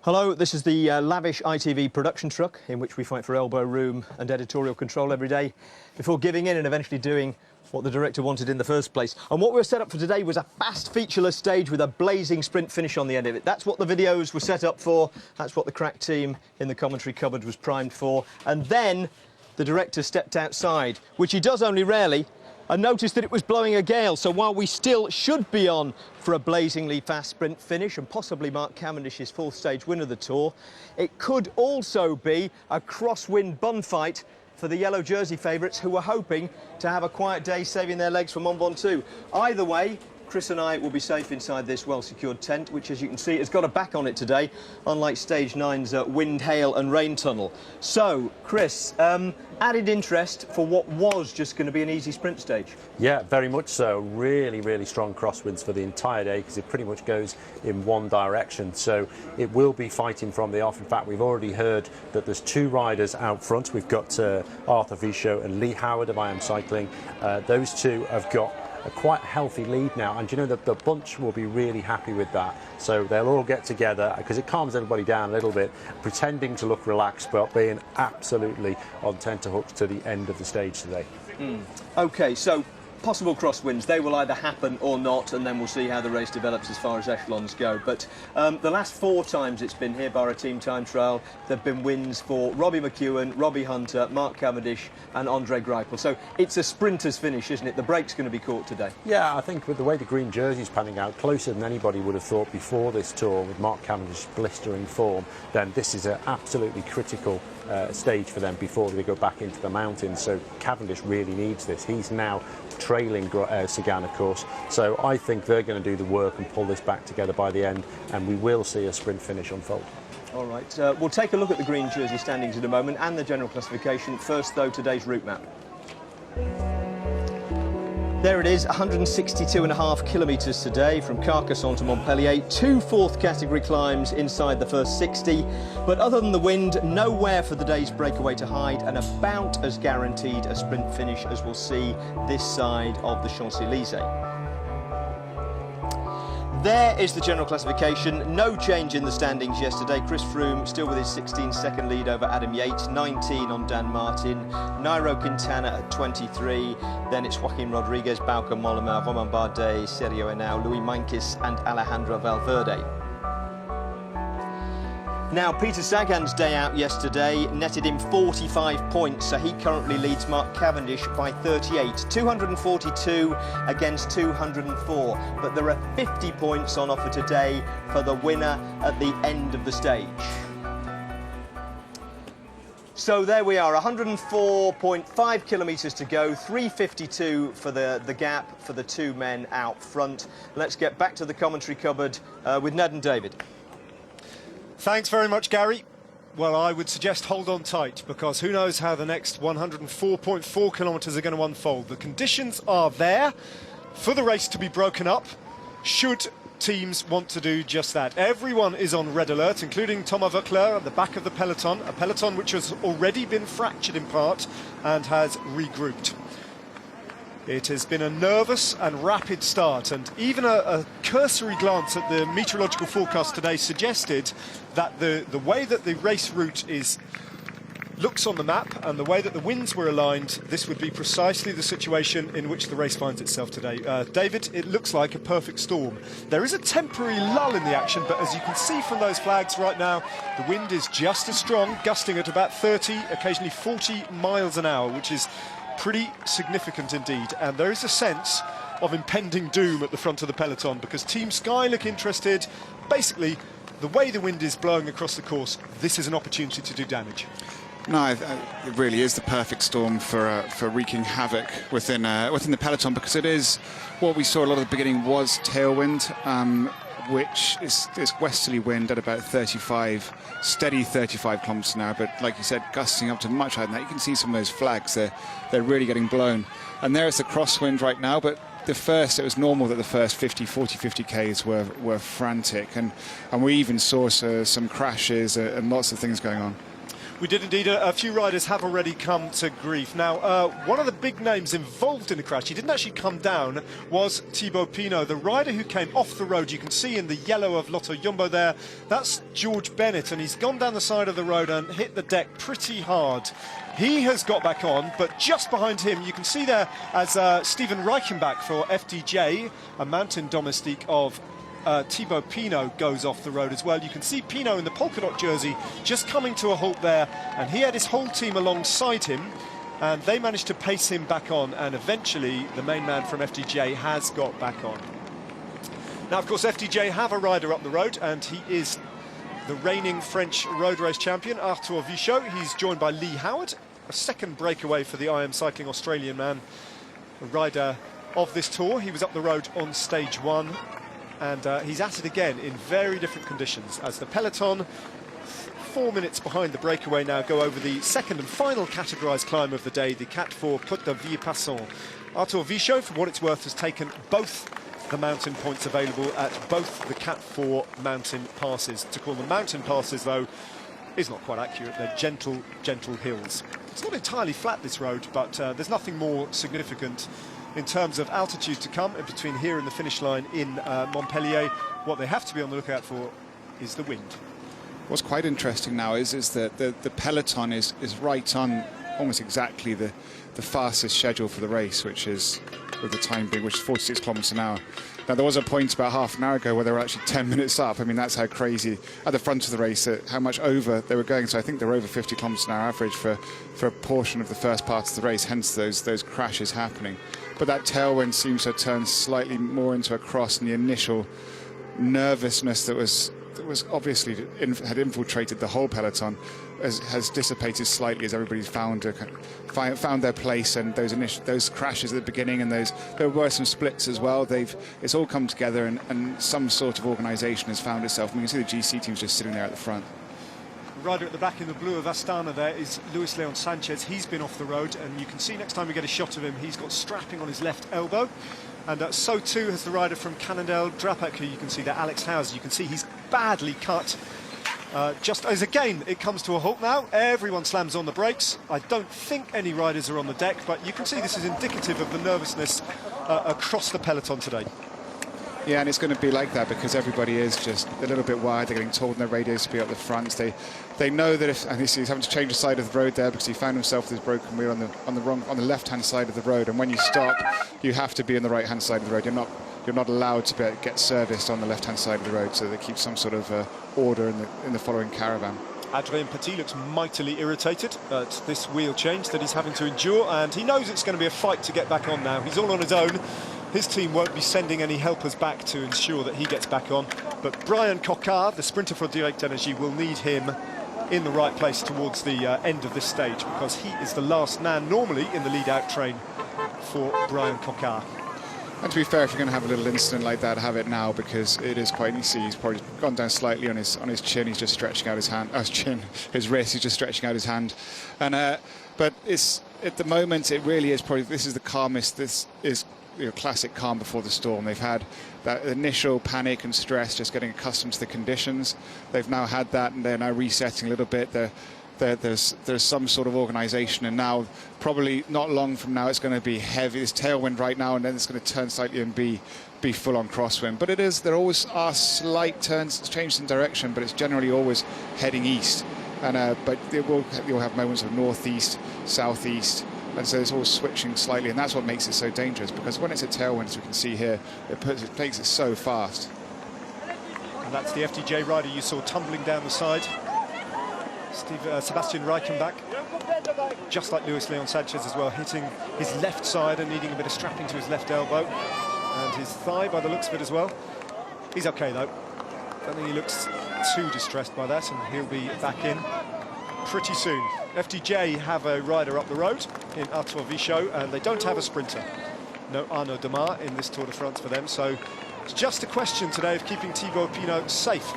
Hello, this is the lavish ITV production truck in which we fight for elbow room and editorial control every day before giving in and eventually doing what the director wanted in the first place. And what we were set up for today was a fast featureless stage with a blazing sprint finish on the end of it. That's what the videos were set up for. That's what the crack team in the commentary cupboard was primed for. And then the director stepped outside, which he does only rarely, and noticed that it was blowing a gale. So while we still should be on for a blazingly fast sprint finish and possibly Mark Cavendish's fourth stage win of the Tour, it could also be a crosswind bun fight for the yellow jersey favourites who were hoping to have a quiet day saving their legs for Mont Ventoux. Either way, Chris and I will be safe inside this well-secured tent, which, as you can see, has got a back on it today, unlike Stage 9's wind, hail and rain tunnel. So, Chris, added interest for what was just going to be an easy sprint stage. Yeah, very much so. Really, really strong crosswinds for the entire day because it pretty much goes in one direction. So it will be fighting from the off. In fact, we've already heard that there's two riders out front. We've got Arthur Vichot and Lee Howard of I Am Cycling. Those two have got a quite healthy lead now, and you know that the bunch will be really happy with that. So they'll all get together because it calms everybody down a little bit, pretending to look relaxed but being absolutely on tenterhooks to the end of the stage today. OK, so possible crosswinds, they will either happen or not, and then we'll see how the race develops as far as echelons go. But the last 4 times it's been here by a team time trial, there have been wins for Robbie McEwen, Robbie Hunter, Mark Cavendish and Andre Greipel. So it's a sprinter's finish, isn't it? The break's going to be caught today. Yeah, I think with the way the green jersey's panning out, closer than anybody would have thought before this Tour, with Mark Cavendish's blistering form, then this is an absolutely critical stage for them before they go back into the mountains. So Cavendish really needs this. He's now trailing Sagan, of course. So I think they're going to do the work and pull this back together by the end, and we will see a sprint finish unfold. All right, we'll take a look at the green jersey standings in a moment and the general classification. First, though, today's route map. There it is, 162.5 kilometres today from Carcassonne to Montpellier. 2 fourth category climbs inside the first 60. But other than the wind, nowhere for the day's breakaway to hide, and about as guaranteed a sprint finish as we'll see this side of the Champs-Élysées. There is the general classification. No change in the standings yesterday. Chris Froome still with his 16-second lead over Adam Yates, 19 on Dan Martin, Nairo Quintana at 23. Then it's Joaquin Rodriguez, Bauke Mollema, Romain Bardet, Sergio Henao, Louis Meintjes and Alejandro Valverde. Now, Peter Sagan's day out yesterday netted him 45 points, so he currently leads Mark Cavendish by 38. 242 against 204, but there are 50 points on offer today for the winner at the end of the stage. So there we are, 104.5 kilometres to go, 3:52 for the gap for the two men out front. Let's get back to the commentary cupboard with Ned and David. Thanks very much, Gary. Well, I would suggest hold on tight, because who knows how the next 104.4 kilometres are going to unfold. The conditions are there for the race to be broken up, should teams want to do just that. Everyone is on red alert, including Thomas Voeckler at the back of the peloton, a peloton which has already been fractured in part and has regrouped. It has been a nervous and rapid start, and even a cursory glance at the meteorological forecast today suggested that the way that the race route looks on the map and the way that the winds were aligned, this would be precisely the situation in which the race finds itself today. David, it looks like a perfect storm. There is a temporary lull in the action, but as you can see from those flags right now, the wind is just as strong, gusting at about 30, occasionally 40 miles an hour, which is pretty significant indeed, and there is a sense of impending doom at the front of the peloton because Team Sky look interested. Basically, the way the wind is blowing across the course, this is an opportunity to do damage. No, it really is the perfect storm for wreaking havoc within the peloton, because it is what we saw a lot of the beginning was tailwind, which is this westerly wind at about 35, steady 35 kilometers an hour, but like you said, gusting up to much higher than that. You can see some of those flags, they're really getting blown. And there's the crosswind right now, but it was normal that the first 40, 50 Ks were frantic, and we even saw some crashes and lots of things going on. We did indeed. A few riders have already come to grief. Now, one of the big names involved in the crash, he didn't actually come down, was Thibaut Pinot, the rider who came off the road. You can see in the yellow of Lotto Jumbo there, that's George Bennett, and he's gone down the side of the road and hit the deck pretty hard. He has got back on, but just behind him, you can see there as Steven Reichenbach for FDJ, a mountain domestique of Thibaut Pinot, goes off the road as well. You can see Pinot in the polka dot jersey just coming to a halt there, and he had his whole team alongside him, and they managed to pace him back on, and eventually the main man from FDJ has got back on. Now, of course, FDJ have a rider up the road, and he is the reigning French road race champion, Arthur Vichot. He's joined by Lee Howard, a second breakaway for the IM Cycling Australian man, a rider of this tour. He was up the road on stage 1. And he's at it again in very different conditions as the peloton, 4 minutes behind the breakaway now, go over the second and final categorised climb of the day, the Cat 4 Côte de Villepassant. Arthur Vichot, for what it's worth, has taken both the mountain points available at both the Cat 4 mountain passes. To call them mountain passes, though, is not quite accurate. They're gentle, gentle hills. It's not entirely flat, this road, but there's nothing more significant in terms of altitude to come in between here and the finish line in Montpellier. What they have to be on the lookout for is the wind. What's quite interesting now is that the peloton is right on almost exactly the fastest schedule for the race, which is, with the time being, which is 46 kilometers an hour. Now, there was a point about half an hour ago where they were actually 10 minutes up. I mean, that's how crazy, at the front of the race, how much over they were going. So I think they were over 50 kilometers an hour average for a portion of the first part of the race, hence those crashes happening. But that tailwind seems to have turned slightly more into a cross, and the initial nervousness that was obviously had infiltrated the whole peloton has dissipated slightly as everybody's found their place, and those crashes at the beginning, and there were some splits as well. It's all come together, and some sort of organisation has found itself. And you can see the GC team's just sitting there at the front. The rider at the back in the blue of Astana there is Luis Leon Sanchez. He's been off the road, and you can see next time we get a shot of him, he's got strapping on his left elbow. And so too has the rider from Cannondale Drapac, who you can see there, Alex Howes. You can see he's badly cut. Just as again it comes to a halt now, everyone slams on the brakes. I don't think any riders are on the deck, but you can see this is indicative of the nervousness across the peloton today. Yeah, and it's going to be like that because everybody is just a little bit wired. They're getting told in their radios to be at the front. They know that if, and he's having to change the side of the road there because he found himself with his broken wheel on the left-hand side of the road. And when you stop, you have to be on the right-hand side of the road. You're not allowed to get serviced on the left-hand side of the road, so they keep some sort of order in the following caravan. Adrien Petit looks mightily irritated at this wheel change that he's having to endure, and he knows it's going to be a fight to get back on now. He's all on his own. His team won't be sending any helpers back to ensure that he gets back on. But Brian Coquard, the sprinter for Direct Energy, will need him in the right place towards the end of this stage, because he is the last man normally in the lead-out train for Brian Coquard. And to be fair, if you're going to have a little incident like that, have it now, because it is quite easy. He's probably gone down slightly on his chin. He's just stretching out his hand. His wrist. He's just stretching out his hand. And but it's at the moment, it really is probably, this is the calmest. This is classic calm before the storm. They've had that initial panic and stress, just getting accustomed to the conditions. They've now had that, and they're now resetting a little bit. There's some sort of organisation, and now probably not long from now it's going to be heavy. There's tailwind right now, and then it's going to turn slightly and be full on crosswind. But there always are slight turns, changes in direction, but it's generally always heading east. And but you'll have moments of northeast, southeast, and so it's all switching slightly, and that's what makes it so dangerous, because when it's a tailwind, as we can see here, it takes it so fast. And that's the FDJ rider you saw tumbling down the side. Sebastian Reichenbach, just like Luis Leon Sanchez as well, hitting his left side and needing a bit of strapping to his left elbow and his thigh by the looks of it as well. He's okay though. Don't think he looks too distressed by that, and he'll be back in pretty soon. FDJ have a rider up the road in Arthur Vichot, and they don't have a sprinter. No Arnaud Demar in this Tour de France for them, so it's just a question today of keeping Thibaut Pinot safe.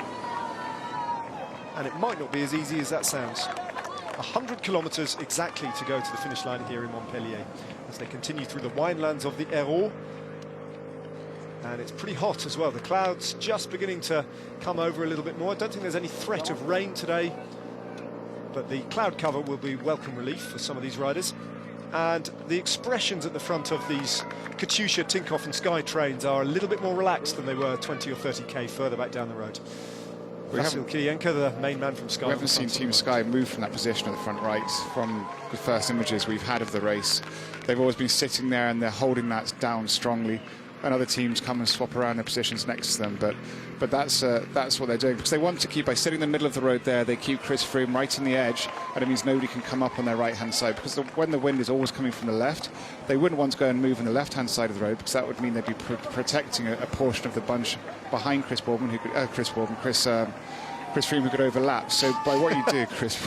And it might not be as easy as that sounds. 100 kilometres exactly to go to the finish line here in Montpellier as they continue through the winelands of the Hérault. And it's pretty hot as well. The clouds just beginning to come over a little bit more. I don't think there's any threat of rain today. but the cloud cover will be welcome relief for some of these riders. And the expressions at the front of these Katusha, Tinkoff and Sky trains are a little bit more relaxed than they were 20 or 30k further back down the road. Vasil Kirienka, the main man from Sky. We haven't seen Team Sky move from that position at the front right from the first images we've had of the race. They've always been sitting there and they're holding that down strongly, and other teams come and swap around their positions next to them. But that's what they're doing, because they want to keep, by sitting in the middle of the road there, they keep Chris Froome right in the edge, and it means nobody can come up on their right-hand side, because when the wind is always coming from the left, they wouldn't want to go and move on the left-hand side of the road, because that would mean they'd be protecting a portion of the bunch behind Chris Froome, who could overlap. So by what you do, Chris,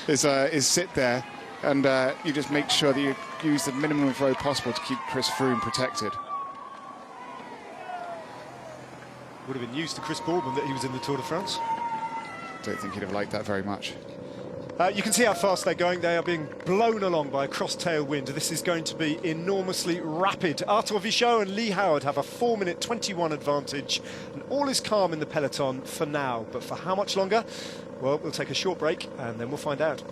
is sit there and you just make sure that you use the minimum of road possible to keep Chris Froome protected. Would have been used to Chris Boardman that he was in the Tour de France. Don't think he'd have liked that very much. You can see how fast they're going. They are being blown along by a cross-tail wind. This is going to be enormously rapid. Arthur Vichot and Lee Howard have a 4-minute 21 advantage, and all is calm in the peloton for now. But for how much longer? Well, we'll take a short break and then we'll find out.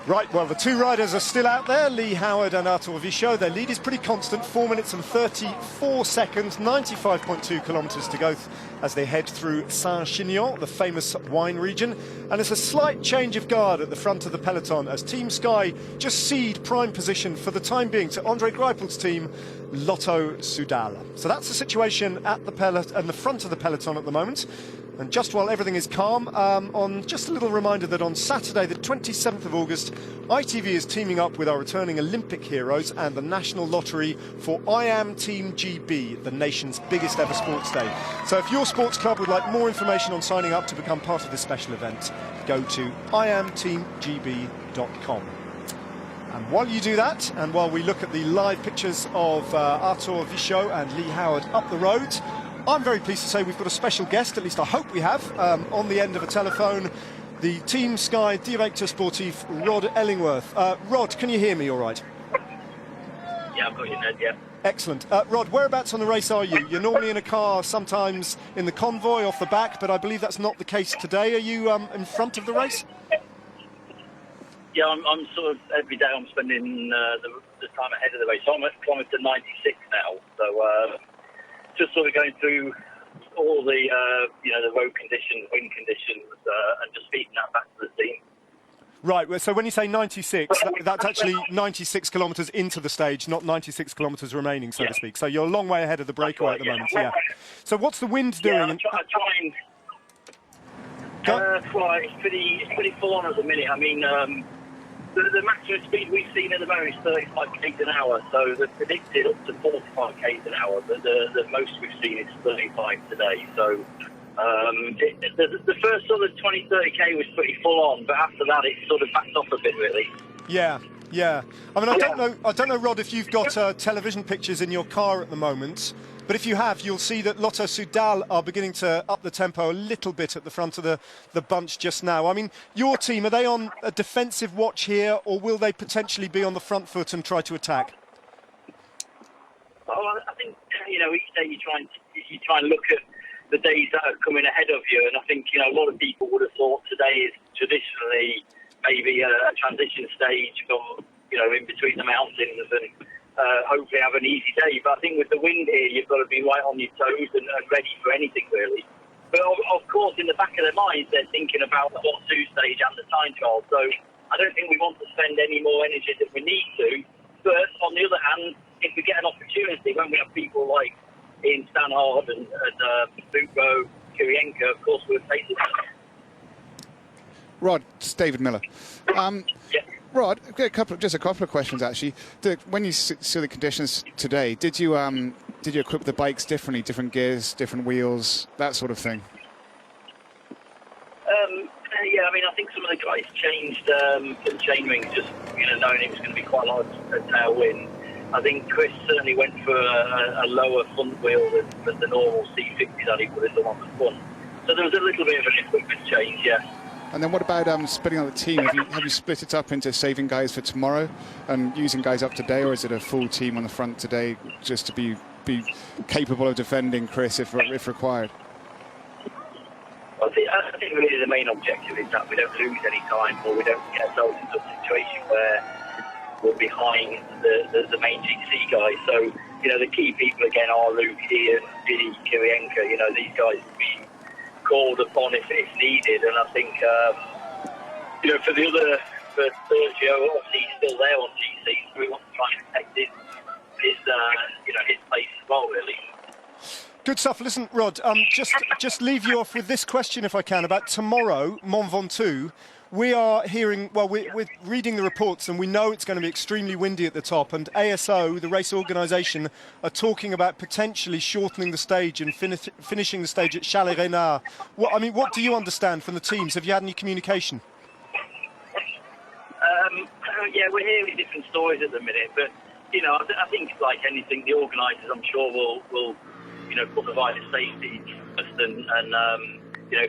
Right, well, the two riders are still out there, Lee Howard and Arthur Vichot. Their lead is pretty constant, 4 minutes and 34 seconds, 95.2 kilometres to go as they head through Saint-Chinian, the famous wine region. And there's a slight change of guard at the front of the peloton as Team Sky just cede prime position for the time being to Andre Greipel's team, Lotto Soudal. So that's the situation at the front of the peloton at the moment. And just while everything is calm, on just a little reminder that on Saturday, the 27th of August, ITV is teaming up with our returning Olympic heroes and the National Lottery for I Am Team GB, the nation's biggest ever sports day. So if your sports club would like more information on signing up to become part of this special event, go to iamteamgb.com. And while you do that, and while we look at the live pictures of Arthur Vichot and Lee Howard up the road, I'm very pleased to say we've got a special guest, at least I hope we have, on the end of a telephone, the Team Sky Director Sportif, Rod Ellingworth. Rod, can you hear me all right? Yeah, I've got you, Ned, yeah. Excellent. Rod, whereabouts on the race are you? You're normally in a car, sometimes in the convoy off the back, but I believe that's not the case today. Are you in front of the race? Yeah, I'm sort of, every day I'm spending the time ahead of the race. So I'm at kilometre 96 now, so just sort of going through all the, the road conditions, wind conditions, and just feeding that back to the team. Right, so when you say 96, that's actually 96 kilometres into the stage, not 96 kilometres remaining, so to speak. So you're a long way ahead of the breakaway at the moment, yeah. So what's the wind doing? Yeah, I try and... it's pretty full on at the minute. I mean, the maximum speed we've seen at the moment is 35 k's an hour, so they're predicted up to 45 k's an hour, but the most we've seen is 35 today. So the first sort of 20, 30k was pretty full on, but after that it sort of backed off a bit, really. Yeah. I mean, I don't know, Rod, if you've got television pictures in your car at the moment, but if you have, you'll see that Lotto Soudal are beginning to up the tempo a little bit at the front of the bunch just now. I mean, your team, are they on a defensive watch here, or will they potentially be on the front foot and try to attack? Well, I think, each day you try and look at the days that are coming ahead of you, and I think, a lot of people would have thought today is traditionally maybe a transition stage from, in between the mountains and hopefully have an easy day. But I think with the wind here, you've got to be right on your toes and ready for anything, really. But of course, in the back of their minds, they're thinking about the Hot 2 stage and the time trial. So I don't think we want to spend any more energy than we need to. But on the other hand, if we get an opportunity, when we have people like Ian Stannard and Bucco, Kirienka, of course, we'll take it. Rod, it's David Miller. Rod, just a couple of questions actually. When you saw the conditions today, did you equip the bikes differently, different gears, different wheels, that sort of thing? Yeah, I mean, I think some of the guys changed from chain rings, just knowing it was going to be quite a large tailwind. I think Chris certainly went for a lower front wheel than the normal C50 that he put in the one at the front. So there was a little bit of an equipment change, yeah. And then what about splitting out the team? Have you split it up into saving guys for tomorrow and using guys up today, or is it a full team on the front today just to be capable of defending Chris if required? I think really the main objective is that we don't lose any time, or we don't get ourselves into a situation where we're behind the main GC guys. So, you know, the key people again are Luke, Ian, Vinny, Kirienka. You know, these guys will be called upon if needed, and I think you know, for Sergio, obviously he's still there on GC, so we want to try and protect his place as well, really. Good stuff. Listen, Rod, just leave you off with this question, if I can, about tomorrow, Mont Ventoux. We are hearing, well, we're reading the reports, and we know it's going to be extremely windy at the top, and ASO, the race organisation, are talking about potentially shortening the stage and finishing the stage at Chalet Reynard. What do you understand from the teams? Have you had any communication? Yeah, we're hearing different stories at the minute, but, you know, I think, like anything, the organisers, I'm sure, will you know, put the right safety first, and you know,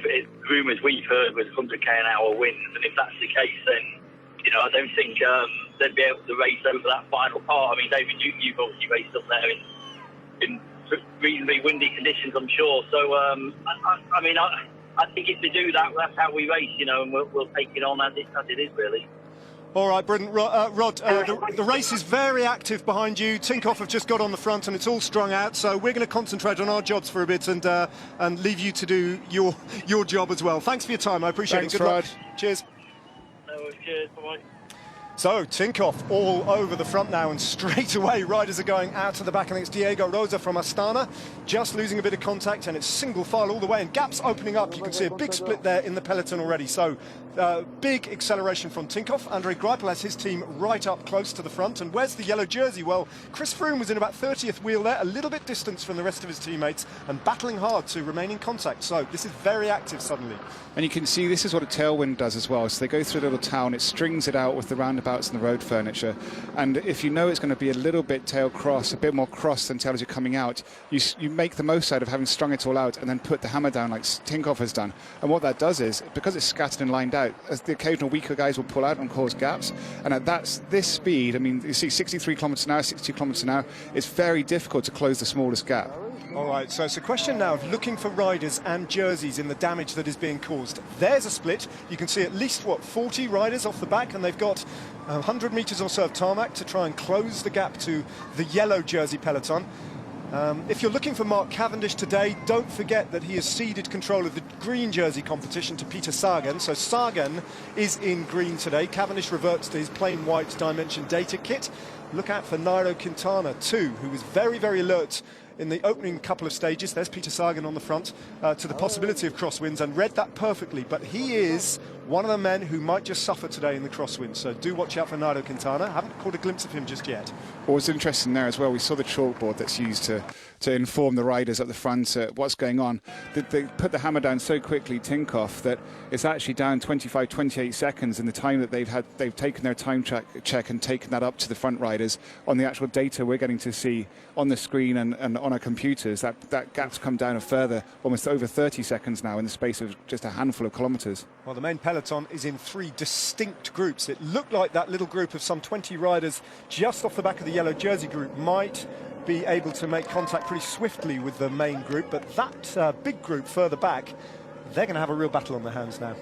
rumours we've heard was 100k an hour winds, and if that's the case, then, you know, I don't think they'd be able to race over that final part. I mean, David, you've obviously raced up there in reasonably windy conditions, I'm sure. So, I think if they do that, that's how we race, you know, and we'll take it on as it is, really. All right, brilliant. Rod, the race is very active behind you. Tinkoff have just got on the front and it's all strung out, so we're going to concentrate on our jobs for a bit and leave you to do your job as well. Thanks for your time. I appreciate it. Good luck. Cheers. No, cheers. Bye-bye. So, Tinkoff all over the front now, and straight away riders are going out to the back. I think it's Diego Rosa from Astana, just losing a bit of contact, and it's single file all the way, and gaps opening up. You can see a big split there in the peloton already. So, big acceleration from Tinkoff. Andre Greipel has his team right up close to the front. And where's the yellow jersey? Well, Chris Froome was in about 30th wheel there, a little bit distance from the rest of his teammates, and battling hard to remain in contact. So, this is very active suddenly. And you can see this is what a tailwind does as well. So they go through a little town, it strings it out with the roundabouts and the road furniture. And if you know it's going to be a little bit tail cross, a bit more cross than tail as you're coming out, you make the most out of having strung it all out and then put the hammer down like Tinkoff has done. And what that does is, because it's scattered and lined out, as the occasional weaker guys will pull out and cause gaps. And at this speed, I mean, you see 63 kilometers an hour, 62 kilometers an hour, it's very difficult to close the smallest gap. All right, so it's a question now of looking for riders and jerseys in the damage that is being caused. There's a split. You can see at least, 40 riders off the back, and they've got 100 metres or so of tarmac to try and close the gap to the yellow jersey peloton. If you're looking for Mark Cavendish today, don't forget that he has ceded control of the green jersey competition to Peter Sagan. So Sagan is in green today. Cavendish reverts to his plain white dimension data kit. Look out for Nairo Quintana too, who was very, very alert in the opening couple of stages. There's Peter Sagan on the front to the possibility of crosswinds, and read that perfectly. But he is one of the men who might just suffer today in the crosswind. So do watch out for Nairo Quintana. Haven't caught a glimpse of him just yet. What was interesting there as well, we saw the chalkboard that's used to inform the riders at the front what's going on. They put the hammer down so quickly, Tinkoff, that it's actually down 25, 28 seconds in the time that they've taken their time check and taken that up to the front riders. On the actual data we're getting to see on the screen and on our computers, that gap's come down a further almost over 30 seconds now in the space of just a handful of kilometres. Well, the main peloton is in 3 distinct groups. It looked like that little group of some 20 riders just off the back of the yellow jersey group might be able to make contact pretty swiftly with the main group, but that big group further back, they're going to have a real battle on their hands now.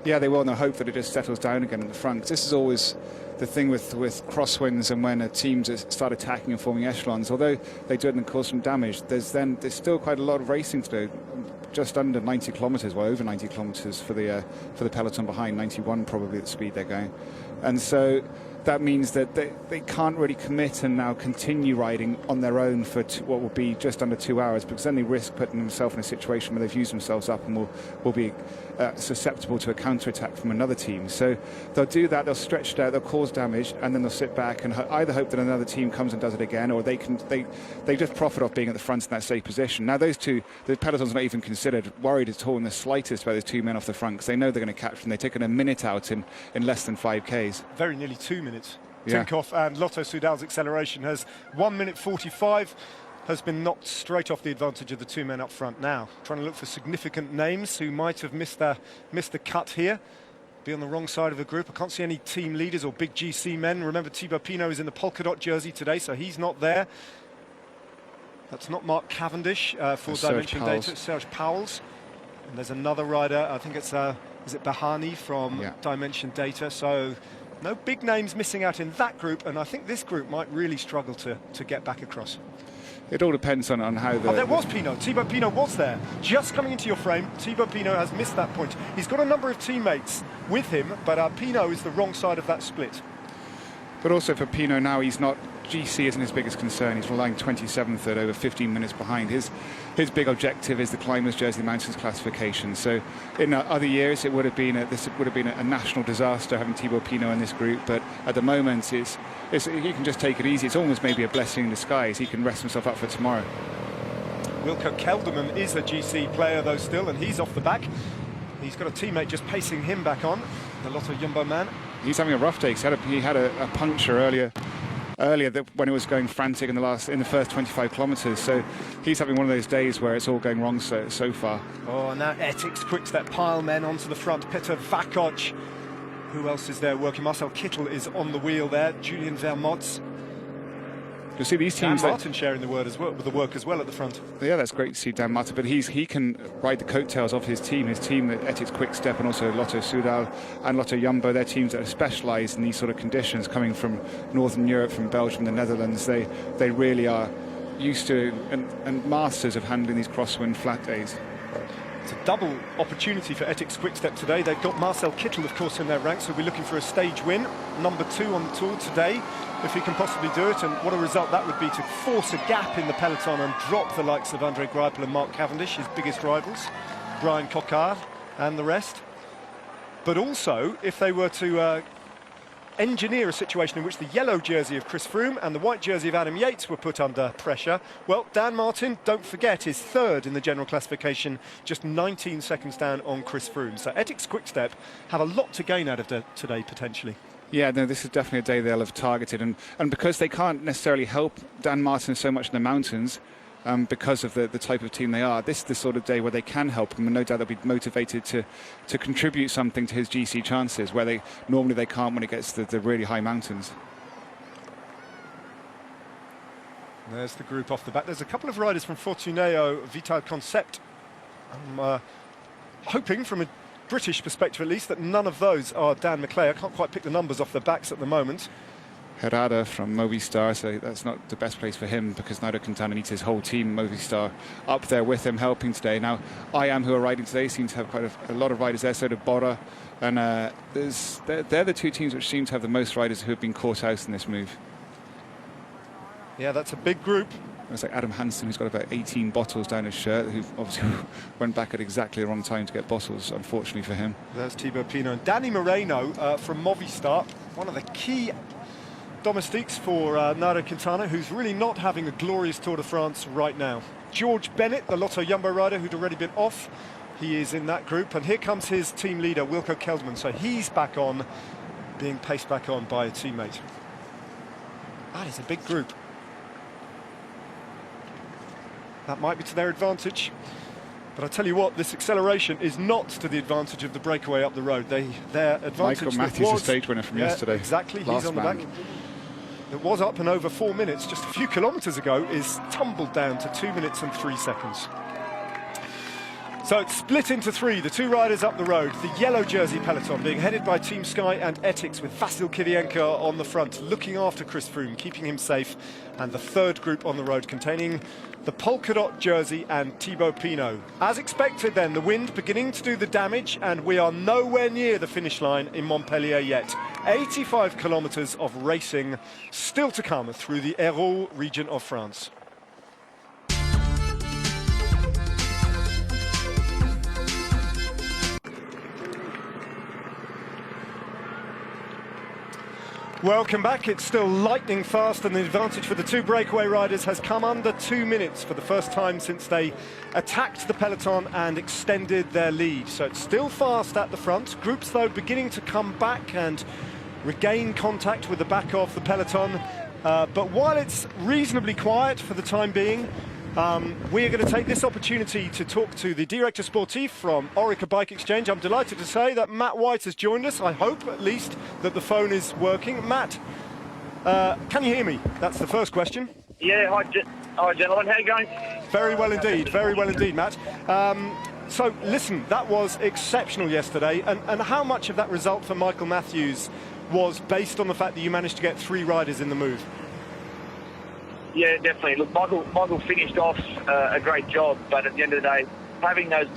Yeah, they will, and I hope that it just settles down again in the front. This is always the thing with crosswinds, and when teams start attacking and forming echelons, although they do it and cause some damage, there's still quite a lot of racing to do. Just under 90 kilometres, well, over 90 kilometres for the peloton behind, 91 probably at the speed they're going. And so that means that they can't really commit and now continue riding on their own for what will be just under 2 hours, because then they risk putting themselves in a situation where they've used themselves up and will be susceptible to a counter-attack from another team. So they'll do that, they'll stretch it out, they'll cause damage, and then they'll sit back and either hope that another team comes and does it again, or they just profit off being at the front in that safe position. Now those two, the peloton's not even considered worried at all in the slightest about those 2 men off the front, because they know they're going to catch them. They've taken a minute out in less than 5Ks. Very nearly 2 minutes. Yeah. Tinkoff and Lotto Soudal's acceleration has 1 minute 45. has been knocked straight off the advantage of the two men up front now. Trying to look for significant names who might have missed the cut here. Be on the wrong side of the group. I can't see any team leaders or big GC men. Remember, Thibaut Pinot is in the polka dot jersey today, so he's not there. That's not Mark Cavendish for Dimension Data, Serge Pauwels. And there's another rider, I think it's, is it Bahani from Dimension Data? So no big names missing out in that group, and I think this group might really struggle to get back across. It all depends on how the... Oh, there was Pinot. Thibaut Pinot was there. Just coming into your frame, Thibaut Pinot has missed that point. He's got a number of teammates with him, but Pinot is the wrong side of that split. But also for Pinot now, he's not... GC isn't his biggest concern. He's relying 27th at over 15 minutes behind. His big objective is the Climbers Jersey Mountains classification. So in other years, it would have been a national disaster having Thibaut Pinot in this group. But at the moment, he can just take it easy. It's almost maybe a blessing in disguise. He can rest himself up for tomorrow. Wilco Kelderman is a GC player though still, and he's off the back. He's got a teammate just pacing him back on, the Lotto Jumbo man. He's having a rough day. He had a puncture earlier when it was going frantic in the first 25 kilometres. So he's having one of those days where it's all going wrong so far. Oh, and now Ethics Quickstep pile men onto the front. Peter Vakoc. Who else is there working? Marcel Kittel is on the wheel there. Julian Vermotz. You'll see these teams. Dan Martin sharing the work as well at the front. Yeah, that's great to see Dan Martin, but he can ride the coattails of his team at Ethics Quickstep, and also Lotto Soudal and Lotto Jumbo. They're teams that are specialised in these sort of conditions, coming from Northern Europe, from Belgium, the Netherlands. They really are used to and masters of handling these crosswind flat days. It's a double opportunity for Ethics Quickstep today. They've got Marcel Kittel, of course, in their ranks, so we're looking for a stage win. Number 2 on the Tour today, if he can possibly do it. And what a result that would be to force a gap in the peloton and drop the likes of André Greipel and Mark Cavendish, his biggest rivals, Brian Coquard and the rest. But also, if they were to engineer a situation in which the yellow jersey of Chris Froome and the white jersey of Adam Yates were put under pressure, well, Dan Martin, don't forget, is 3rd in the general classification, just 19 seconds down on Chris Froome. So Ethics Quickstep have a lot to gain out of today, potentially. Yeah, no, this is definitely a day they'll have targeted. And because they can't necessarily help Dan Martin so much in the mountains, because of the type of team they are, this is the sort of day where they can help him, and no doubt they'll be motivated to contribute something to his GC chances, where they normally can't when it gets to the really high mountains. There's the group off the back. There's a couple of riders from Fortuneo Vital Concept. I'm hoping, from a British perspective at least, that none of those are Dan McClay. I can't quite pick the numbers off their backs at the moment. Herrada from Movistar, so that's not the best place for him, because Nairo Quintana needs his whole team, Movistar, up there with him helping today. Now, who are riding today, seem to have quite a lot of riders there, so do Bora. And they're the two teams which seem to have the most riders who have been caught out in this move. Yeah, that's a big group. It's like Adam Hansen, who's got about 18 bottles down his shirt, who obviously went back at exactly the wrong time to get bottles, unfortunately for him. There's Thibaut Pinot. And Danny Moreno from Movistar, one of the key domestiques for Nairo Quintana, who's really not having a glorious Tour de France right now. George Bennett, the Lotto Jumbo rider who'd already been off, he is in that group. And here comes his team leader, Wilco Kelderman. So he's back on, being paced back on by a teammate. That is a big group. That might be to their advantage. But I tell you what, this acceleration is not to the advantage of the breakaway up the road. Their advantage. Michael Matthews, the stage winner from yesterday. Exactly, he's on the back. It was up and over 4 minutes just a few kilometres ago, is tumbled down to 2 minutes and 3 seconds. So it's split into 3, the 2 riders up the road. The yellow jersey peloton being headed by Team Sky and Ethics, with Vasil Kirienka on the front, looking after Chris Froome, keeping him safe. And the 3rd group on the road containing the polka dot jersey and Thibaut Pinot. As expected then, the wind beginning to do the damage, and we are nowhere near the finish line in Montpellier yet. 85 kilometres of racing still to come through the Hérault region of France. Welcome back. It's still lightning fast, and the advantage for the 2 breakaway riders has come under 2 minutes for the first time since they attacked the peloton and extended their lead. So it's still fast at the front. Groups, though, beginning to come back and regain contact with the back of the peloton. But while it's reasonably quiet for the time being, we are going to take this opportunity to talk to the Director Sportif from Orica Bike Exchange. I'm delighted to say that Matt White has joined us. I hope, at least, that the phone is working. Matt, can you hear me? That's the first question. Yeah, hi gentlemen, how you going? Very well indeed, Matt. So, listen, that was exceptional yesterday, and how much of that result for Michael Matthews was based on the fact that you managed to get 3 riders in the move? Yeah, definitely. Look, Michael finished off a great job, but at the end of the day, having that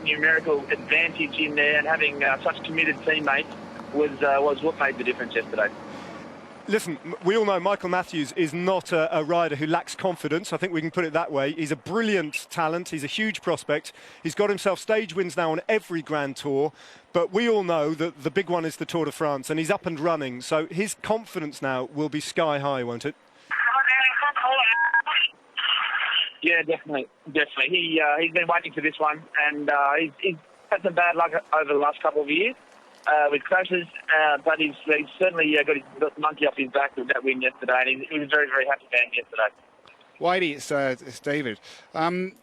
numerical advantage in there and having such committed teammates was what made the difference yesterday. Listen, we all know Michael Matthews is not a rider who lacks confidence. I think we can put it that way. He's a brilliant talent. He's a huge prospect. He's got himself stage wins now on every Grand Tour. But we all know that the big one is the Tour de France, and he's up and running. So his confidence now will be sky high, won't it? Yeah, definitely. He's been waiting for this one, and he's had some bad luck over the last couple of years. With crashes, but he's certainly got the monkey off his back with that win yesterday, and he was a very, very happy man yesterday. Whitey, it's David.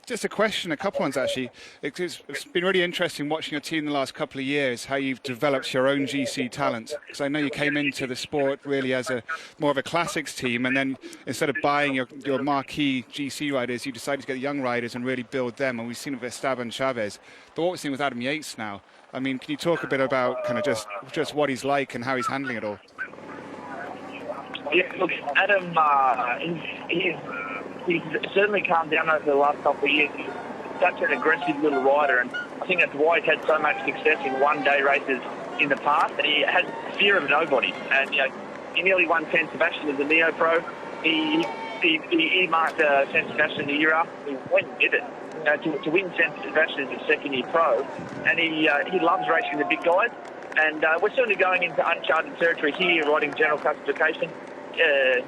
Just a question, a couple ones actually. It's been really interesting watching your team the last couple of years, how you've developed your own GC talent. Because I know you came into the sport really as more of a classics team, and then instead of buying your marquee GC riders, you decided to get the young riders and really build them. And we've seen it with Esteban Chavez. But what we're seeing with Adam Yates now, I mean, can you talk a bit about kind of just what he's like and how he's handling it all? Yeah, look, Adam, he's certainly calmed down over the last couple of years. He's such an aggressive little rider, and I think that's why he's had so much success in one-day races in the past, and he has fear of nobody. And, he nearly won San Sebastian as a Neo-Pro. He marked San Sebastian the year after he went and did it. To win San Sebastian as a second-year pro, and he loves racing the big guys. And we're certainly going into uncharted territory here, riding general classification.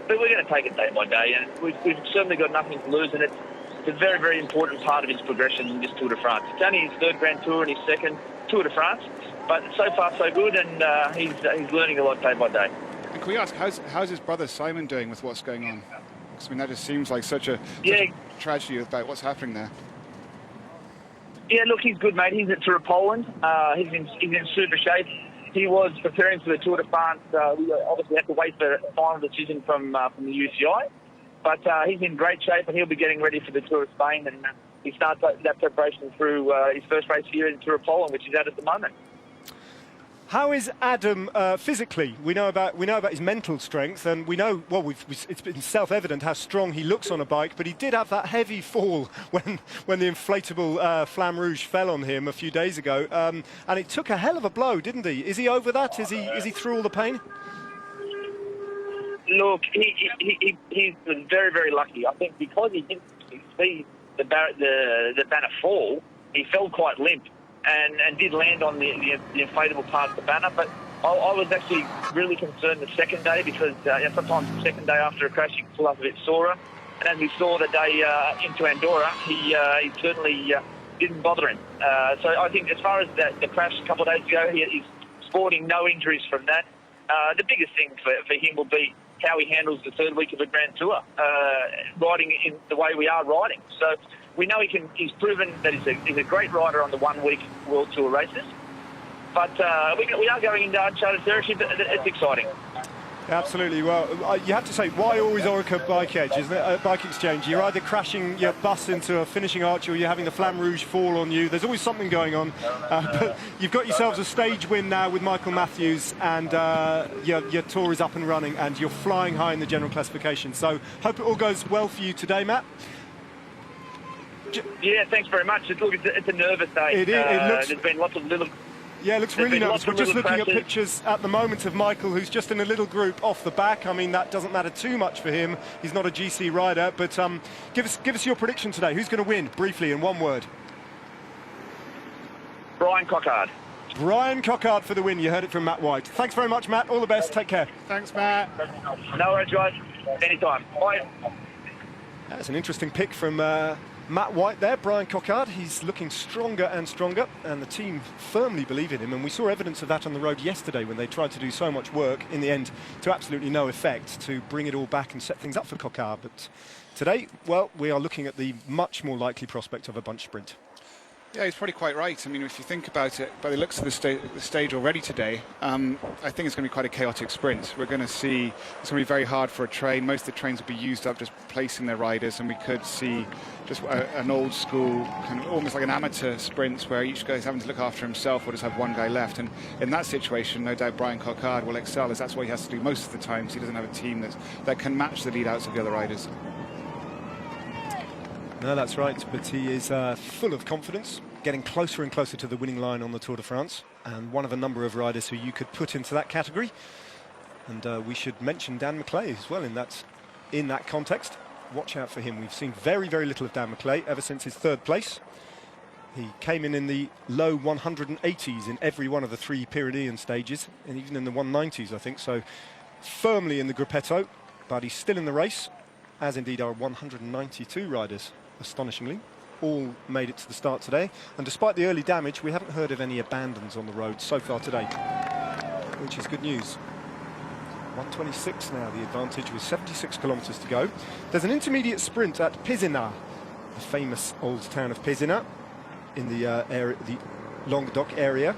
But we're going to take it day by day, and we've certainly got nothing to lose, and it's a very, very important part of his progression in this Tour de France. It's only his 3rd Grand Tour and his 2nd Tour de France, but so far so good, and he's learning a lot day by day. And can we ask, how's his brother Simon doing with what's going on? Because I mean, that just seems like such a tragedy about what's happening there. Yeah, look, he's good, mate. He's at Tour of Poland. He's in super shape. He was preparing for the Tour de France. We obviously have to wait for a final decision from the UCI. But he's in great shape, and he'll be getting ready for the Tour of Spain. And he starts that preparation through his first race here in Tour of Poland, which he's at the moment. How is Adam physically? We know about his mental strength, and we know, well, it's been self-evident how strong he looks on a bike, but he did have that heavy fall when the inflatable Flamme Rouge fell on him a few days ago, and it took a hell of a blow, didn't he? Is he over that? Is he through all the pain? Look, he's very, very lucky. I think because he didn't see the banner fall, he fell quite limp. And did land on the inflatable part of the banner, but I was actually really concerned the second day because sometimes the second day after a crash you can feel up a bit sorer. And as we saw the day into Andorra, he certainly didn't bother him. So I think as far as the crash a couple of days ago, he's sporting no injuries from that. The biggest thing for him will be how he handles the 3rd week of a Grand Tour, riding in the way we are riding. So we know he's proven that he's a great rider on the 1-week World Tour races. But we are going into uncharted territory, but it's exciting. Absolutely. Well, you have to say, why always Orica Bike Edge, isn't it? Bike Exchange. You're either crashing your bus into a finishing arch or you're having the Flamme Rouge fall on you. There's always something going on. But you've got yourselves a stage win now with Michael Matthews, and your tour is up and running, and you're flying high in the general classification. So hope it all goes well for you today, Matt. Yeah, thanks very much. It's a nervous day. It looks. There's been lots of little. Yeah, it looks really nervous. We're just looking at pictures at the moment of Michael, who's just in a little group off the back. I mean, that doesn't matter too much for him. He's not a GC rider, but give us your prediction today. Who's going to win, briefly, in one word? Brian Cockard. Brian Cockard for the win. You heard it from Matt White. Thanks very much, Matt. All the best. Take care. Thanks, Matt. No worries, guys. Anytime. Bye. That's an interesting pick from Matt White there, Brian Coquard, he's looking stronger and stronger, and the team firmly believe in him, and we saw evidence of that on the road yesterday when they tried to do so much work, in the end, to absolutely no effect, to bring it all back and set things up for Coquard. But today, well, we are looking at the much more likely prospect of a bunch sprint. Yeah, he's probably quite right. I mean, if you think about it, by the looks of the stage already today, I think it's going to be quite a chaotic sprint. We're going to see it's going to be very hard for a train. Most of the trains will be used up just placing their riders, and we could see just an old school, kind of almost like an amateur sprint where each guy's having to look after himself or just have one guy left. And in that situation, no doubt Brian Coquard will excel, as that's what he has to do most of the time, so he doesn't have a team that can match the lead-outs of the other riders. No, that's right, but he is full of confidence, getting closer and closer to the winning line on the Tour de France, and one of a number of riders who you could put into that category. And we should mention Dan McClay as well in that context. Watch out for him. We've seen very, very little of Dan McClay ever since his third place. He came in the low 180s in every one of the 3 Pyrenean stages, and even in the 190s, I think, so firmly in the gruppetto, but he's still in the race, as indeed are 192 riders. Astonishingly, all made it to the start today, and despite the early damage, we haven't heard of any abandons on the road so far today, which is good news. 126 now, the advantage with 76 kilometres to go. There's an intermediate sprint at Pézenas, the famous old town of Pézenas, in the area, the Languedoc area,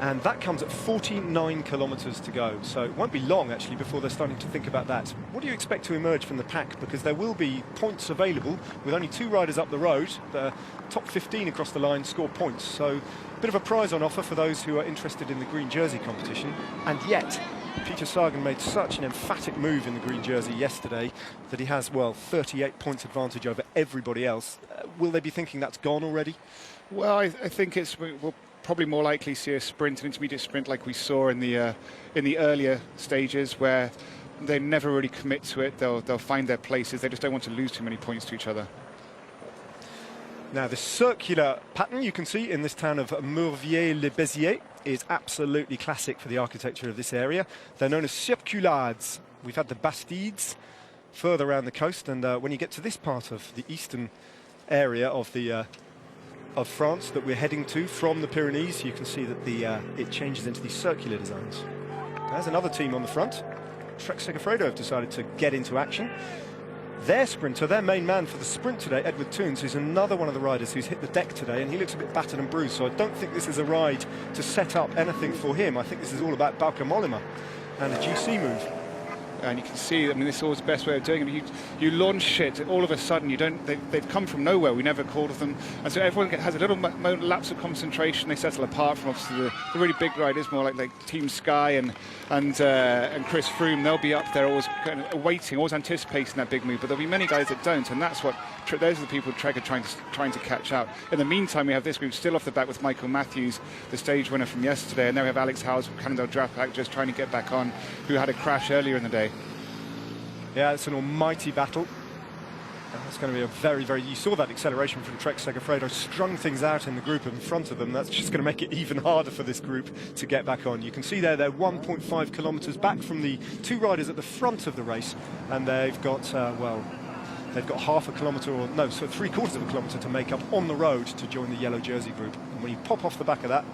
and that comes at 49 kilometres to go, so it won't be long actually before they're starting to think about that. What do you expect to emerge from the pack? Because there will be points available with only 2 riders up the road. The top 15 across the line score points, so a bit of a prize on offer for those who are interested in the green jersey competition. And yet Peter Sagan made such an emphatic move in the green jersey yesterday that he has, well, 38 points advantage over everybody else. Will they be thinking that's gone already? Well, I think we'll probably more likely see a sprint, an intermediate sprint like we saw in the earlier stages, where they never really commit to it. They'll find their places. They just don't want to lose too many points to each other. Now, the circular pattern you can see in this town of Mourviers-le-Béziers is absolutely classic for the architecture of this area. They're known as circulades. We've had the Bastides further around the coast, and when you get to this part of the eastern area of France that we're heading to from the Pyrenees, you can see that it changes into these circular designs. There's another team on the front. Trek Segafredo have decided to get into action. Their sprinter, their main man for the sprint today, Edward Toons, is another one of the riders who's hit the deck today, and he looks a bit battered and bruised, so I don't think this is a ride to set up anything for him. I think this is all about Bauke Mollema and a GC move. And you can see, I mean, this is always the best way of doing it. You launch it, all of a sudden, they've come from nowhere. We never called of them. And so everyone has a little lapse of concentration. They settle apart from, obviously, the really big riders, more like Team Sky and Chris Froome. They'll be up there always kind of waiting, always anticipating that big move. But there'll be many guys that don't, and that's what those are the people Trek are trying to catch out. In the meantime, we have this group still off the back with Michael Matthews, the stage winner from yesterday, and then we have Alex Howes from Cannondale Drapac just trying to get back on, who had a crash earlier in the day. Yeah, it's an almighty battle. It's going to be a very, very... You saw that acceleration from Trek Segafredo, strung things out in the group in front of them. That's just going to make it even harder for this group to get back on. You can see there, they're 1.5 kilometres back from the 2 riders at the front of the race, and they've got, they've got half a kilometre, or no, so 3/4 of a kilometre to make up on the road to join the yellow jersey group. And when you pop off the back of that,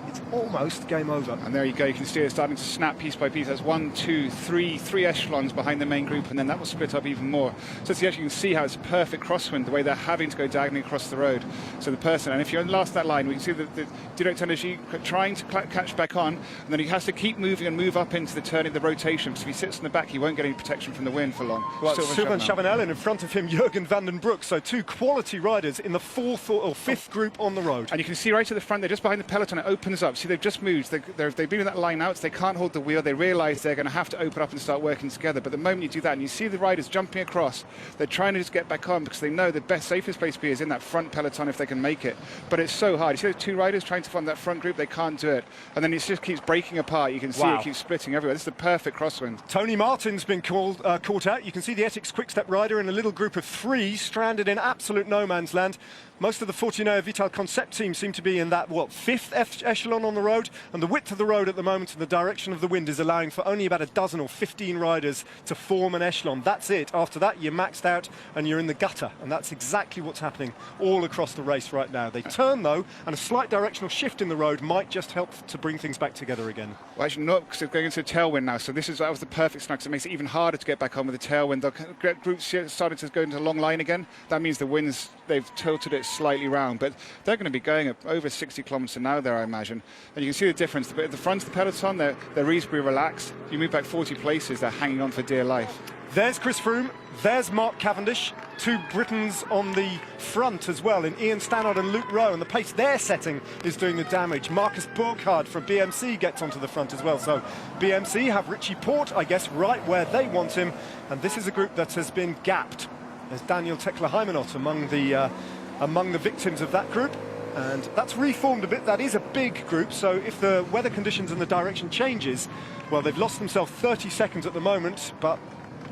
it's almost game over. And there you go, you can see it starting to snap piece by piece. There's 1, 2, 3 echelons behind the main group, and then that will split up even more. So you can see how it's a perfect crosswind, the way they're having to go diagonally across the road. So the person, and if you're last that line, we can see that the Directeur Energy trying to catch back on, and then he has to keep moving and move up into the turning, the rotation, because if he sits in the back, he won't get any protection from the wind for long. Well, Sylvain Chavanel, and in front of him, Jürgen van den Broek. So 2 quality riders in the 4th or 5th group on the road. And you can see right at the front, they're just behind the peloton, it opens up. See, they've just moved. They've been in that line out, so they can't hold the wheel. They realise they're going to have to open up and start working together. But the moment you do that, and you see the riders jumping across, they're trying to just get back on because they know the best, safest place to be is in that front peloton if they can make it. But it's so hard. You see those 2 riders trying to find that front group, they can't do it. And then it just keeps breaking apart. You can see it keeps splitting everywhere. This is the perfect crosswind. Tony Martin's been caught out. You can see the Ethics Quick-Step rider in a little group of 3 stranded in absolute no man's land. Most of the Fortuner Vital Concept team seem to be in that, 5th echelon on the road, and the width of the road at the moment and the direction of the wind is allowing for only about a dozen or 15 riders to form an echelon. That's it. After that, you're maxed out and you're in the gutter, and that's exactly what's happening all across the race right now. They turn, though, and a slight directional shift in the road might just help to bring things back together again. Well, actually, not, because they're going into a tailwind now, so that was the perfect snag, because it makes it even harder to get back on with the tailwind. The groups started to go into a long line again. That means the winds, they've tilted it slightly round, but they're going to be going at over 60 kilometres an hour there, I imagine. And you can see the difference. At the front of the peloton, they're reasonably relaxed. You move back 40 places, they're hanging on for dear life. There's Chris Froome, there's Mark Cavendish, two Britons on the front as well, in Ian Stannard and Luke Rowe, and the pace they're setting is doing the damage. Marcus Burkhardt from BMC gets onto the front as well, so BMC have Richie Porte, I guess, right where they want him, and this is a group that has been gapped. There's Daniel Tekla-Heimanot among the victims of that group, and that's reformed a bit. That is a big group, so if the weather conditions and the direction changes, well, they've lost themselves 30 seconds at the moment, but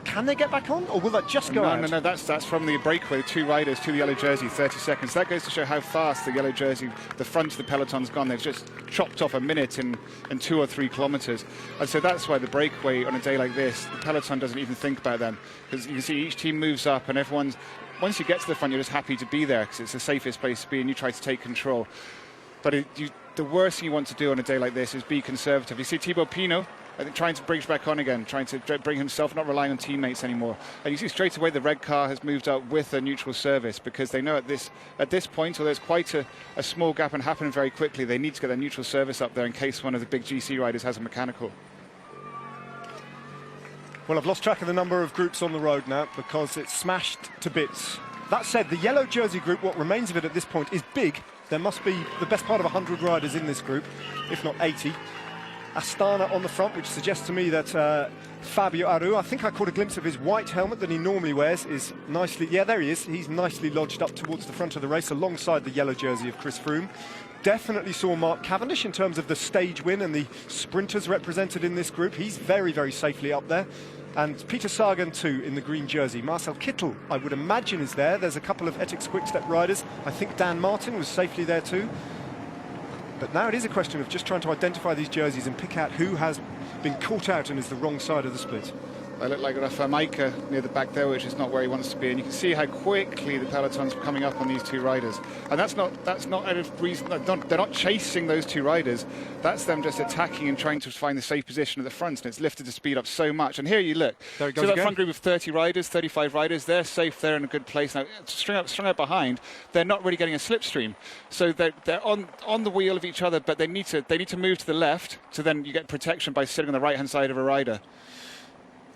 can they get back on, or will that just go out? No, that's from the breakaway, two riders to the yellow jersey, 30 seconds. That goes to show how fast the yellow jersey, the front of the peloton's gone. They've just chopped off a minute in 2 or 3 kilometres. And so that's why the breakaway on a day like this, the peloton doesn't even think about them. Because you can see each team moves up, and everyone's, once you get to the front, you're just happy to be there, because it's the safest place to be, and you try to take control. But the worst thing you want to do on a day like this is be conservative. You see Thibaut Pinot, I think, trying to bridge back on again, trying to bring himself, not relying on teammates anymore. And you see straight away the red car has moved up with a neutral service, because they know at this point, although it's quite a small gap and happening very quickly, they need to get their neutral service up there in case one of the big GC riders has a mechanical. Well, I've lost track of the number of groups on the road now because it's smashed to bits. That said, the yellow jersey group, what remains of it at this point, is big. There must be the best part of 100 riders in this group, if not 80. Astana on the front, which suggests to me that Fabio Aru, I think I caught a glimpse of his white helmet that he normally wears, is nicely, yeah, there he is. He's nicely lodged up towards the front of the race alongside the yellow jersey of Chris Froome. Definitely saw Mark Cavendish in terms of the stage win and the sprinters represented in this group. He's very, very safely up there. And Peter Sagan too in the green jersey. Marcel Kittel, I would imagine, is there. There's a couple of Ethics Quick-Step riders. I think Dan Martin was safely there too. But now it is a question of just trying to identify these jerseys and pick out who has been caught out and is the wrong side of the split. They look like Rafa Maika near the back there, which is not where he wants to be, and you can see how quickly the peloton's coming up on these two riders. And that's not out of reason. They're not chasing those two riders. That's them just attacking and trying to find the safe position at the front, and it's lifted the speed up so much. And here you look. There it so goes that again. front group of 30 riders, 35 riders, they're safe. They're in a good place now. Strung out behind, they're not really getting a slipstream. So they're on the wheel of each other, but they need to move to the left. So then you get protection by sitting on the right hand side of a rider.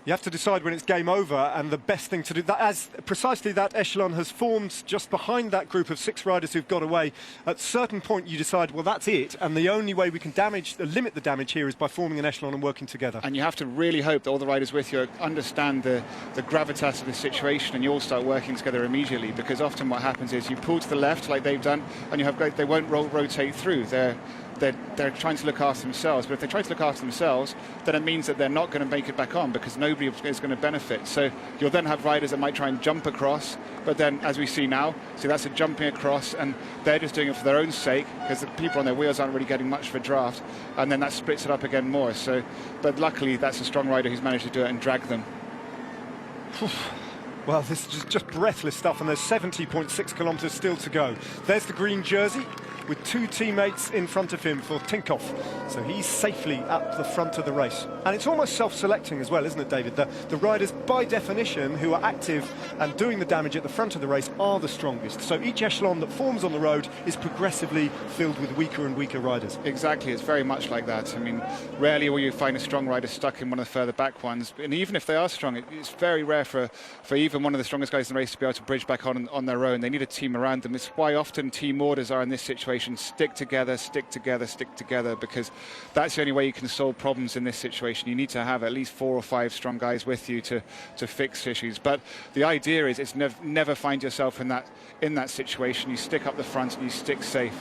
You have to decide when it's game over, and the best thing to do, that as precisely that echelon has formed just behind that group of 6 riders who've got away. At a certain point you decide, well, that's it, and the only way we can limit the damage here is by forming an echelon and working together. And you have to really hope that all the riders with you understand the gravitas of the situation, and you all start working together immediately, because often what happens is you pull to the left like they've done, and they won't rotate through. They're trying to look after themselves, but if they try to look after themselves, then it means that they're not going to make it back on, because nobody is going to benefit. So you'll then have riders that might try and jump across, but then, as we see now, so that's a jumping across, and they're just doing it for their own sake, because the people on their wheels aren't really getting much of a draft, and then that splits it up again more. So, but luckily, that's a strong rider who's managed to do it and drag them. Well, this is just breathless stuff, and there's 70.6 kilometres still to go. There's the green jersey with 2 teammates in front of him for Tinkoff. So he's safely at the front of the race. And it's almost self-selecting as well, isn't it, David? The riders, by definition, who are active and doing the damage at the front of the race are the strongest. So each echelon that forms on the road is progressively filled with weaker and weaker riders. Exactly, it's very much like that. I mean, rarely will you find a strong rider stuck in one of the further back ones. And even if they are strong, it's very rare for even one of the strongest guys in the race to be able to bridge back on their own. They need a team around them. It's why often team orders are in this situation. Stick together, stick together, stick together, because that's the only way you can solve problems in this situation. You need to have at least 4 or 5 strong guys with you to fix issues. But the idea is it's never find yourself in that situation. You stick up the front and you stick safe.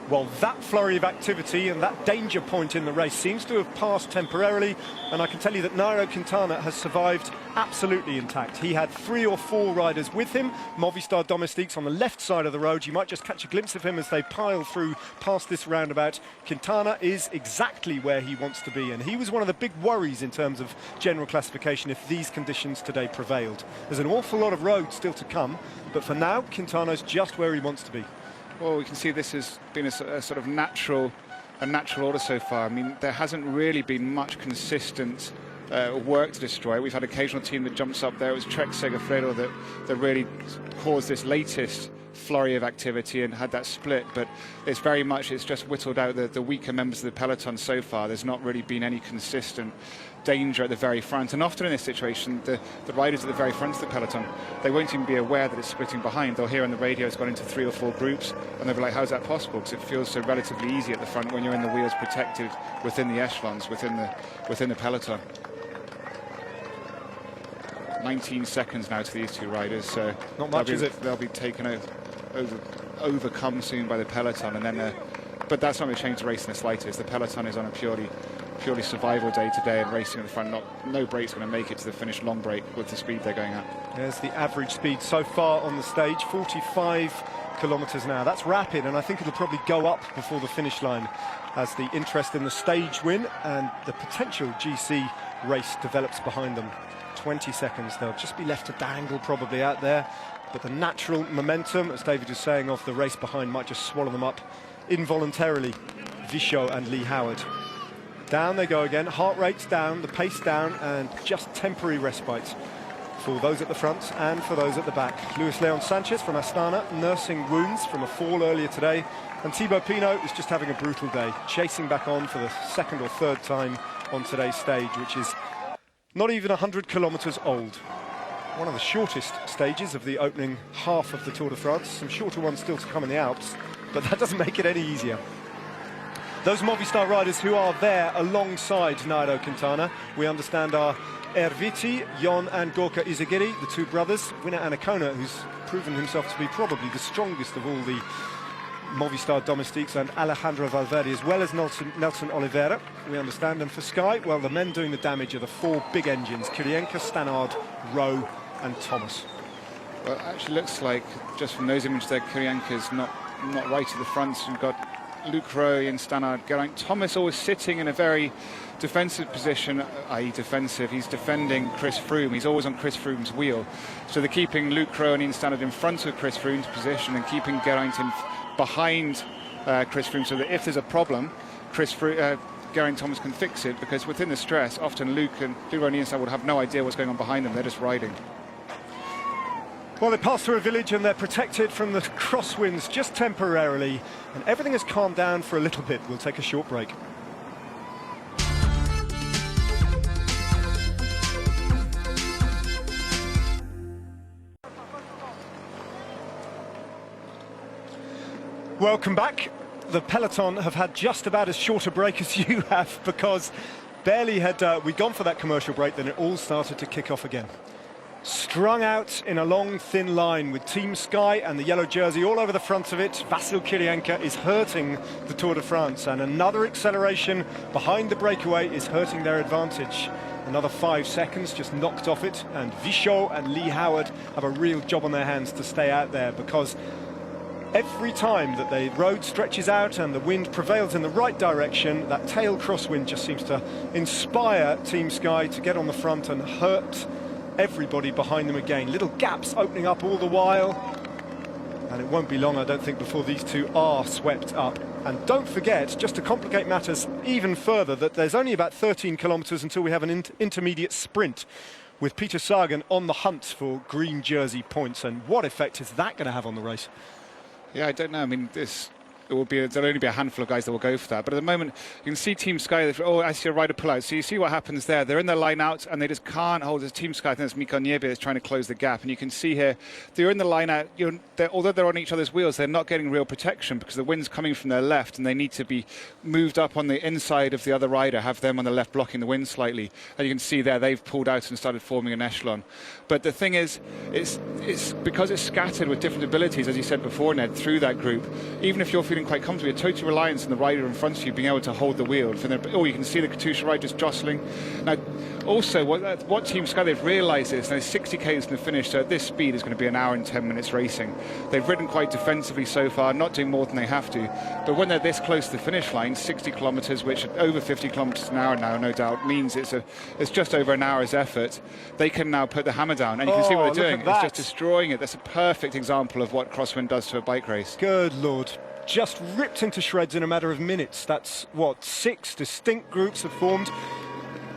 Well, that flurry of activity and that danger point in the race seems to have passed temporarily, and I can tell you that Nairo Quintana has survived absolutely intact. He had 3 or 4 riders with him, Movistar Domestiques on the left side of the road. You might just catch a glimpse of him as they pile through past this roundabout. Quintana is exactly where he wants to be, and he was one of the big worries in terms of general classification if these conditions today prevailed. There's an awful lot of road still to come, but for now, Quintana's just where he wants to be. Well, we can see this has been a sort of natural order so far. I mean, there hasn't really been much consistent work to destroy. We've had an occasional team that jumps up there. It was Trek Segafredo that really caused this latest flurry of activity and had that split, but it's just whittled out the weaker members of the peloton so far. There's not really been any consistent danger at the very front, and often in this situation the riders at the very front of the peloton, they won't even be aware that it's splitting behind. They'll hear on the radio it's gone into 3 or 4 groups, and they'll be like, how's that possible? Because it feels so relatively easy at the front when you're in the wheels protected within the echelons, within the peloton. 19 seconds now to these 2 riders, so not much, is it? They'll be taken overcome soon by the peloton, and then but that's not going to change the race in the slightest. The peloton is on a purely survival day today, and racing at the front, no break's going to make it to the finish long break with the speed they're going at. There's the average speed so far on the stage, 45 kilometres now. That's rapid, and I think it'll probably go up before the finish line as the interest in the stage win and the potential GC race develops behind them. 20 seconds, they'll just be left to dangle probably out there, but the natural momentum, as David was saying, of the race behind might just swallow them up involuntarily. Vichot and Lee Howard. Down they go again, heart rate's down, the pace down, and just temporary respite for those at the front and for those at the back. Luis Leon Sanchez from Astana, nursing wounds from a fall earlier today, and Thibaut Pinot is just having a brutal day, chasing back on for the 2nd or 3rd time on today's stage, which is not even 100 kilometres old. One of the shortest stages of the opening half of the Tour de France. Some shorter ones still to come in the Alps, but that doesn't make it any easier. Those Movistar riders who are there alongside Nairo Quintana, we understand are Erviti, Jon and Gorka Izagirre, the 2 brothers, winner Anacona, who's proven himself to be probably the strongest of all the Movistar Domestiques, and Alejandro Valverde, as well as Nelson Oliveira, we understand. And for Sky, well, the men doing the damage are the 4 big engines, Kirienka, Stannard, Rowe and Thomas. Well, it actually looks like, just from those images there, Kirienka's not right at the front. You've got Luke Rowe and Stannard Geraint Thomas always sitting in a very defensive position, i.e. defensive. He's defending Chris Froome. He's always on Chris Froome's wheel. So they're keeping Luke Rowe and Ian Stannard in front of Chris Froome's position and keeping Geraint behind Chris Froome, so that if there's a problem, Geraint Thomas can fix it, because within the stress, often Luke Rowe and Ian Stannard would have no idea what's going on behind them. They're just riding. Well, they pass through a village and they're protected from the crosswinds just temporarily, and everything has calmed down for a little bit. We'll take a short break. Welcome back. The peloton have had just about as short a break as you have, because barely had we gone for that commercial break, then it all started to kick off again. Strung out in a long, thin line with Team Sky and the yellow jersey all over the front of it. Vasil Kirienka is hurting the Tour de France, and another acceleration behind the breakaway is hurting their advantage. Another 5 seconds just knocked off it, and Vichot and Lee Howard have a real job on their hands to stay out there, because every time that the road stretches out and the wind prevails in the right direction, that tail crosswind just seems to inspire Team Sky to get on the front and hurt everybody behind them again. Little gaps opening up all the while, and it won't be long, I don't think, before these 2 are swept up. And don't forget, just to complicate matters even further, that there's only about 13 kilometres until we have an intermediate sprint with Peter Sagan on the hunt for green jersey points. And what effect is that going to have on the race? Yeah, I don't know. I mean, there'll only be a handful of guys that will go for that. But at the moment, you can see Team Sky. Oh, I see a rider pull out. So you see what happens there. They're in their line out, and they just can't hold. There's Team Sky. I think it's Miko Niebe is trying to close the gap. And you can see here, they're in the line out. Although they're on each other's wheels, they're not getting real protection because the wind's coming from their left, and they need to be moved up on the inside of the other rider, have them on the left blocking the wind slightly. And you can see there, they've pulled out and started forming an echelon. But the thing is, it's because it's scattered with different abilities, as you said before, Ned, through that group. Even if you're feeling feeling quite comfortable. You're totally reliant on the rider in front of you being able to hold the wheel. You can see the Katusha ride just jostling. Now, also, what Team Sky, they've realised is now 60k is going to finish, so at this speed is going to be an hour and 10 minutes racing. They've ridden quite defensively so far, not doing more than they have to. But when they're this close to the finish line, 60 kilometres, which are over 50 kilometres an hour now, no doubt, means it's just over an hour's effort. They can now put the hammer down, and you can see what they're doing. It's just destroying it. That's a perfect example of what crosswind does to a bike race. Good Lord. Just ripped into shreds in a matter of minutes. That's what, 6 distinct groups have formed.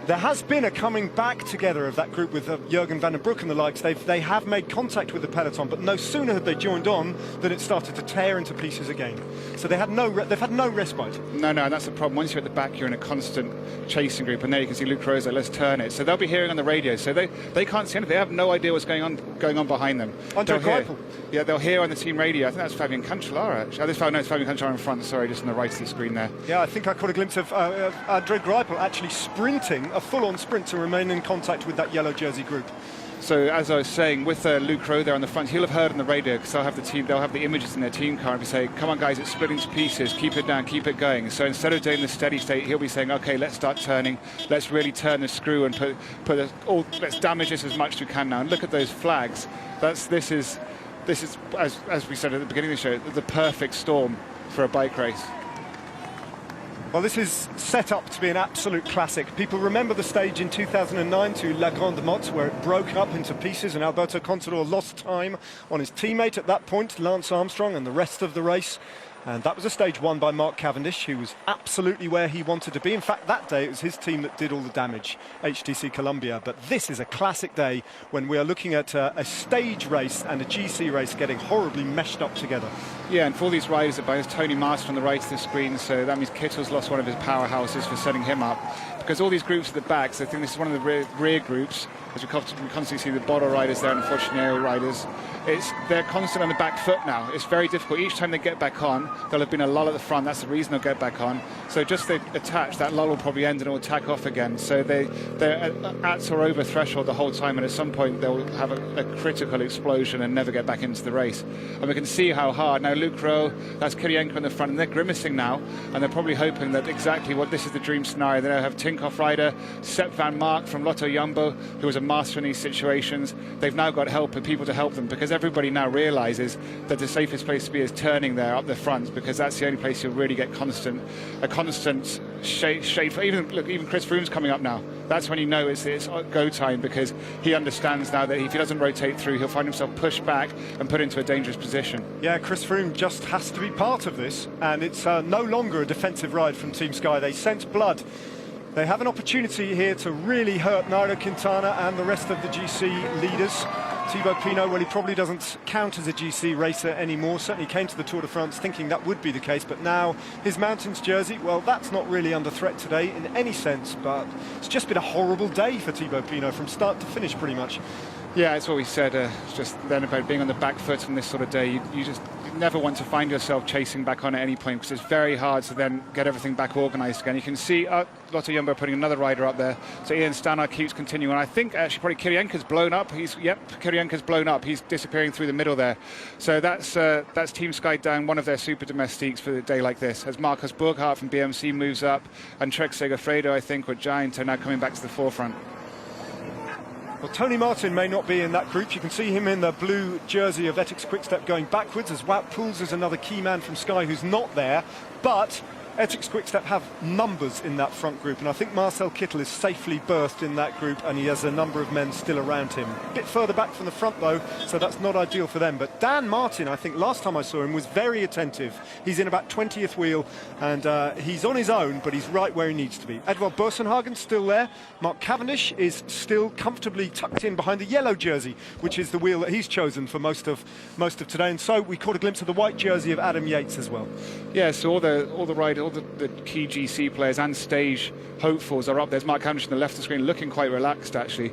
There has been a coming back together of that group with Jürgen van den Broek and the likes. They have made contact with the peloton, but no sooner had they joined on than it started to tear into pieces again. So they've had no respite. No, and that's the problem. Once you're at the back, you're in a constant chasing group, and there you can see Luke Rose, let's turn it. So they'll be hearing on the radio, so they can't see anything. They have no idea what's going on behind them. Andre Greipel. Yeah, they'll hear on the team radio. I think that's Fabian Cancellara, actually. It's Fabian Cancellara in front, sorry, just on the right of the screen there. Yeah, I think I caught a glimpse of Andre Greipel actually sprinting, a full-on sprint to remain in contact with that yellow jersey group. So as I was saying, with Luke Rowe there on the front, he'll have heard on the radio, because they'll have the images in their team car and be saying, come on guys, it's splitting to pieces, keep it down, keep it going. So instead of doing the steady state, he'll be saying, okay, let's start turning, let's really turn the screw and let's damage this as much as we can now. And look at those flags. This is as we said at the beginning of the show, the perfect storm for a bike race. Well, this is set up to be an absolute classic. People remember the stage in 2009 to La Grande Motte, where it broke up into pieces and Alberto Contador lost time on his teammate at that point, Lance Armstrong, and the rest of the race. And that was a stage won by Mark Cavendish, who was absolutely where he wanted to be. In fact, that day it was his team that did all the damage, HTC Columbia. But this is a classic day when we are looking at a stage race and a GC race getting horribly meshed up together. Yeah, and for all these riders, there's Tony Master on the right of the screen, so that means Kittle's lost one of his powerhouses for setting him up. Because all these groups at the back, so I think this is one of the rear groups, as we constantly see the Bodo riders there and the Fortunato riders. They're constant on the back foot now. It's very difficult. Each time they get back on, there'll have been a lull at the front. That's the reason they'll get back on. So just they attach, that lull will probably end and it will tack off again. So they're at or over threshold the whole time, and at some point they'll have a critical explosion and never get back into the race. And we can see how hard. Now Luke Rowe, that's Kirienko in the front, and they're grimacing now, and they're probably hoping that exactly what this is the dream scenario. They now have Tinkoff rider, Sepp van Mark from Lotto Jumbo, who was a master in these situations. They've now got help and people to help them, because everybody now realises that the safest place to be is turning there up the front, because that's the only place you'll really get a constant shade. Even Chris Froome's coming up now. That's when you know it's go time, because he understands now that if he doesn't rotate through, he'll find himself pushed back and put into a dangerous position. Yeah, Chris Froome just has to be part of this, and it's no longer a defensive ride from Team Sky. They scent blood. They have an opportunity here to really hurt Nairo Quintana and the rest of the GC leaders. Thibaut Pinot, well, he probably doesn't count as a GC racer anymore. Certainly came to the Tour de France thinking that would be the case, but now his mountains jersey, well, that's not really under threat today in any sense, but it's just been a horrible day for Thibaut Pinot from start to finish pretty much. Yeah, it's what we said just then about being on the back foot on this sort of day. You just never want to find yourself chasing back on at any point, because it's very hard to then get everything back organised again. You can see Lotto Jumbo putting another rider up there. So Ian Stannard keeps continuing. I think actually probably Kirienko's blown up. Kirienko's blown up. He's disappearing through the middle there. So that's Team Sky down one of their super domestiques for a day like this, as Marcus Burghardt from BMC moves up, and Trek Segafredo, I think, or Giant are now coming back to the forefront. Well, Tony Martin may not be in that group. You can see him in the blue jersey of Etixx Quickstep going backwards, as Wout Poels is another key man from Sky who's not there. But Etixx Quickstep have numbers in that front group, and I think Marcel Kittel is safely berthed in that group, and he has a number of men still around him. A bit further back from the front, though, so that's not ideal for them. But Dan Martin, I think last time I saw him, was very attentive. He's in about 20th wheel, and he's on his own, but he's right where he needs to be. Edouard Boassenhagen's still there. Mark Cavendish is still comfortably tucked in behind the yellow jersey, which is the wheel that he's chosen for most of today. And so we caught a glimpse of the white jersey of Adam Yates as well. Yeah, so all the all the key GC players and stage hopefuls are up. There's Mark Cavendish on the left of the screen, looking quite relaxed, actually.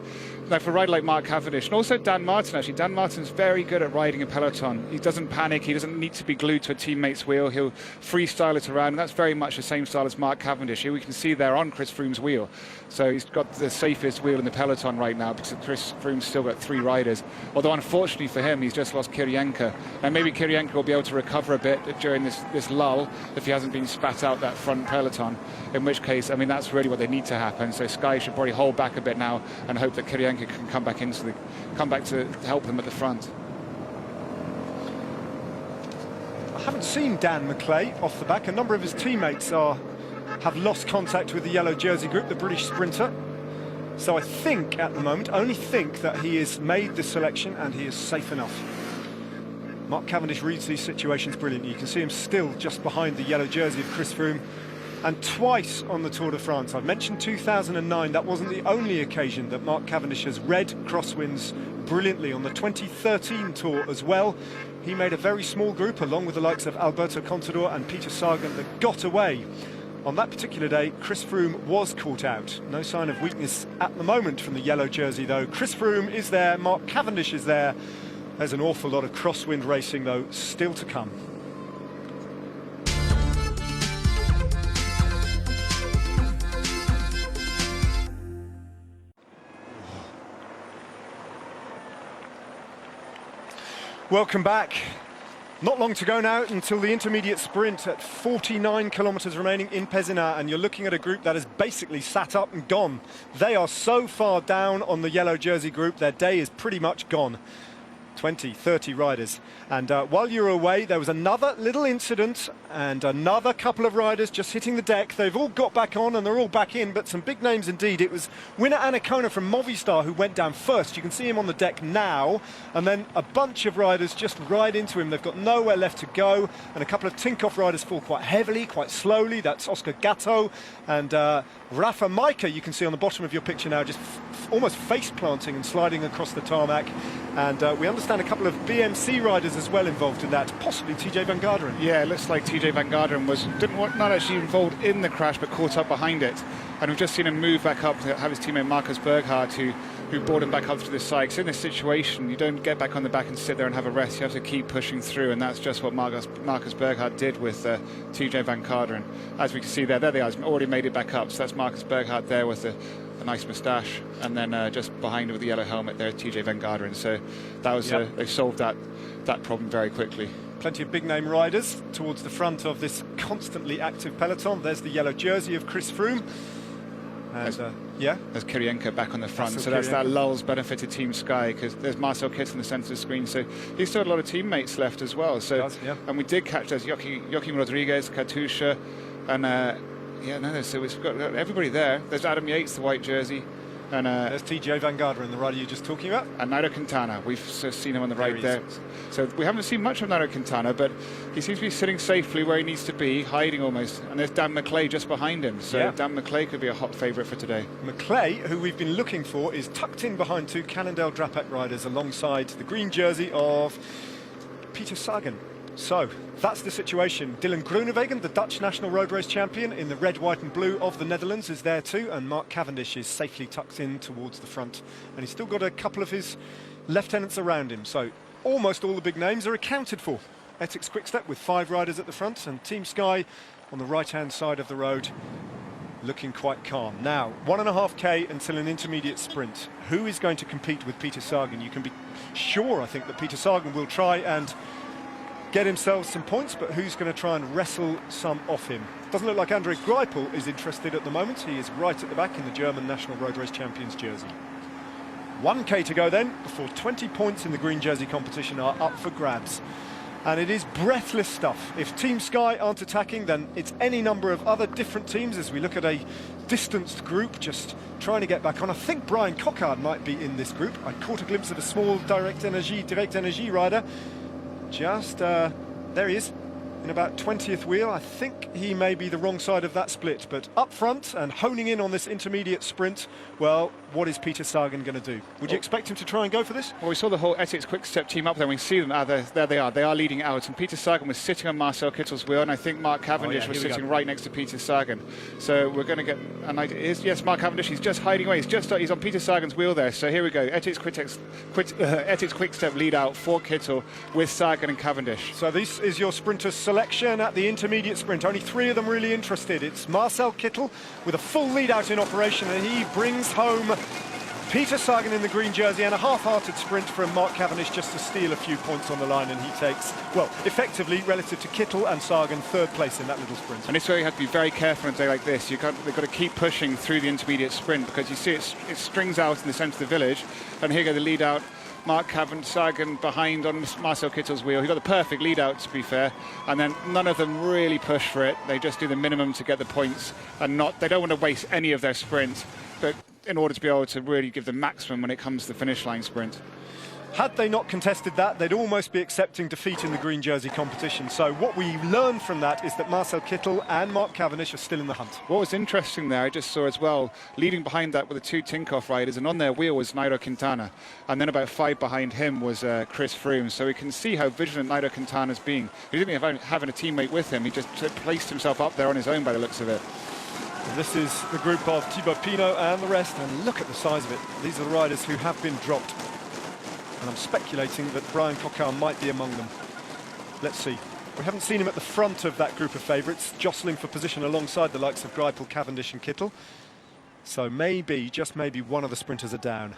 Now, for a rider like Mark Cavendish, and also Dan Martin, actually, Dan Martin's very good at riding a peloton. He doesn't panic, he doesn't need to be glued to a teammate's wheel. He'll freestyle it around, and that's very much the same style as Mark Cavendish. Here we can see there on Chris Froome's wheel. So he's got the safest wheel in the peloton right now, because Chris Froome's still got 3 riders. Although, unfortunately for him, he's just lost Kirienka. And maybe Kirienka will be able to recover a bit during this lull if he hasn't been spat out that front peloton, in which case, I mean, that's really what they need to happen. So Sky should probably hold back a bit now and hope that Kirienka can come back to help them at the front. I haven't seen Dan McClay off the back. A number of his teammates have lost contact with the yellow jersey group, the British sprinter. So I think at the moment, only think that he has made the selection and he is safe enough. Mark Cavendish reads these situations brilliantly. You can see him still just behind the yellow jersey of Chris Froome. And twice on the Tour de France. I've mentioned 2009. That wasn't the only occasion that Mark Cavendish has read crosswinds brilliantly. On the 2013 Tour as well, he made a very small group along with the likes of Alberto Contador and Peter Sagan that got away. On that particular day, Chris Froome was caught out. No sign of weakness at the moment from the yellow jersey, though. Chris Froome is there, Mark Cavendish is there. There's an awful lot of crosswind racing, though, still to come. Welcome back. Not long to go now until the intermediate sprint at 49 kilometres remaining in Pézenas, and you're looking at a group that has basically sat up and gone. They are so far down on the yellow jersey group, their day is pretty much gone. 20, 30 riders. And while you were away, there was another little incident and another couple of riders just hitting the deck. They've all got back on and they're all back in, but some big names indeed. It was winner Anacona from Movistar who went down first. You can see him on the deck now, and then a bunch of riders just ride into him. They've got nowhere left to go, and a couple of Tinkoff riders fall quite heavily, quite slowly. That's Oscar Gatto and Rafa Majka, you can see on the bottom of your picture now, just almost face planting and sliding across the tarmac. And we understand a couple of BMC riders as well involved in that, possibly TJ Van Garderen. Yeah, it looks like TJ Van Garderen was not actually involved in the crash, but caught up behind it. And we've just seen him move back up to have his teammate Marcus Berghardt, who brought him back up to the side. So in this situation, you don't get back on the back and sit there and have a rest. You have to keep pushing through, and that's just what Marcus Berghardt did with TJ Van Garderen. As we can see there they are. He's already made it back up. So that's Marcus Berghardt there with a nice moustache, and then just behind him with the yellow helmet there, TJ Van Garderen. So that was they solved that problem very quickly. Plenty of big-name riders towards the front of this constantly active peloton. There's the yellow jersey of Chris Froome. And, there's Kirienka back on the front, so that's that lulls benefited Team Sky, because there's Marcel Kittel in the centre of the screen, so he's still got a lot of teammates left as well. So and we did catch those Joaquim Rodriguez, Katusha, and so we've got everybody there. There's Adam Yates, the white jersey, and there's TJ Van Garderen, the rider you're just talking about, and Nairo Quintana. We've seen him on the right there. So we haven't seen much of Nairo Quintana, but he seems to be sitting safely where he needs to be, hiding almost. And there's Dan McClay just behind him. So Dan McClay could be a hot favourite for today. McClay, who we've been looking for, is tucked in behind two Cannondale Drapac riders alongside the green jersey of Peter Sagan. So that's the situation. Dylan Groenewegen, the Dutch national road race champion in the red, white and blue of the Netherlands, is there too, and Mark Cavendish is safely tucked in towards the front, and he's still got a couple of his lieutenants around him. So almost all the big names are accounted for. Etixx Quickstep with 5 riders at the front, and Team Sky on the right-hand side of the road looking quite calm. Now, 1.5k until an intermediate sprint. Who is going to compete with Peter Sagan? You can be sure, I think, that Peter Sagan will try and get himself some points, but who's going to try and wrestle some off him? Doesn't look like Andre Greipel is interested at the moment. He is right at the back in the German National Road Race Champions jersey. 1k to go then, before 20 points in the green jersey competition are up for grabs. And it is breathless stuff. If Team Sky aren't attacking, then it's any number of other different teams as we look at a distanced group just trying to get back on. I think Brian Cockard might be in this group. I caught a glimpse of a small Direct Energy rider. Just, there he is. in about 20th wheel. I think he may be the wrong side of that split, but up front and honing in on this intermediate sprint, well, what is Peter Sagan going to do? Would you expect him to try and go for this? Well, we saw the whole Ethics Quick-Step team up there. We see them. There they are. They are leading out. And Peter Sagan was sitting on Marcel Kittel's wheel, and I think Mark Cavendish was sitting right next to Peter Sagan. So we're going to get an idea. Yes, Mark Cavendish. He's just hiding away. He's on Peter Sagan's wheel there. So here we go. Ethics Quick-Step lead out for Kittel with Sagan and Cavendish. So this is your sprinters selection at the intermediate sprint. Only 3 of them really interested. It's Marcel Kittel with a full lead out in operation, and he brings home Peter Sagan in the green jersey, and a half-hearted sprint from Mark Cavendish just to steal a few points on the line, and he takes, well, effectively, relative to Kittel and Sagan, 3rd place in that little sprint. And it's where you have to be very careful on a day like this. They've got to keep pushing through the intermediate sprint, because you see it strings out in the centre of the village, and here go the lead out. Mark Cavendish, Sagan behind on Marcel Kittel's wheel. He got the perfect lead out, to be fair, and then none of them really push for it. They just do the minimum to get the points, and they don't want to waste any of their sprint, but in order to be able to really give the maximum when it comes to the finish line sprint. Had they not contested that, they'd almost be accepting defeat in the green jersey competition. So what we learned from that is that Marcel Kittel and Mark Cavendish are still in the hunt. What was interesting there, I just saw as well, leading behind that were the 2 Tinkoff riders, and on their wheel was Nairo Quintana. And then about 5 behind him was Chris Froome. So we can see how vigilant Nairo Quintana's being. He didn't even have a teammate with him. He just placed himself up there on his own by the looks of it. And this is the group of Thibaut Pinot and the rest, and look at the size of it. These are the riders who have been dropped. And I'm speculating that Brian Coquard might be among them. Let's see. We haven't seen him at the front of that group of favourites, jostling for position alongside the likes of Greipel, Cavendish and Kittel. So maybe, just maybe, one of the sprinters are down.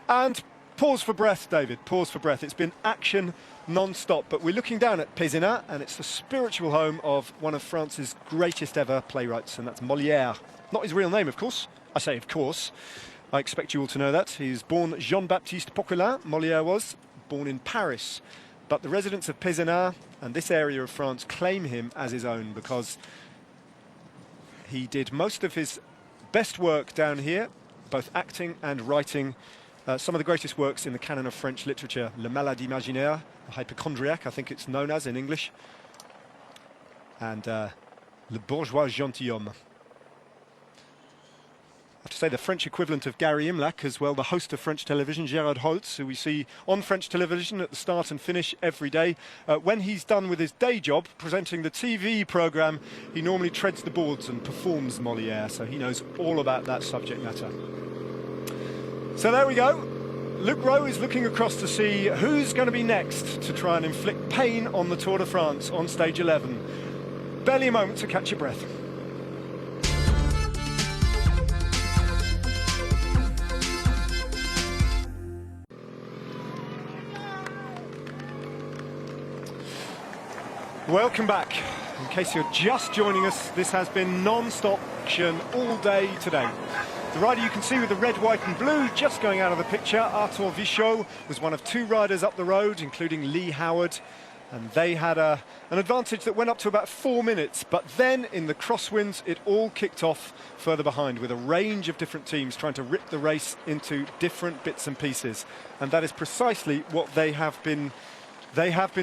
And pause for breath, David, pause for breath. It's been action non-stop, but we're looking down at Pézenas, and it's the spiritual home of one of France's greatest ever playwrights, and that's Molière. Not his real name, of course. I say, of course. I expect you all to know that. He's born Jean-Baptiste Poquelin, Molière was, born in Paris. But the residents of Pézenas and this area of France claim him as his own because he did most of his best work down here, both acting and writing, some of the greatest works in the canon of French literature. Le Malade Imaginaire, the Hypochondriac, I think it's known as in English, and Le Bourgeois Gentilhomme. I have to say the French equivalent of Gary Imlach as well, the host of French television, Gerard Holtz, who we see on French television at the start and finish every day. When he's done with his day job, presenting the TV programme, he normally treads the boards and performs Molière, so he knows all about that subject matter. So there we go. Luke Rowe is looking across to see who's going to be next to try and inflict pain on the Tour de France on stage 11. Barely a moment to catch your breath. Welcome back. In case you're just joining us, this has been non-stop action all day today. The rider you can see with the red, white and blue just going out of the picture, Arthur Vichot, was one of 2 riders up the road, including Lee Howard, and they had an advantage that went up to about 4 minutes, but then in the crosswinds it all kicked off further behind with a range of different teams trying to rip the race into different bits and pieces, and that is precisely what they have been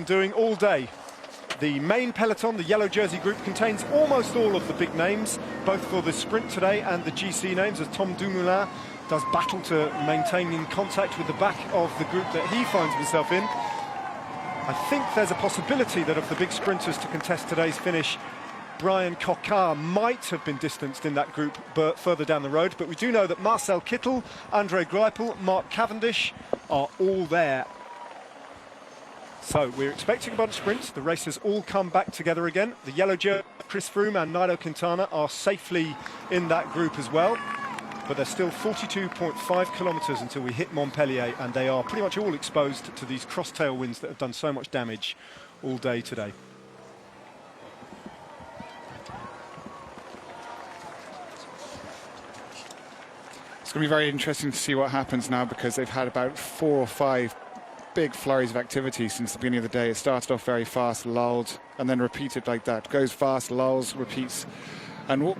doing all day. The main peloton, the yellow jersey group, contains almost all of the big names, both for the sprint today and the GC names, as Tom Dumoulin does battle to maintain in contact with the back of the group that he finds himself in. I think there's a possibility that of the big sprinters to contest today's finish, Brian Coquard might have been distanced in that group but further down the road, but we do know that Marcel Kittel, Andre Greipel, Mark Cavendish are all there. So we're expecting a bunch of sprints. The races all come back together again. The yellow jersey, Chris Froome and Nairo Quintana are safely in that group as well. But there's still 42.5 kilometres until we hit Montpellier, and they are pretty much all exposed to these cross-tail winds that have done so much damage all day today. It's going to be very interesting to see what happens now, because they've had about 4 or 5 big flurries of activity since the beginning of the day. It started off very fast, lulled, and then repeated like that. Goes fast, lulls, repeats. And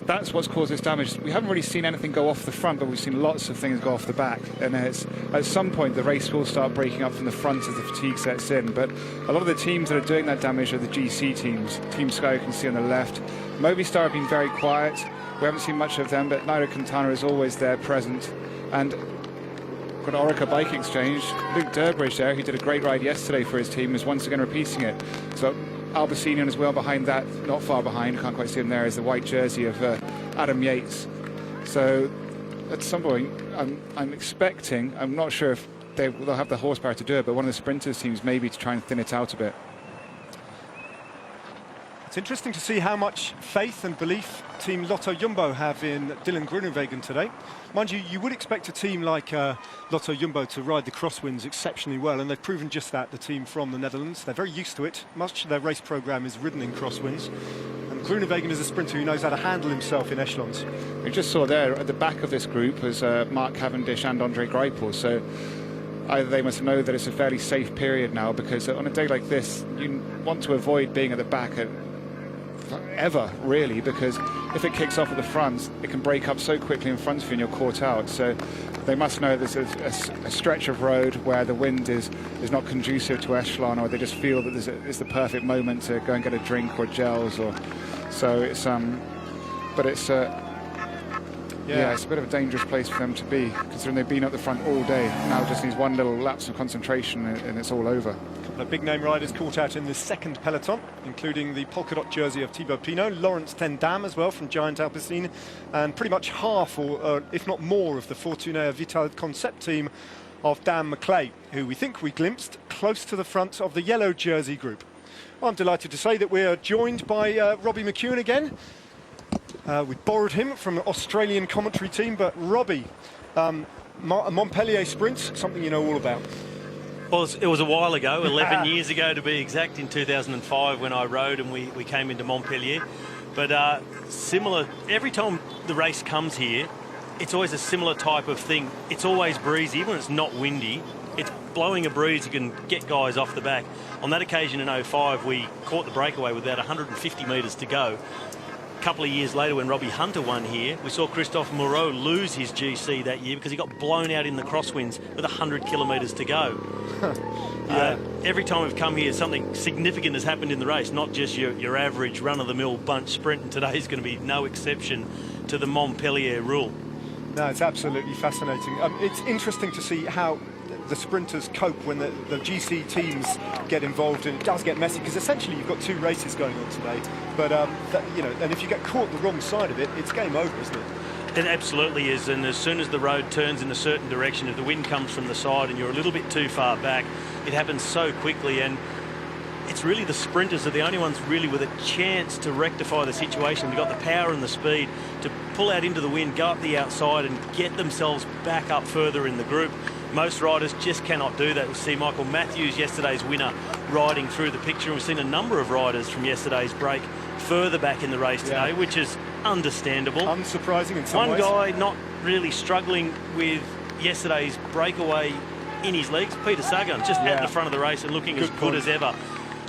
that's what's caused this damage. We haven't really seen anything go off the front, but we've seen lots of things go off the back. And at some point, the race will start breaking up from the front as the fatigue sets in. But a lot of the teams that are doing that damage are the GC teams. Team Sky, you can see on the left. Movistar have been very quiet. We haven't seen much of them, but Nairo Quintana is always there present. And got Orica Bike Exchange. Luke Durbridge there, who did a great ride yesterday for his team, is once again repeating it. So Albacinian as well behind that, not far behind, can't quite see him there, is the white jersey of Adam Yates. So at some point, I'm expecting, I'm not sure if they'll have the horsepower to do it, but one of the sprinters teams maybe to try and thin it out a bit. It's interesting to see how much faith and belief Team Lotto Jumbo have in Dylan Groenewegen today. Mind you, you would expect a team like Lotto Jumbo to ride the crosswinds exceptionally well, and they've proven just that, the team from the Netherlands. They're very used to it. Much of their race programme is ridden in crosswinds. And Groenewegen is a sprinter who knows how to handle himself in echelons. We just saw there at the back of this group was Mark Cavendish and Andre Greipel. So either they must know that it's a fairly safe period now, because on a day like this, you want to avoid being at the back ever, really, because if it kicks off at the front, it can break up so quickly in front of you and you're caught out. So they must know there's a stretch of road where the wind is not conducive to echelon, or they just feel that it's the perfect moment to go and get a drink or gels, or so it's but it's yeah, it's a bit of a dangerous place for them to be, considering they've been at the front all day. Now just needs one little lapse of concentration and it's all over. A couple of big name riders caught out in this second peloton, including the polka dot jersey of Thibaut Pinot, Laurens ten Dam as well from Giant Alpecin, and pretty much half, or if not more, of the Fortuner Vital Concept team of Dan McClay, who we think we glimpsed close to the front of the yellow jersey group. Well, I'm delighted to say that we are joined by Robbie McEwen again. We borrowed him from an Australian commentary team, but Robbie, Montpellier Sprint, something you know all about. Well, it was a while ago, 11 years ago to be exact, in 2005 when I rode and we came into Montpellier. But similar, every time the race comes here, it's always a similar type of thing. It's always breezy, even when it's not windy. It's blowing a breeze, you can get guys off the back. On that occasion in 05, we caught the breakaway with about 150 metres to go. A couple of years later, when Robbie Hunter won here, we saw Christophe Moreau lose his GC that year because he got blown out in the crosswinds with 100 kilometres to go. Every time we've come here, something significant has happened in the race, not just your average run-of-the-mill bunch sprint, and today's going to be no exception to the Montpellier rule. No, it's absolutely fascinating. It's interesting to see how the sprinters cope when the GC teams get involved, and it does get messy because essentially you've got two races going on today. But you know, and if you get caught the wrong side of it, it's game over, isn't it? It absolutely is, and as soon as the road turns in a certain direction, if the wind comes from the side and you're a little bit too far back, it happens so quickly. And it's really the sprinters are the only ones really with a chance to rectify the situation. They've got the power and the speed to pull out into the wind, go up the outside and get themselves back up further in the group. Most riders just cannot do that. We see Michael Matthews, yesterday's winner, riding through the picture, and we've seen a number of riders from yesterday's break further back in the race today, which is understandable. Unsurprising in some ways. One guy not really struggling with yesterday's breakaway in his legs, Peter Sagan, just at the front of the race and looking as good as ever.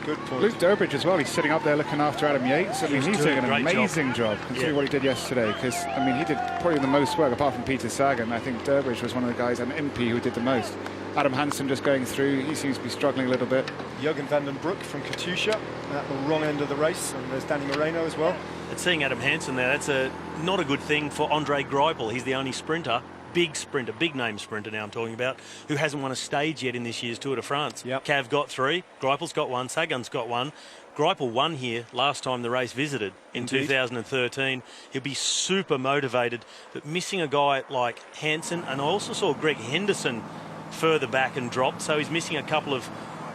Good point. Luke Durbridge as well, he's sitting up there looking after Adam Yates. I mean, he's doing an amazing job considering what he did yesterday, because, I mean, he did probably the most work, apart from Peter Sagan. I think Durbridge was one of the guys, and Impey, who did the most. Adam Hansen just going through, he seems to be struggling a little bit. Jürgen van den Broek from Katusha at the wrong end of the race, and there's Danny Moreno as well. And seeing Adam Hansen there, that's not a good thing for Andre Greipel. He's the only sprinter, big name sprinter now I'm talking about, who hasn't won a stage yet in this year's Tour de France. Cav got 3, Greipel's got 1, Sagan's got 1. Greipel won here last time the race visited in 2013. He'll be super motivated, but missing a guy like Hansen, and I also saw Greg Henderson further back and dropped, so he's missing a couple of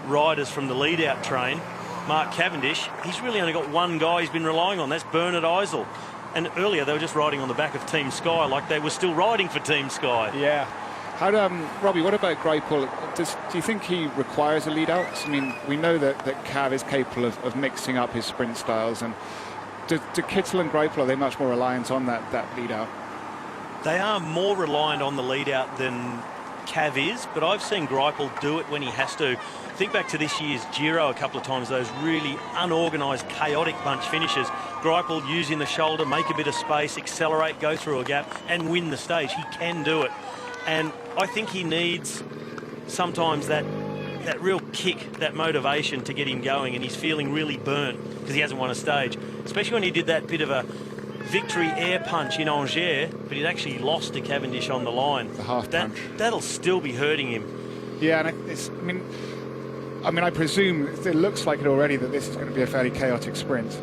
riders from the lead-out train. Mark Cavendish, he's really only got one guy he's been relying on, that's Bernard Eisel. And earlier they were just riding on the back of Team Sky, like they were still riding for Team Sky. Yeah. How Robbie, what about Greipel? Do you think he requires a lead out? I mean, we know that Cav is capable of mixing up his sprint styles, and do Kittel and Greipel, are they much more reliant on that lead out? They are more reliant on the lead out than Cav is, but I've seen Greipel do it when he has to. Think back to this year's Giro a couple of times, those really unorganised, chaotic bunch finishes. Greipel using the shoulder, make a bit of space, accelerate, go through a gap and win the stage. He can do it. And I think he needs sometimes that real kick, that motivation to get him going, and he's feeling really burnt because he hasn't won a stage. Especially when he did that bit of a victory air punch in Angers, but he'd actually lost to Cavendish on the line. The half punch. That'll still be hurting him. Yeah, and I presume it looks like it already that this is going to be a fairly chaotic sprint.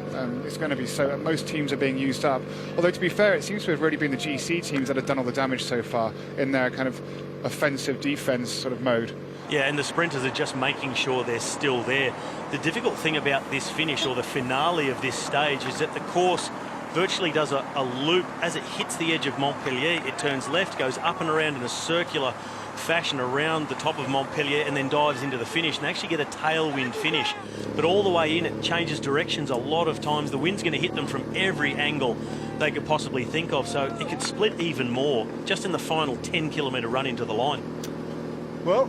It's going to be so. Most teams are being used up. Although to be fair, it seems to have really been the GC teams that have done all the damage so far in their kind of offensive defense sort of mode. Yeah, and the sprinters are just making sure they're still there. The difficult thing about this finish, or the finale of this stage, is that the course virtually does a loop. As it hits the edge of Montpellier, it turns left, goes up and around in a circular fashion around the top of Montpellier, and then dives into the finish, and actually get a tailwind finish. But all the way in, it changes directions a lot of times. The wind's going to hit them from every angle they could possibly think of, so it could split even more just in the final 10-kilometre run into the line. Well,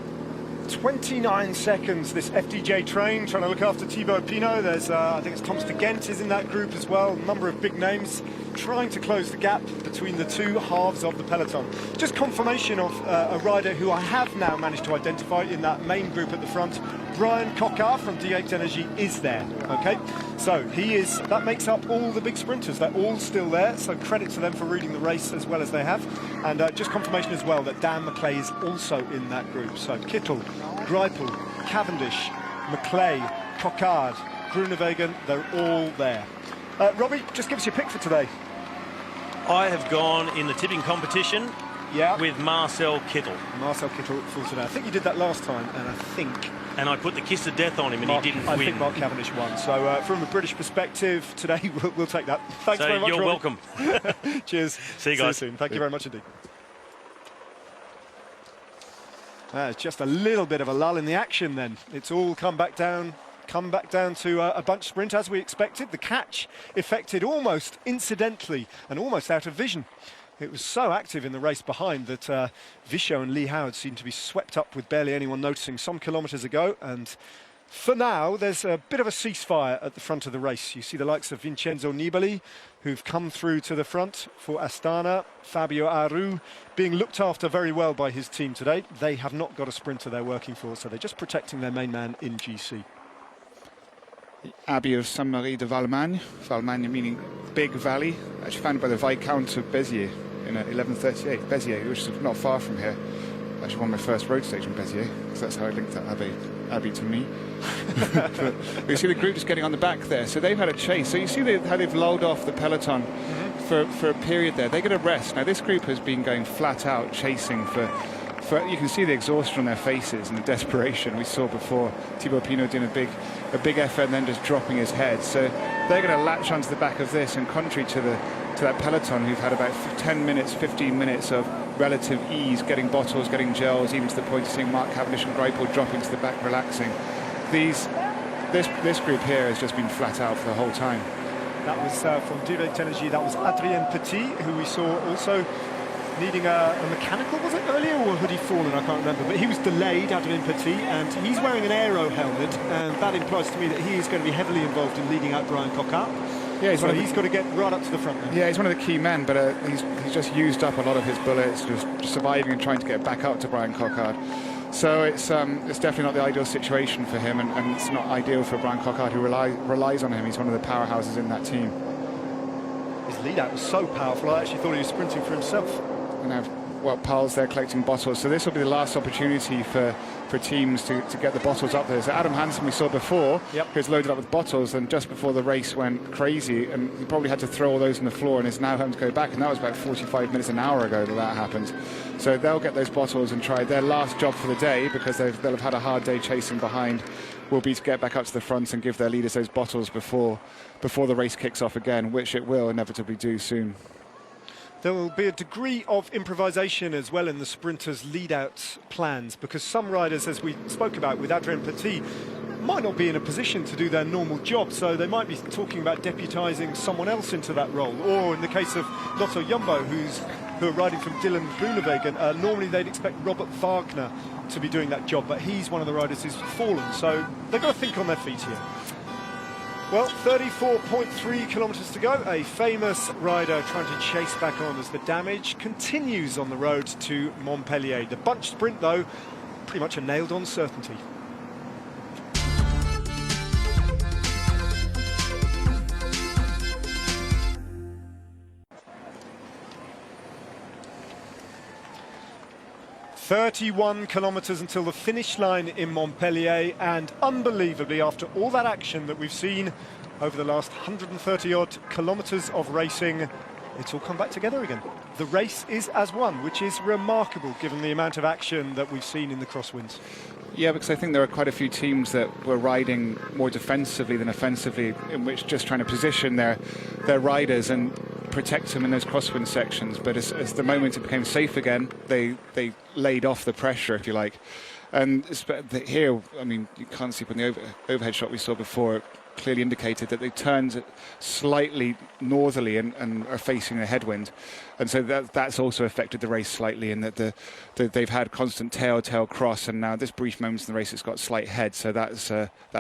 29 seconds, this FDJ train trying to look after Thibaut Pinot. There's, I think it's Thomas de Gent is in that group as well. A number of big names trying to close the gap between the two halves of the peloton. Just confirmation of a rider who I have now managed to identify in that main group at the front. Brian Coquard from D8 Energy is there, okay? So he is, that makes up all the big sprinters. They're all still there, so credit to them for reading the race as well as they have. And just confirmation as well that Dan McClay is also in that group. So Kittel, Greipel, Cavendish, McClay, Coquard, Groenewegen, they're all there. Robbie, just give us your pick for today. I have gone in the tipping competition with Marcel Kittel. Marcel Kittel for today. I think you did that last time, and I think... And I put the kiss of death on him, and he didn't win. I think Mark Cavendish won. So from a British perspective, today we'll take that. Thanks very much, you're Robbie. welcome. Cheers. See you guys. Soon. Thank you very much indeed. It's just a little bit of a lull in the action then. It's all come back down to a bunch sprint as we expected. The catch effected almost incidentally and almost out of vision. It was so active in the race behind that Vichot and Lee Howard seemed to be swept up with barely anyone noticing some kilometres ago. And for now, there's a bit of a ceasefire at the front of the race. You see the likes of Vincenzo Nibali, who've come through to the front for Astana. Fabio Aru being looked after very well by his team today. They have not got a sprinter they're working for, so they're just protecting their main man in GC. The Abbey of Saint-Marie de Valmagne, Valmagne meaning big valley, actually founded by the Viscount of Béziers in 1138. Béziers, which is not far from here. Actually won my first road stage in Béziers, because that's how I linked that Abbey to me. But you see the group just getting on the back there, so they've had a chase. So you see how they've lulled off the peloton for a period there. They get a rest. Now this group has been going flat out chasing for you can see the exhaustion on their faces and the desperation we saw before. Thibaut Pinot doing a big effort and then just dropping his head. So they're going to latch onto the back of this, and contrary to that peloton who've had about 10 minutes, 15 minutes of relative ease, getting bottles, getting gels, even to the point of seeing Mark Cavendish and Greipel dropping to the back, relaxing. This group here has just been flat out for the whole time. That was from D8 Energy. That was Adrien Petit, who we saw also needing a mechanical, was it earlier, or had he fallen? I can't remember, but he was delayed, Adrien Petit, and he's wearing an aero helmet, and that implies to me that he is going to be heavily involved in leading out Brian Coquard. Yeah, he's got to get right up to the front now. Yeah, he's one of the key men, but he's just used up a lot of his bullets, just surviving and trying to get back up to Brian Coquard. So it's definitely not the ideal situation for him, and it's not ideal for Brian Coquard, who relies on him. He's one of the powerhouses in that team. His lead out was so powerful, I actually thought he was sprinting for himself. And now, well, Pal's there collecting bottles, so this will be the last opportunity for teams to get the bottles up there. So Adam Hansen we saw before, who's loaded up with bottles, and just before the race went crazy, and he probably had to throw all those on the floor and is now having to go back, and that was about 45 minutes, an hour ago that happened. So they'll get those bottles and try their last job for the day, because they'll have had a hard day chasing behind, will be to get back up to the front and give their leaders those bottles before the race kicks off again, which it will inevitably do soon. There will be a degree of improvisation as well in the sprinters' lead-out plans, because some riders, as we spoke about with Adrien Petit, might not be in a position to do their normal job, so they might be talking about deputising someone else into that role. Or in the case of Lotto Jumbo, who's who are riding from Dylan Groenewegen. Normally they'd expect Robert Wagner to be doing that job, but he's one of the riders who's fallen, so they've got to think on their feet here. Well, 34.3 kilometres to go. A famous rider trying to chase back on as the damage continues on the road to Montpellier. The bunch sprint, though, pretty much a nailed-on certainty. "31 kilometres until the finish line in Montpellier, and unbelievably, after all that action that we've seen over the last 130-odd kilometres of racing, it's all come back together again. The race is as one, which is remarkable given the amount of action that we've seen in the crosswinds. Yeah, because I think there are quite a few teams that were riding more defensively than offensively, in which just trying to position their riders and protect them in those crosswind sections. But as the moment it became safe again, they laid off the pressure, if you like. And here, I mean, you can't see from the overhead shot we saw before, clearly indicated that they turned slightly northerly and are facing a headwind, and so that's also affected the race slightly, in that they've had constant tail cross, and now this brief moment in the race it's got slight head, so that's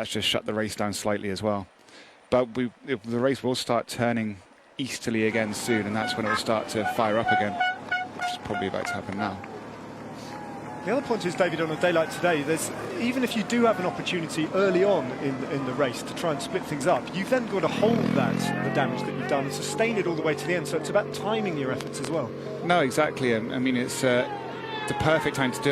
just shut the race down slightly as well. But the race will start turning easterly again soon, and that's when it will start to fire up again, which is probably about to happen now. The other point is, David, on a day like today, even if you do have an opportunity early on in the race to try and split things up, you've then got to hold the damage that you've done and sustain it all the way to the end. So it's about timing your efforts as well. No, exactly. I mean, it's the perfect time to do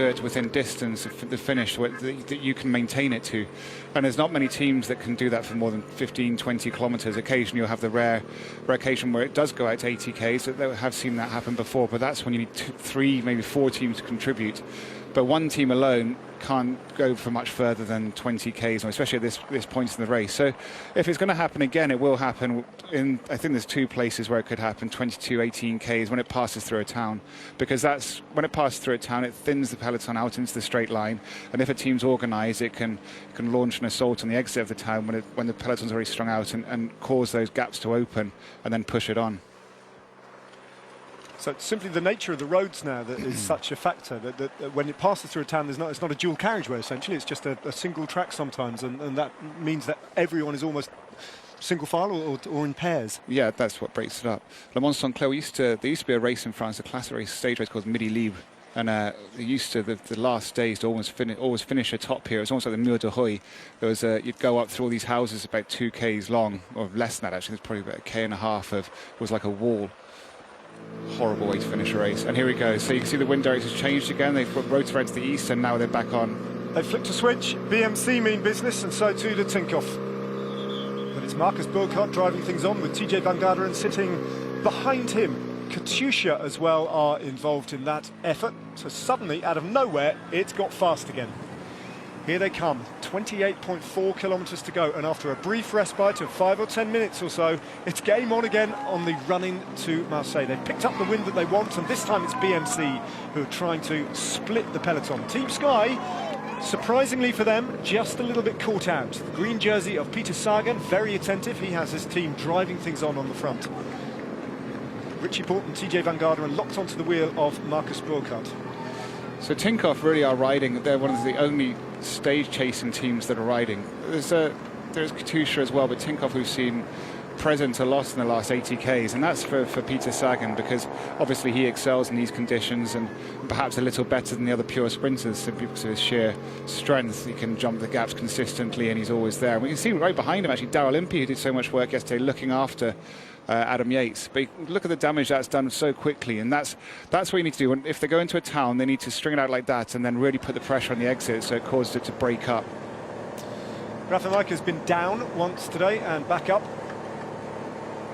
it within distance of the finish that you can maintain it to. And there's not many teams that can do that for more than 15, 20 kilometres. Occasionally you'll have the rare occasion where it does go out to 80 Ks. They have seen that happen before, but that's when you need 3, maybe 4 teams to contribute. But one team alone can't go for much further than 20 Ks, especially at this point in the race. So if it's going to happen again, it will happen I think there's 2 places where it could happen, 22, 18 Ks, when it passes through a town. Because that's when it passes through a town, it thins the peloton out into the straight line. And if a team's organised, it can launch an assault on the exit of the town when the peloton's already strung out, and cause those gaps to open and then push it on. So it's simply the nature of the roads now that is such a factor, that when it passes through a town, it's not a dual carriageway, essentially. It's just a single track sometimes, and that means that everyone is almost single file or in pairs. Yeah, that's what breaks it up. Le Mans Saint-Clair, there used to be a race in France, a classic race, stage race called Midi Libre. And they used to, the last days, to always finish atop here. It was almost like the Mur de Huy. There was you'd go up through all these houses about 2 Ks long, or less than that actually. It's probably about 1.5 K of, it was like a wall. Horrible way to finish a race. And here we go. So you can see the wind direction has changed again. They've put road around to the east, and now they're back on. They flicked a switch. BMC mean business, and so too did Tinkoff. But it's Marcus Burkhardt driving things on, with TJ Van Garderen sitting behind him. Katusha as well are involved in that effort. So suddenly, out of nowhere, it's got fast again. Here they come, 28.4 kilometres to go, and after a brief respite of 5 or 10 minutes or so, it's game on again on the run-in to Marseille. They've picked up the wind that they want, and this time it's BMC who are trying to split the peloton. Team Sky, surprisingly for them, just a little bit caught out. The green jersey of Peter Sagan, very attentive. He has his team driving things on the front. Richie Porte and TJ Van Garderen locked onto the wheel of Marcus Burkhardt. So Tinkoff really are riding. They're one of the only stage chasing teams that are riding. There's Katusha as well, but Tinkoff we've seen present a lot in the last 80 Ks, and that's for Peter Sagan, because obviously he excels in these conditions, and perhaps a little better than the other pure sprinters simply because of his sheer strength. He can jump the gaps consistently, and he's always there. And we can see right behind him actually Darrell Impey, who did so much work yesterday looking after Adam Yates. But look at the damage that's done so quickly, and that's what you need to do. If they go into a town, they need to string it out like that and then really put the pressure on the exit so it causes it to break up. Rafa Micah's been down once today and back up.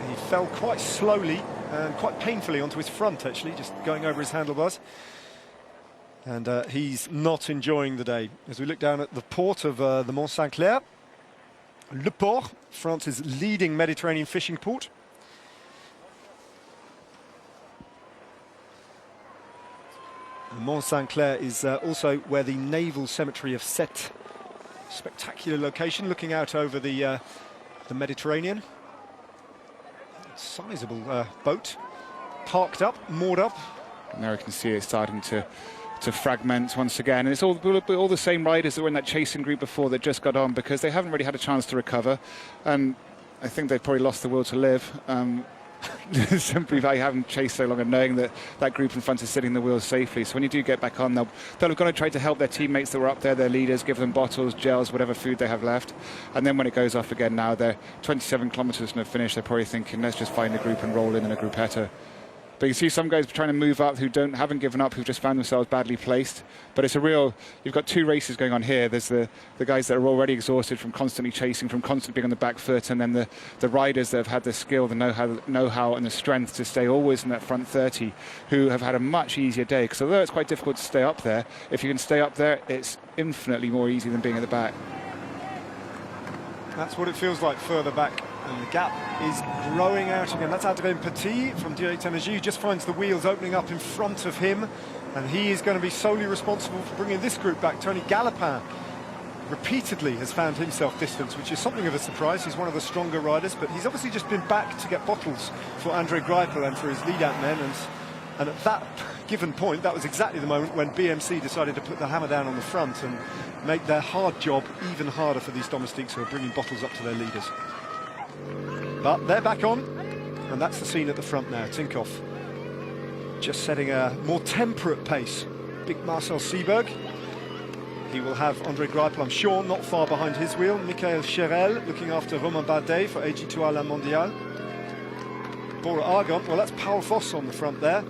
He fell quite slowly and quite painfully onto his front, actually, just going over his handlebars. And he's not enjoying the day. As we look down at the port of the Mont Saint-Clair, Le Port, France's leading Mediterranean fishing port. Mont Saint-Clair is also where the naval cemetery of Sète, spectacular location looking out over the Mediterranean. Sizable boat, parked up, moored up. And there you can see it starting to fragment once again. And it's all the same riders that were in that chasing group before that just got on, because they haven't really had a chance to recover. And I think they've probably lost the will to live. Simply by having chased so long and knowing that that group in front is sitting the wheels safely. So when you do get back on, they'll have got to try to help their teammates that were up there, their leaders, give them bottles, gels, whatever food they have left. And then when it goes off again now, they're 27 kilometres from the finish, they're probably thinking, let's just find a group and roll in a groupetta. But you see some guys trying to move up who haven't given up, who've just found themselves badly placed. But it's you've got two races going on here. There's the guys that are already exhausted from constantly chasing, from constantly being on the back foot, and then the riders that have had the skill, the know-how and the strength to stay always in that front 30, who have had a much easier day. Because although it's quite difficult to stay up there, if you can stay up there, it's infinitely more easy than being at the back. That's what it feels like further back. And the gap is growing out again. That's Adrien Petit from Direct Energy, who just finds the wheels opening up in front of him. And he is going to be solely responsible for bringing this group back. Tony Galopin repeatedly has found himself distance, which is something of a surprise. He's one of the stronger riders, but he's obviously just been back to get bottles for André Greipel and for his lead-out men. And at that given point, that was exactly the moment when BMC decided to put the hammer down on the front and make their hard job even harder for these domestiques who are bringing bottles up to their leaders. But they're back on, and that's the scene at the front now. Tinkoff just setting a more temperate pace. Big Marcel Seeberg. He will have André Greipel, I'm sure, not far behind his wheel. Michael Cherel looking after Romain Bardet for AG2R La Mondiale. Bora Argon, well, that's Paul Voss on the front there.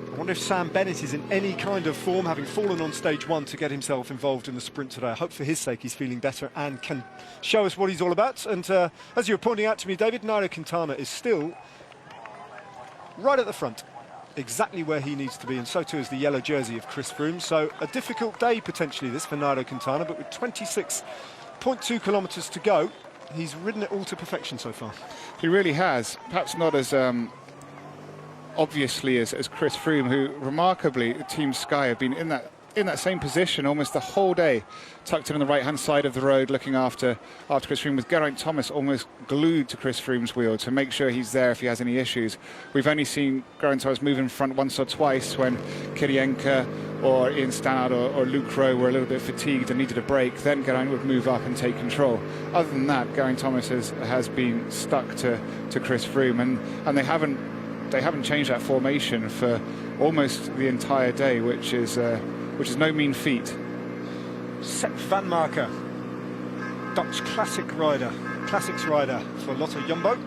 I wonder if Sam Bennett is in any kind of form, having fallen on stage one to get himself involved in the sprint today. I hope for his sake he's feeling better and can show us what he's all about. And as you were pointing out to me, David, Nairo Quintana is still right at the front, exactly where he needs to be, and so too is the yellow jersey of Chris Froome. So a difficult day potentially this for Nairo Quintana, but with 26.2 kilometres to go, he's ridden it all to perfection so far. He really has. Perhaps not as obviously as Chris Froome, who remarkably, Team Sky have been in that same position almost the whole day, tucked in on the right-hand side of the road, looking after Chris Froome, with Geraint Thomas almost glued to Chris Froome's wheel to make sure he's there if he has any issues. We've only seen Geraint Thomas move in front once or twice when Kirienka or Ian Stannard or Luke Rowe were a little bit fatigued and needed a break. Then Geraint would move up and take control. Other than that, Geraint Thomas has been stuck to Chris Froome, and they haven't changed that formation for almost the entire day, which is no mean feat. Sepp van Marken, Dutch classics rider for Lotto Jumbo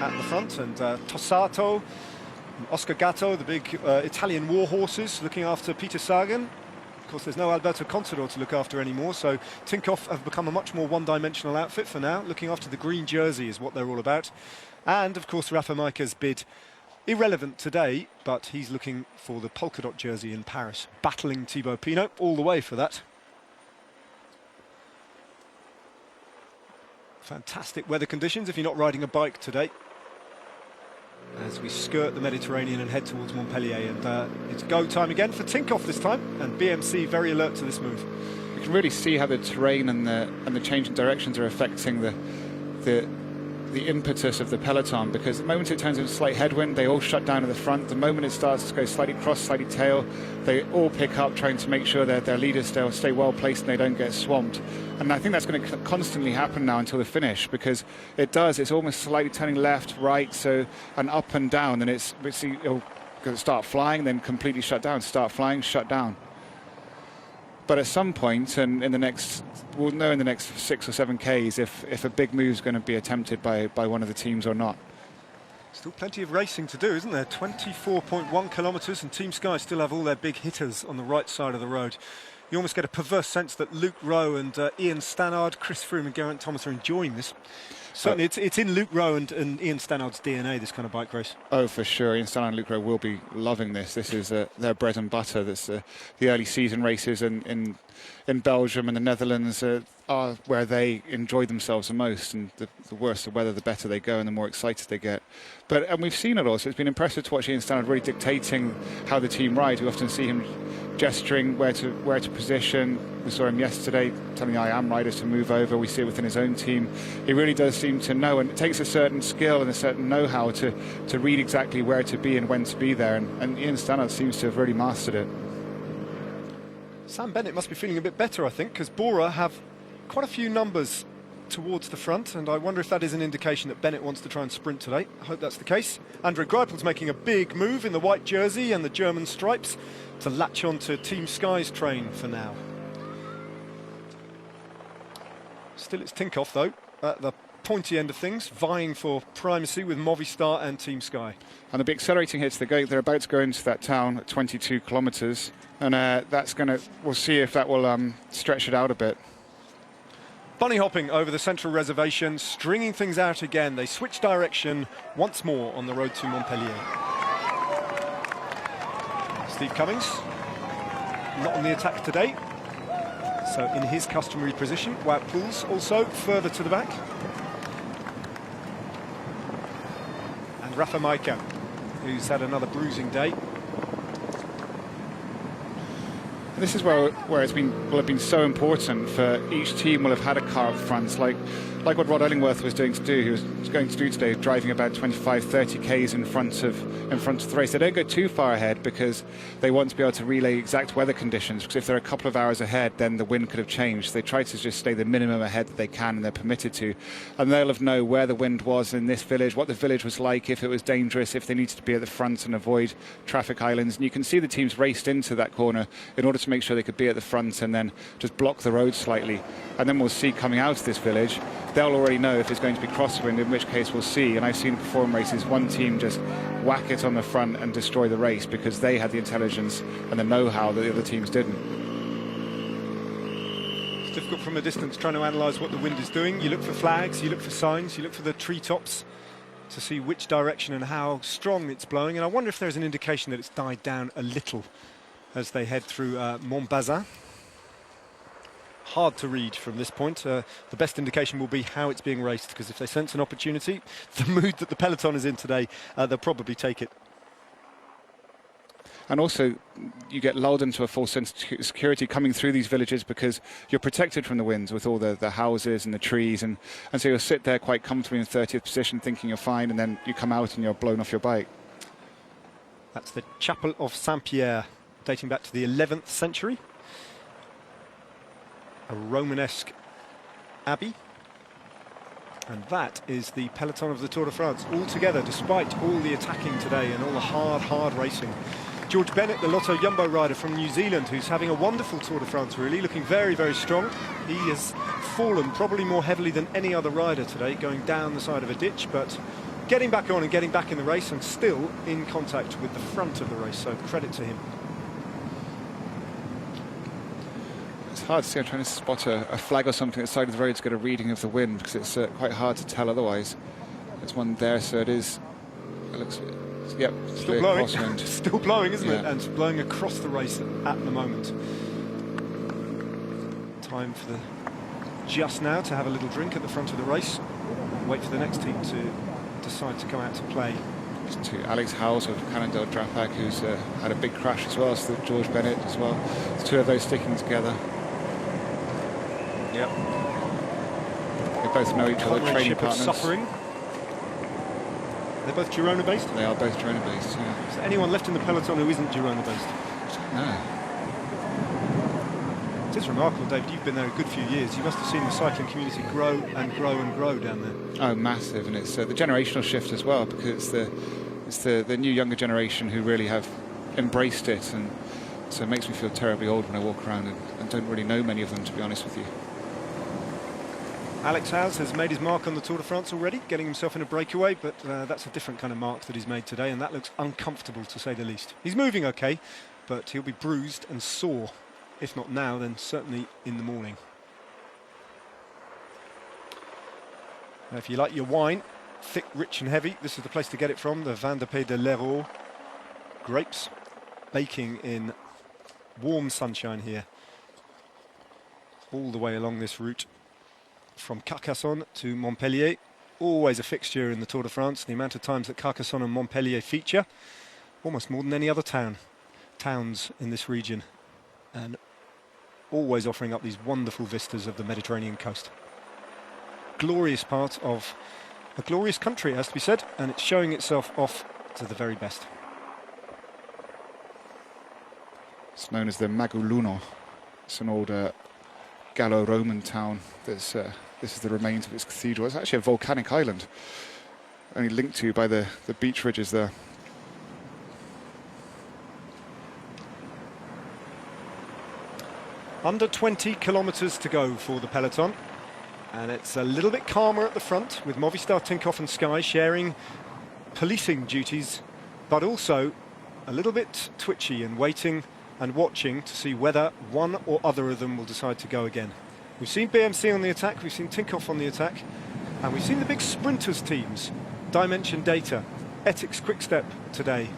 at the front, and Tossato, and Oscar Gatto, the big Italian war horses, looking after Peter Sagan. Of course, there's no Alberto Contador to look after anymore, so Tinkoff have become a much more one-dimensional outfit for now. Looking after the green jersey is what they're all about. And, of course, Rafa Maika's bid irrelevant today, but he's looking for the polka dot jersey in Paris, battling Thibaut Pinot all the way for that. Fantastic weather conditions if you're not riding a bike today, as we skirt the Mediterranean and head towards Montpellier. And it's go time again for Tinkoff this time, and BMC very alert to this move. You can really see how the terrain and the change in directions are affecting the impetus of the peloton, because the moment it turns into slight headwind, they all shut down at the front. The moment it starts to go slightly cross, slightly tail, they all pick up, trying to make sure that their leaders stay well placed and they don't get swamped. And I think that's going to constantly happen now until the finish, because it's almost slightly turning left, right, and up and down, and it'll start flying, then completely shut down, start flying, shut down. But at some point, and we'll know in the next 6 or 7 Ks if a big move is going to be attempted by one of the teams or not. Still plenty of racing to do, isn't there? 24.1 kilometres, and Team Sky still have all their big hitters on the right side of the road. You almost get a perverse sense that Luke Rowe and Ian Stannard, Chris Froome and Geraint Thomas are enjoying this. Certainly, it's in Luke Rowe and Ian Stannard's DNA, this kind of bike race. Oh, for sure. Ian Stannard and Luke Rowe will be loving this. This is their bread and butter. That's the early season races in Belgium and the Netherlands are where they enjoy themselves the most. And the worse the weather, the better they go and the more excited they get. And we've seen it all. So it's been impressive to watch Ian Stannard really dictating how the team rides. We often see him gesturing where to position. We saw him yesterday telling the IAM riders to move over. We see it within his own team. He really does seem to know, and it takes a certain skill and a certain know-how to read exactly where to be and when to be there, and Ian Stannard seems to have really mastered it. Sam Bennett must be feeling a bit better, I think, because Bora have quite a few numbers towards the front, and I wonder if that is an indication that Bennett wants to try and sprint today. I hope that's the case. Andre Greipel's making a big move in the white jersey and the German stripes to latch on to Team Sky's train for now. Still it's Tinkoff, though, at the pointy end of things, vying for primacy with Movistar and Team Sky. And they'll be accelerating here to the gate. They're about to go into that town at 22 kilometres, and that's going to, we'll see if that will stretch it out a bit. Bunny hopping over the central reservation, stringing things out again. They switch direction once more on the road to Montpellier. Steve Cummings, not on the attack today. So in his customary position. Wout Poels also further to the back. And Rafa Majka, who's had another bruising day. This is where it's will have been so important for each team will have had a car up front, like what Rod Illingworth was going to do. He was going to do today, driving about 25, 30 k's in front of the race. They don't go too far ahead because they want to be able to relay exact weather conditions. Because if they're a couple of hours ahead, then the wind could have changed. They try to just stay the minimum ahead that they can and they're permitted to, and they'll have known where the wind was in this village, what the village was like, if it was dangerous, if they needed to be at the front and avoid traffic islands. And you can see the teams raced into that corner in order to make sure they could be at the front and then just block the road slightly. And then we'll see coming out of this village, they'll already know if it's going to be crosswind, in which case we'll see. And I've seen before in races one team just whack it on the front and destroy the race because they had the intelligence and the know-how that the other teams didn't. It's difficult from a distance trying to analyse what the wind is doing. You look for flags, you look for signs, you look for the treetops to see which direction and how strong it's blowing. And I wonder if there's an indication that it's died down a little as they head through Montbazin. Hard to read from this point. The best indication will be how it's being raced, because if they sense an opportunity, the mood that the peloton is in today, they'll probably take it. And also, you get lulled into a false sense of security coming through these villages because you're protected from the winds with all the houses and the trees, and so you'll sit there quite comfortably in 30th position thinking you're fine, and then you come out and you're blown off your bike. That's the Chapel of Saint-Pierre, dating back to the 11th century. A Romanesque abbey. And that is the peloton of the Tour de France, all together, despite all the attacking today and all the hard racing. George Bennett, the Lotto Jumbo rider from New Zealand, who's having a wonderful Tour de France, really, looking very, very strong. He has fallen probably more heavily than any other rider today, going down the side of a ditch, but getting back on and getting back in the race and still in contact with the front of the race, so credit to him. It's hard to see. I'm trying to spot a flag or something at the side of the road to get a reading of the wind because it's quite hard to tell otherwise. There's one there, so it is. It looks. Yep, still blowing. Crosswind. Still blowing, isn't it? Yeah. And blowing across the race at the moment. Time for the just now to have a little drink at the front of the race. Wait for the next team to decide to come out to play. To Alex Howes of Cannondale Drapac, who's had a big crash as well, so George Bennett as well. It's two of those sticking together. Yep. They both know each other, training partners. Suffering. They're both Girona based? They are both Girona based, yeah. Is there anyone left in the peloton who isn't Girona based? No. It is remarkable, David. You've been there a good few years. You must have seen the cycling community grow and grow and grow down there. Oh, massive. And it's the generational shift as well, because it's the new younger generation who really have embraced it. And so it makes me feel terribly old when I walk around and don't really know many of them, to be honest with you. Alex Howes has made his mark on the Tour de France already, getting himself in a breakaway, but that's a different kind of mark that he's made today, and that looks uncomfortable, to say the least. He's moving okay, but he'll be bruised and sore. If not now, then certainly in the morning. Now, if you like your wine, thick, rich and heavy, this is the place to get it from, the Vin de Pays de l'Hérault grapes, baking in warm sunshine here, all the way along this route from Carcassonne to Montpellier. Always a fixture in the Tour de France, the amount of times that Carcassonne and Montpellier feature, almost more than any other towns in this region, and always offering up these wonderful vistas of the Mediterranean coast. glorious part of a glorious country, it has to be said, and it's showing itself off to the very best. It's known as the Maguluno. It's an old Gallo-Roman town. This is the remains of its cathedral. It's actually a volcanic island, only linked to by the beach ridges there. Under 20 kilometres to go for the peloton, and it's a little bit calmer at the front with Movistar, Tinkoff and Sky sharing policing duties, but also a little bit twitchy and waiting and watching to see whether one or other of them will decide to go again. We've seen BMC on the attack, we've seen Tinkoff on the attack, and we've seen the big sprinters teams, Dimension Data, Ethics Quickstep today,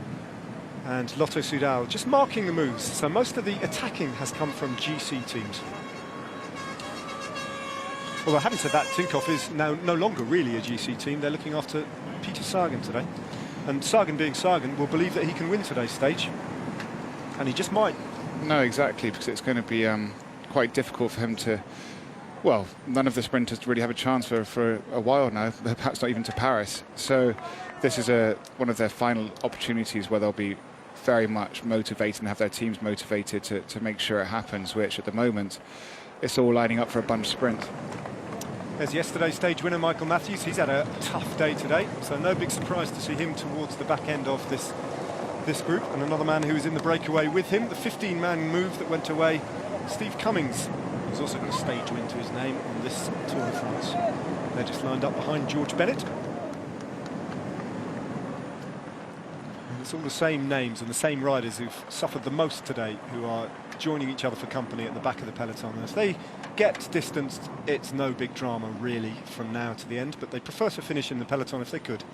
and Lotto Soudal just marking the moves. So most of the attacking has come from GC teams. Although having said that, Tinkoff is now no longer really a GC team. They're looking after Peter Sagan today. And Sagan, being Sagan, will believe that he can win today's stage. And he just might. No, exactly, because it's going to be quite difficult for him to... Well, none of the sprinters really have a chance for a while now, perhaps not even to Paris. So this is one of their final opportunities where they'll be very much motivated and have their teams motivated to make sure it happens, which at the moment it's all lining up for a bunch sprint. There's yesterday's stage winner Michael Matthews. He's had a tough day today, so no big surprise to see him towards the back end of this group. And another man who was in the breakaway with him, the 15-man move that went away, Steve Cummings, who's also got a stage win to his name on this Tour de France. They're just lined up behind George Bennett. It's all the same names and the same riders who've suffered the most today who are joining each other for company at the back of the peloton. And if they get distanced, it's no big drama really from now to the end, but they prefer to finish in the peloton if they could.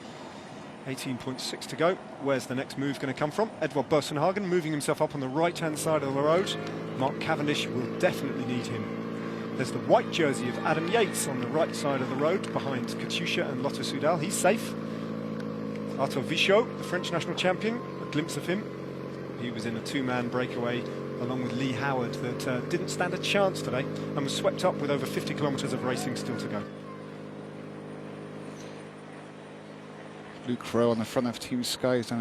18.6 to go. Where's the next move going to come from? Edvard Boasson-Hagen moving himself up on the right-hand side of the road. Mark Cavendish will definitely need him. There's the white jersey of Adam Yates on the right side of the road behind Katusha and Lotto Soudal. He's safe. Arthur Vichot, the French national champion, a glimpse of him. He was in a two-man breakaway along with Lee Howard that didn't stand a chance today and was swept up with over 50 kilometres of racing still to go. Luke Rowe on the front of Team Sky has done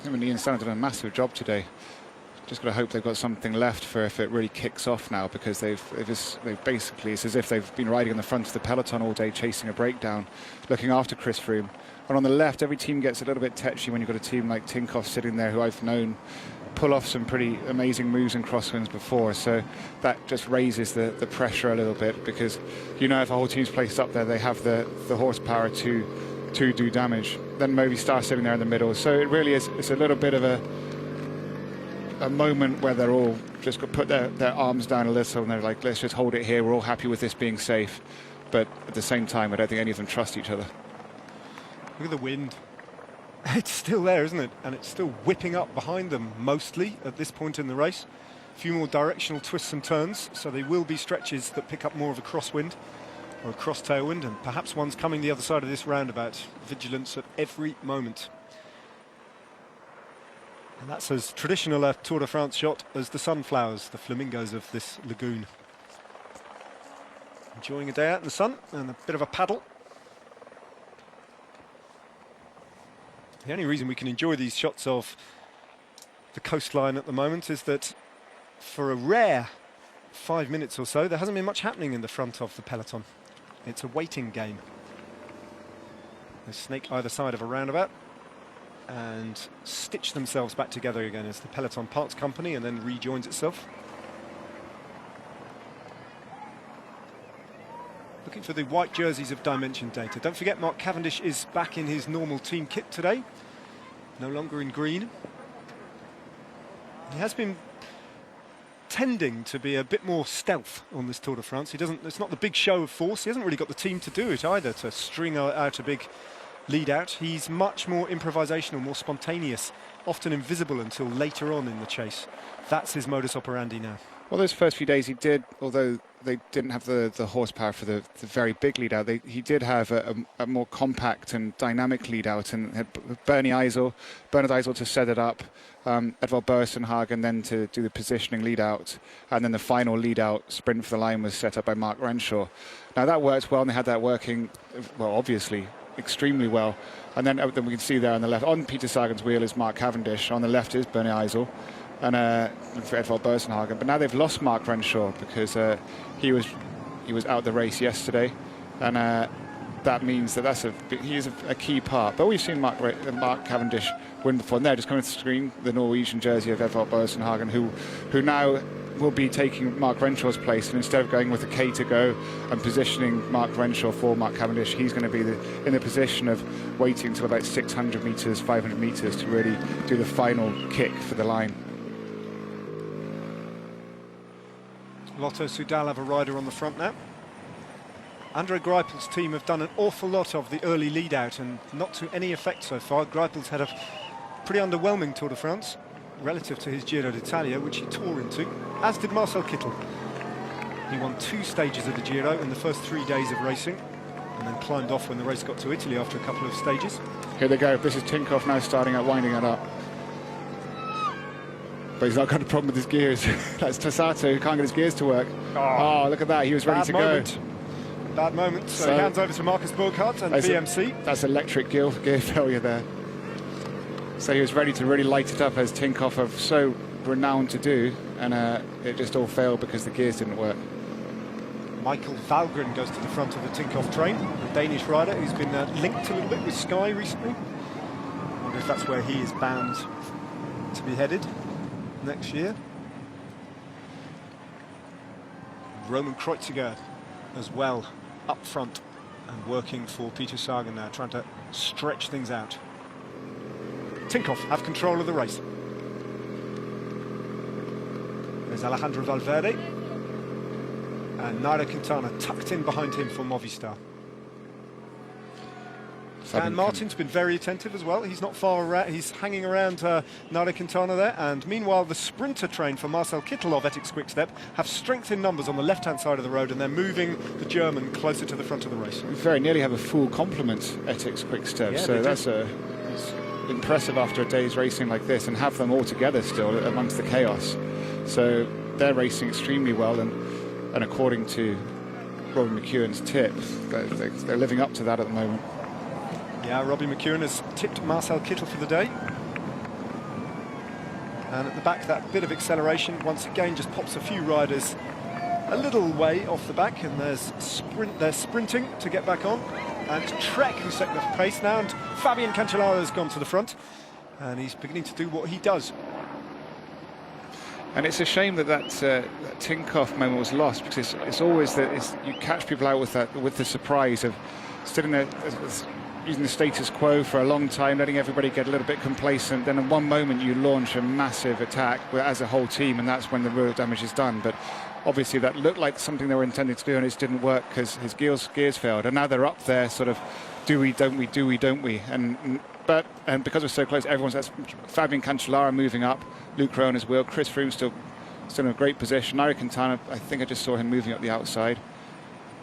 him and Ian Stannard done a massive job today. Just got to hope they've got something left for if it really kicks off now, because they've basically, it's as if they've been riding on the front of the peloton all day, chasing a breakdown, looking after Chris Froome. And on the left, every team gets a little bit tetchy when you've got a team like Tinkoff sitting there, who I've known pull off some pretty amazing moves in crosswinds before. So that just raises the pressure a little bit, because you know if a whole team's placed up there, they have the horsepower to do damage. Then Movistar sitting there in the middle. So it really is, it's a little bit of a moment where they're all just got to put their arms down a little and they're like, let's just hold it here, we're all happy with this being safe. But at the same time, I don't think any of them trust each other. Look at the wind. It's still there, isn't it? And it's still whipping up behind them mostly at this point in the race. A few more directional twists and turns, so there will be stretches that pick up more of a crosswind or a cross tailwind, and perhaps one's coming the other side of this roundabout. Vigilance at every moment. And that's as traditional a Tour de France shot as the sunflowers, the flamingos of this lagoon. Enjoying a day out in the sun and a bit of a paddle. The only reason we can enjoy these shots of the coastline at the moment is that for a rare 5 minutes or so, there hasn't been much happening in the front of the peloton. It's a waiting game. They snake either side of a roundabout and stitch themselves back together again as the peloton parts company and then rejoins itself. Looking for the white jerseys of Dimension Data. Don't forget, Mark Cavendish is back in his normal team kit today, no longer in green. He has been tending to be a bit more stealth on this Tour de France. It's not the big show of force. He hasn't really got the team to do it either, to string out a big lead out. He's much more improvisational, more spontaneous often invisible until later on in the chase. That's his modus operandi now. Well, those first few days he did, although they didn't have the horsepower for the very big lead out, he did have a more compact and dynamic lead out, and had Bernard Eisel to set it up, Edvald Boasson then to do the positioning lead out, and then the final lead out sprint for the line was set up by Mark Renshaw. Now that worked well, and they had that working, well, obviously extremely well. And then we can see there on the left, on Peter Sagan's wheel is Mark Cavendish, on the left is Bernard Eisel, and for Edvald Boasson. But now they've lost Mark Renshaw because he was out the race yesterday, and that means that he is a key part. But we've seen Mark Cavendish win before, and there just coming to the screen, the Norwegian jersey of Edvald Boasson, who now will be taking Mark Renshaw's place, and instead of going with a K to go and positioning Mark Renshaw for Mark Cavendish, he's going to be in the position of waiting till about 600 metres, 500 metres to really do the final kick for the line. Lotto Soudal have a rider on the front now. Andre Greipel's team have done an awful lot of the early lead out, and not to any effect so far. Greipel's had a pretty underwhelming Tour de France relative to his Giro d'Italia, which he tore into, as did Marcel Kittel. He won 2 stages of the Giro in the first 3 days of racing, and then climbed off when the race got to Italy after a couple of stages. Here they go. This is Tinkoff now starting out, winding it up. But he's not got a problem with his gears. That's Tassato, who can't get his gears to work. Oh, look at that. He was ready to go. Bad moment. So he hands over to Marcus Burkhardt and BMC. That's electric gear failure there. So he was ready to really light it up, as Tinkoff are so renowned to do, and it just all failed because the gears didn't work. Michael Valgren goes to the front of the Tinkoff train, a Danish rider who's been linked a little bit with Sky recently. I wonder if that's where he is bound to be headed next year. Roman Kreuziger as well up front and working for Peter Sagan now, trying to stretch things out. Tinkoff have control of the race. There's Alejandro Valverde and Nairo Quintana tucked in behind him for Movistar. Dan Martin's been very attentive as well. He's not far around. He's hanging around Nairo Quintana there. And meanwhile, the sprinter train for Marcel Kittel of Etixx Quick-Step have strength in numbers on the left-hand side of the road, and they're moving the German closer to the front of the race. We very nearly have a full complement Etixx Quick-Step, yeah, so that's impressive after a day's racing like this, and have them all together still amongst the chaos. So they're racing extremely well, and according to Robbie McEwen's tip, they're living up to that at the moment. Yeah, Robbie McEwen has tipped Marcel Kittel for the day. And at the back, that bit of acceleration once again just pops a few riders a little way off the back, and they're sprinting to get back on. And Trek, who's setting the pace now, and Fabian Cancellara has gone to the front, and he's beginning to do what he does. And it's a shame that Tinkoff moment was lost, because it's always that you catch people out with the surprise of sitting there using the status quo for a long time, letting everybody get a little bit complacent. Then in one moment you launch a massive attack as a whole team, and that's when the real damage is done. But obviously that looked like something they were intending to do, and it didn't work because his gears failed. And now they're up there, sort of, do we, don't we, do we, don't we? And because we're so close, that's Fabian Cancellara moving up, Luke Rowe on his wheel, Chris Froome still in a great position. Nairo Quintana, I think I just saw him moving up the outside.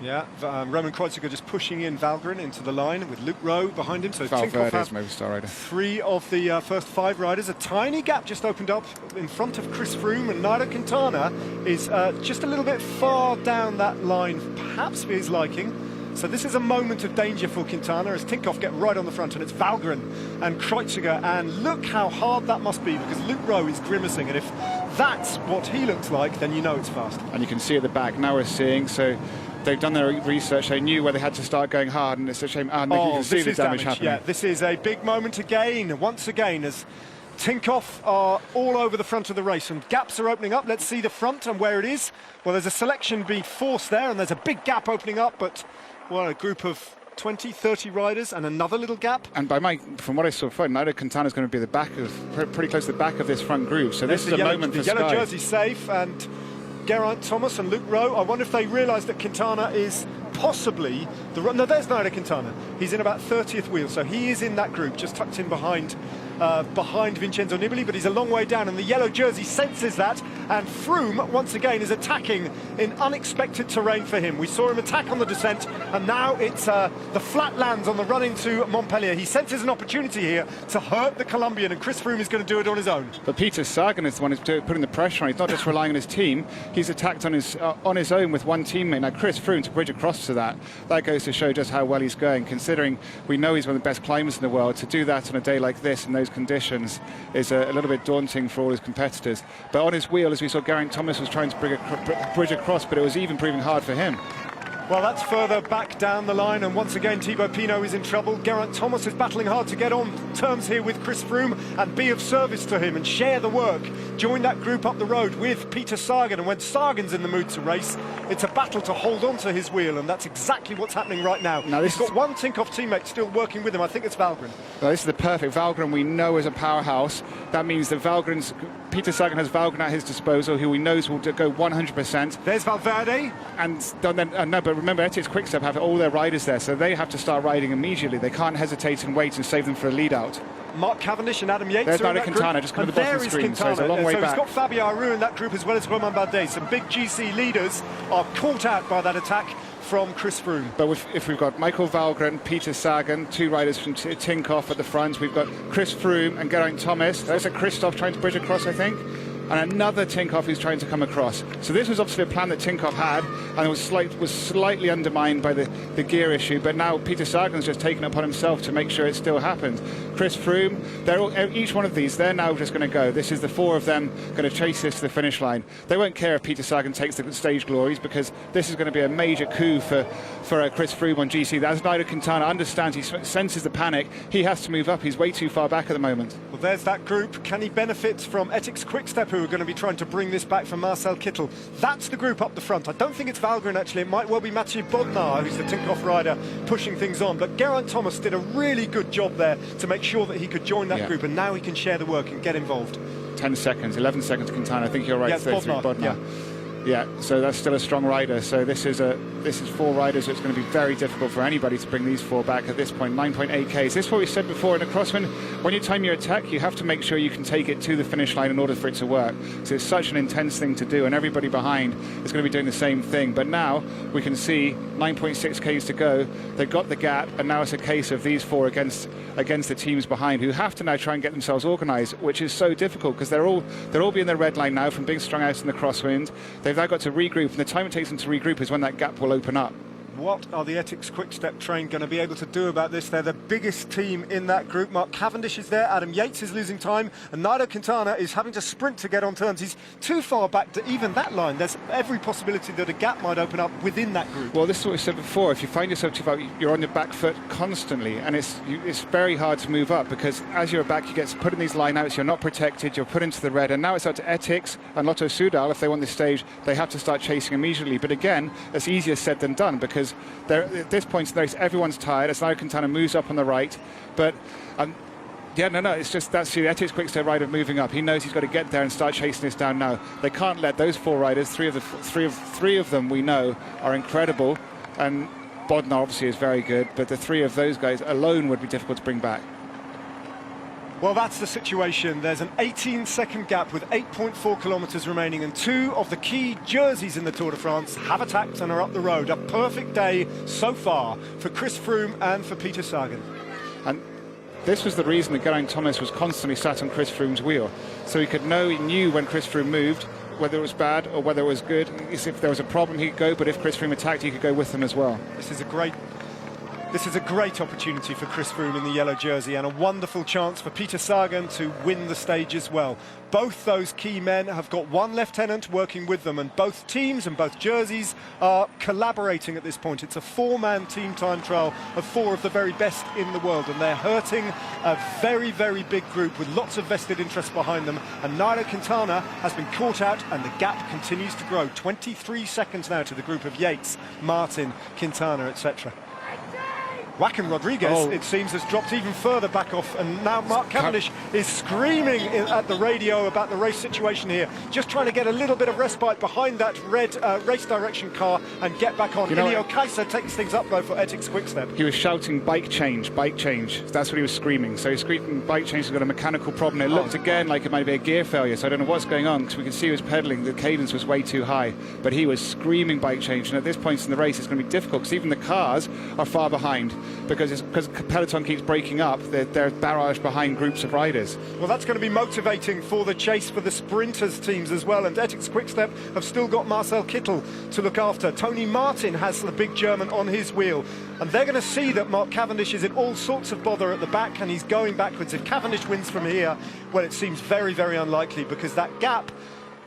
Yeah, Roman Kreuziger just pushing in Valgren into the line with Luke Rowe behind him. So Tinkoff have Movistar rider. 3 of the first 5 riders. A tiny gap just opened up in front of Chris Froome, and Nairo Quintana is just a little bit far down that line, perhaps for his liking. So this is a moment of danger for Quintana as Tinkoff get right on the front, and it's Valgren and Kreuziger, and look how hard that must be, because Luke Rowe is grimacing, and if that's what he looks like, then you know it's fast. And you can see at the back, now we're seeing, so they've done their research, they knew where they had to start going hard, and it's a shame. You can see the damage happening. Yeah, this is a big moment again, once again, as Tinkoff are all over the front of the race, and gaps are opening up. Let's see the front and where it is. Well, there's a selection being forced there, and there's a big gap opening up, but, well, a group of 20, 30 riders and another little gap. And from what I saw, Nairo Quintana is going to be pretty close to the back of this front group. So this is a moment for Sky. The yellow jersey safe, and Geraint Thomas and Luke Rowe. I wonder if they realise that Quintana is possibly the run. No, there's Nairo Quintana. He's in about 30th wheel, so he is in that group, just tucked in behind Vincenzo Nibali, but he's a long way down, and the yellow jersey senses that, and Froome once again is attacking in unexpected terrain for him. We saw him attack on the descent, and now it's the flat lands on the run into Montpellier. He senses an opportunity here to hurt the Colombian, and Chris Froome is going to do it on his own. But Peter Sagan is the one who's putting the pressure on. He's not just relying on his team, he's attacked on his own with one teammate. Now Chris Froome to bridge across to that goes to show just how well he's going, considering we know he's one of the best climbers in the world. To do that on a day like this in those conditions is a little bit daunting for all his competitors. But on his wheel, as we saw, Geraint Thomas was trying to bridge across, but it was even proving hard for him. Well, that's further back down the line, and once again Thibaut Pinot is in trouble. Geraint Thomas is battling hard to get on terms here with Chris Froome and be of service to him and share the work. Join that group up the road with Peter Sagan, and when Sagan's in the mood to race, it's a battle to hold on to his wheel, and that's exactly what's happening right now. He's got one Tinkoff teammate still working with him. I think it's Valgren. Well, this is the perfect Valgren we know is a powerhouse. That means that Peter Sagan has Valgren at his disposal, who he knows will go 100%. There's Valverde. But remember, Etihad's Quickstep have all their riders there, so they have to start riding immediately. They can't hesitate and wait and save them for a lead out. Mark Cavendish and Adam Yates. There's Nairo Quintana just coming to the bottom of the screen, so it's a long way back. So he's got Fabio Aru in that group as well as Romain Bardet. Some big GC leaders are caught out by that attack from Chris Froome. But if we've got Michael Valgren, Peter Sagan, two riders from Tinkoff at the front, we've got Chris Froome and Geraint Thomas. There's a Christoph trying to bridge across, I think, and another Tinkoff who's trying to come across. So this was obviously a plan that Tinkoff had, and it was slightly undermined by the gear issue, but now Peter Sagan's just taken it upon himself to make sure it still happens. Chris Froome, each one of these, they're now just going to go. This is the four of them going to chase this to the finish line. They won't care if Peter Sagan takes the stage glories, because this is going to be a major coup for Chris Froome on GC. As Nairo Quintana understands, he senses the panic. He has to move up. He's way too far back at the moment. Well, there's that group. Can he benefit from Etique's Quickstep, who are going to be trying to bring this back for Marcel Kittel? That's the group up the front. I don't think it's Valgren, actually. It might well be Mathieu Bodnar, who's the Tinkoff rider, pushing things on. But Geraint Thomas did a really good job there to make sure that he could join that group, and now he can share the work and get involved. 10 seconds, 11 seconds Quintana. I think you're right. Yeah, Bodnar. Yeah, so that's still a strong rider. So this is four riders, so it's going to be very difficult for anybody to bring these four back at this point. 9.8 Ks. This is what we said before in a crosswind. When you time your attack, you have to make sure you can take it to the finish line in order for it to work. So it's such an intense thing to do, and everybody behind is going to be doing the same thing. But now we can see 9.6 Ks to go. They've got the gap, and now it's a case of these four against the teams behind, who have to now try and get themselves organised, which is so difficult because they're all being the red line now from being strung out in the crosswind. They've now got to regroup, and the time it takes them to regroup is when that gap will open up. What are the Etique's Quickstep train going to be able to do about this? They're the biggest team in that group. Mark Cavendish is there, Adam Yates is losing time, and Nairo Quintana is having to sprint to get on terms. He's too far back to even that line. There's every possibility that a gap might open up within that group. Well, this is what we said before. If you find yourself too far, you're on your back foot constantly, and it's very hard to move up, because as you're back, you get put in these line-outs, you're not protected, you're put into the red, and now it's up to Etique's and Lotto Soudal. If they want this stage, they have to start chasing immediately. But again, it's easier said than done, because at this point in the race, everyone's tired as Nairo Quintana moves up on the right. But it's just that's the Etique's Quickstep rider moving up. He knows he's got to get there and start chasing this down now. They can't let those four riders, three of them we know are incredible, and Bodnar obviously is very good, but the three of those guys alone would be difficult to bring back. Well, that's the situation. There's an 18-second gap with 8.4 kilometres remaining, and two of the key jerseys in the Tour de France have attacked and are up the road. A perfect day so far for Chris Froome and for Peter Sagan. And this was the reason that Geraint Thomas was constantly sat on Chris Froome's wheel, so he knew when Chris Froome moved, whether it was bad or whether it was good. If there was a problem, he could go, but if Chris Froome attacked, he could go with them as well. This is a great opportunity for Chris Froome in the yellow jersey, and a wonderful chance for Peter Sagan to win the stage as well. Both those key men have got one lieutenant working with them, and both teams and both jerseys are collaborating at this point. It's a four-man team time trial of four of the very best in the world, and they're hurting a very, very big group with lots of vested interests behind them. And Nairo Quintana has been caught out, and the gap continues to grow. 23 seconds now to the group of Yates, Martin, Quintana, etc. Joaquin Rodriguez, it seems, has dropped even further back off, and now Mark Cavendish is screaming at the radio about the race situation here, just trying to get a little bit of respite behind that red race direction car and get back on. Ilio Kaiser takes things up, though, for Etixx Quick-Step. He was shouting bike change, bike change. That's what he was screaming. So he's screaming bike change, has got a mechanical problem. It looked again like it might be a gear failure, so I don't know what's going on, because we can see he was pedaling, the cadence was way too high, but he was screaming bike change, and at this point in the race it's going to be difficult, because even the cars are far behind, because Peloton keeps breaking up, they're barraged behind groups of riders. Well, that's going to be motivating for the chase for the sprinters teams as well, and Etixx Quick-Step have still got Marcel Kittel to look after. Tony Martin has the big German on his wheel, and they're going to see that Mark Cavendish is in all sorts of bother at the back, and he's going backwards. If Cavendish wins from here, well, it seems very, very unlikely, because that gap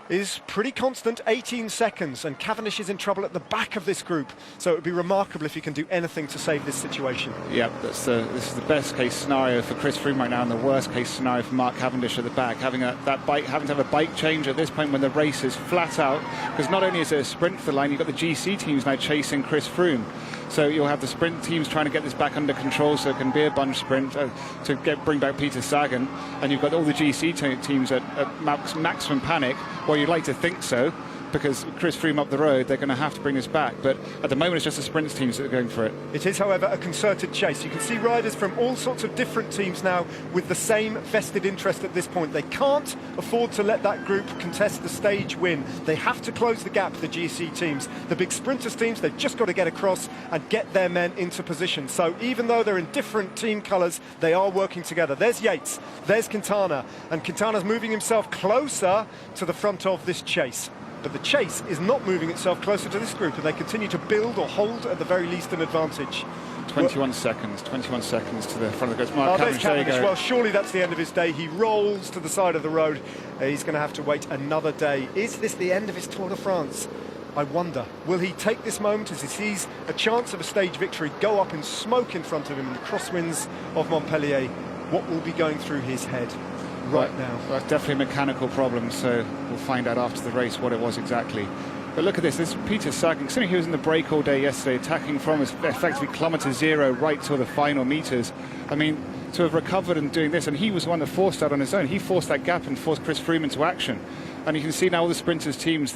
is pretty constant, 18 seconds, and Cavendish is in trouble at the back of this group, so it would be remarkable if he can do anything to save this situation. Yeah, this is the best case scenario for Chris Froome right now, and the worst case scenario for Mark Cavendish at the back, having to have a bike change at this point when the race is flat out, because not only is it a sprint for the line, you've got the GC teams now chasing Chris Froome. So you'll have the sprint teams trying to get this back under control so it can be a bunch sprint to bring back Peter Sagan. And you've got all the GC teams at maximum panic. Well, you'd like to think so, because Chris Froome up the road, they're going to have to bring this back. But at the moment, it's just the sprint teams that are going for it. It is, however, a concerted chase. You can see riders from all sorts of different teams now with the same vested interest at this point. They can't afford to let that group contest the stage win. They have to close the gap, the GC teams. The big sprinters teams, they've just got to get across and get their men into position. So even though they're in different team colours, they are working together. There's Yates, there's Quintana, and Quintana's moving himself closer to the front of this chase. But the chase is not moving itself closer to this group, and they continue to build or hold at the very least an advantage. 21 seconds to the front of the group. Mark Cavendish, there you go. Well, surely that's the end of his day. He rolls to the side of the road. He's going to have to wait another day. Is this the end of his Tour de France? I wonder. Will he take this moment as he sees a chance of a stage victory go up in smoke in front of him in the crosswinds of Montpellier? What will be going through his head right now? Well, that's definitely a mechanical problem, so we'll find out after the race what it was exactly. But look at this is Peter Sagan. Considering he was in the break all day yesterday, attacking from effectively kilometre zero right to the final metres. I mean, to have recovered and doing this, and he was the one that forced that on his own. He forced that gap and forced Chris Froome into action. And you can see now all the sprinters teams,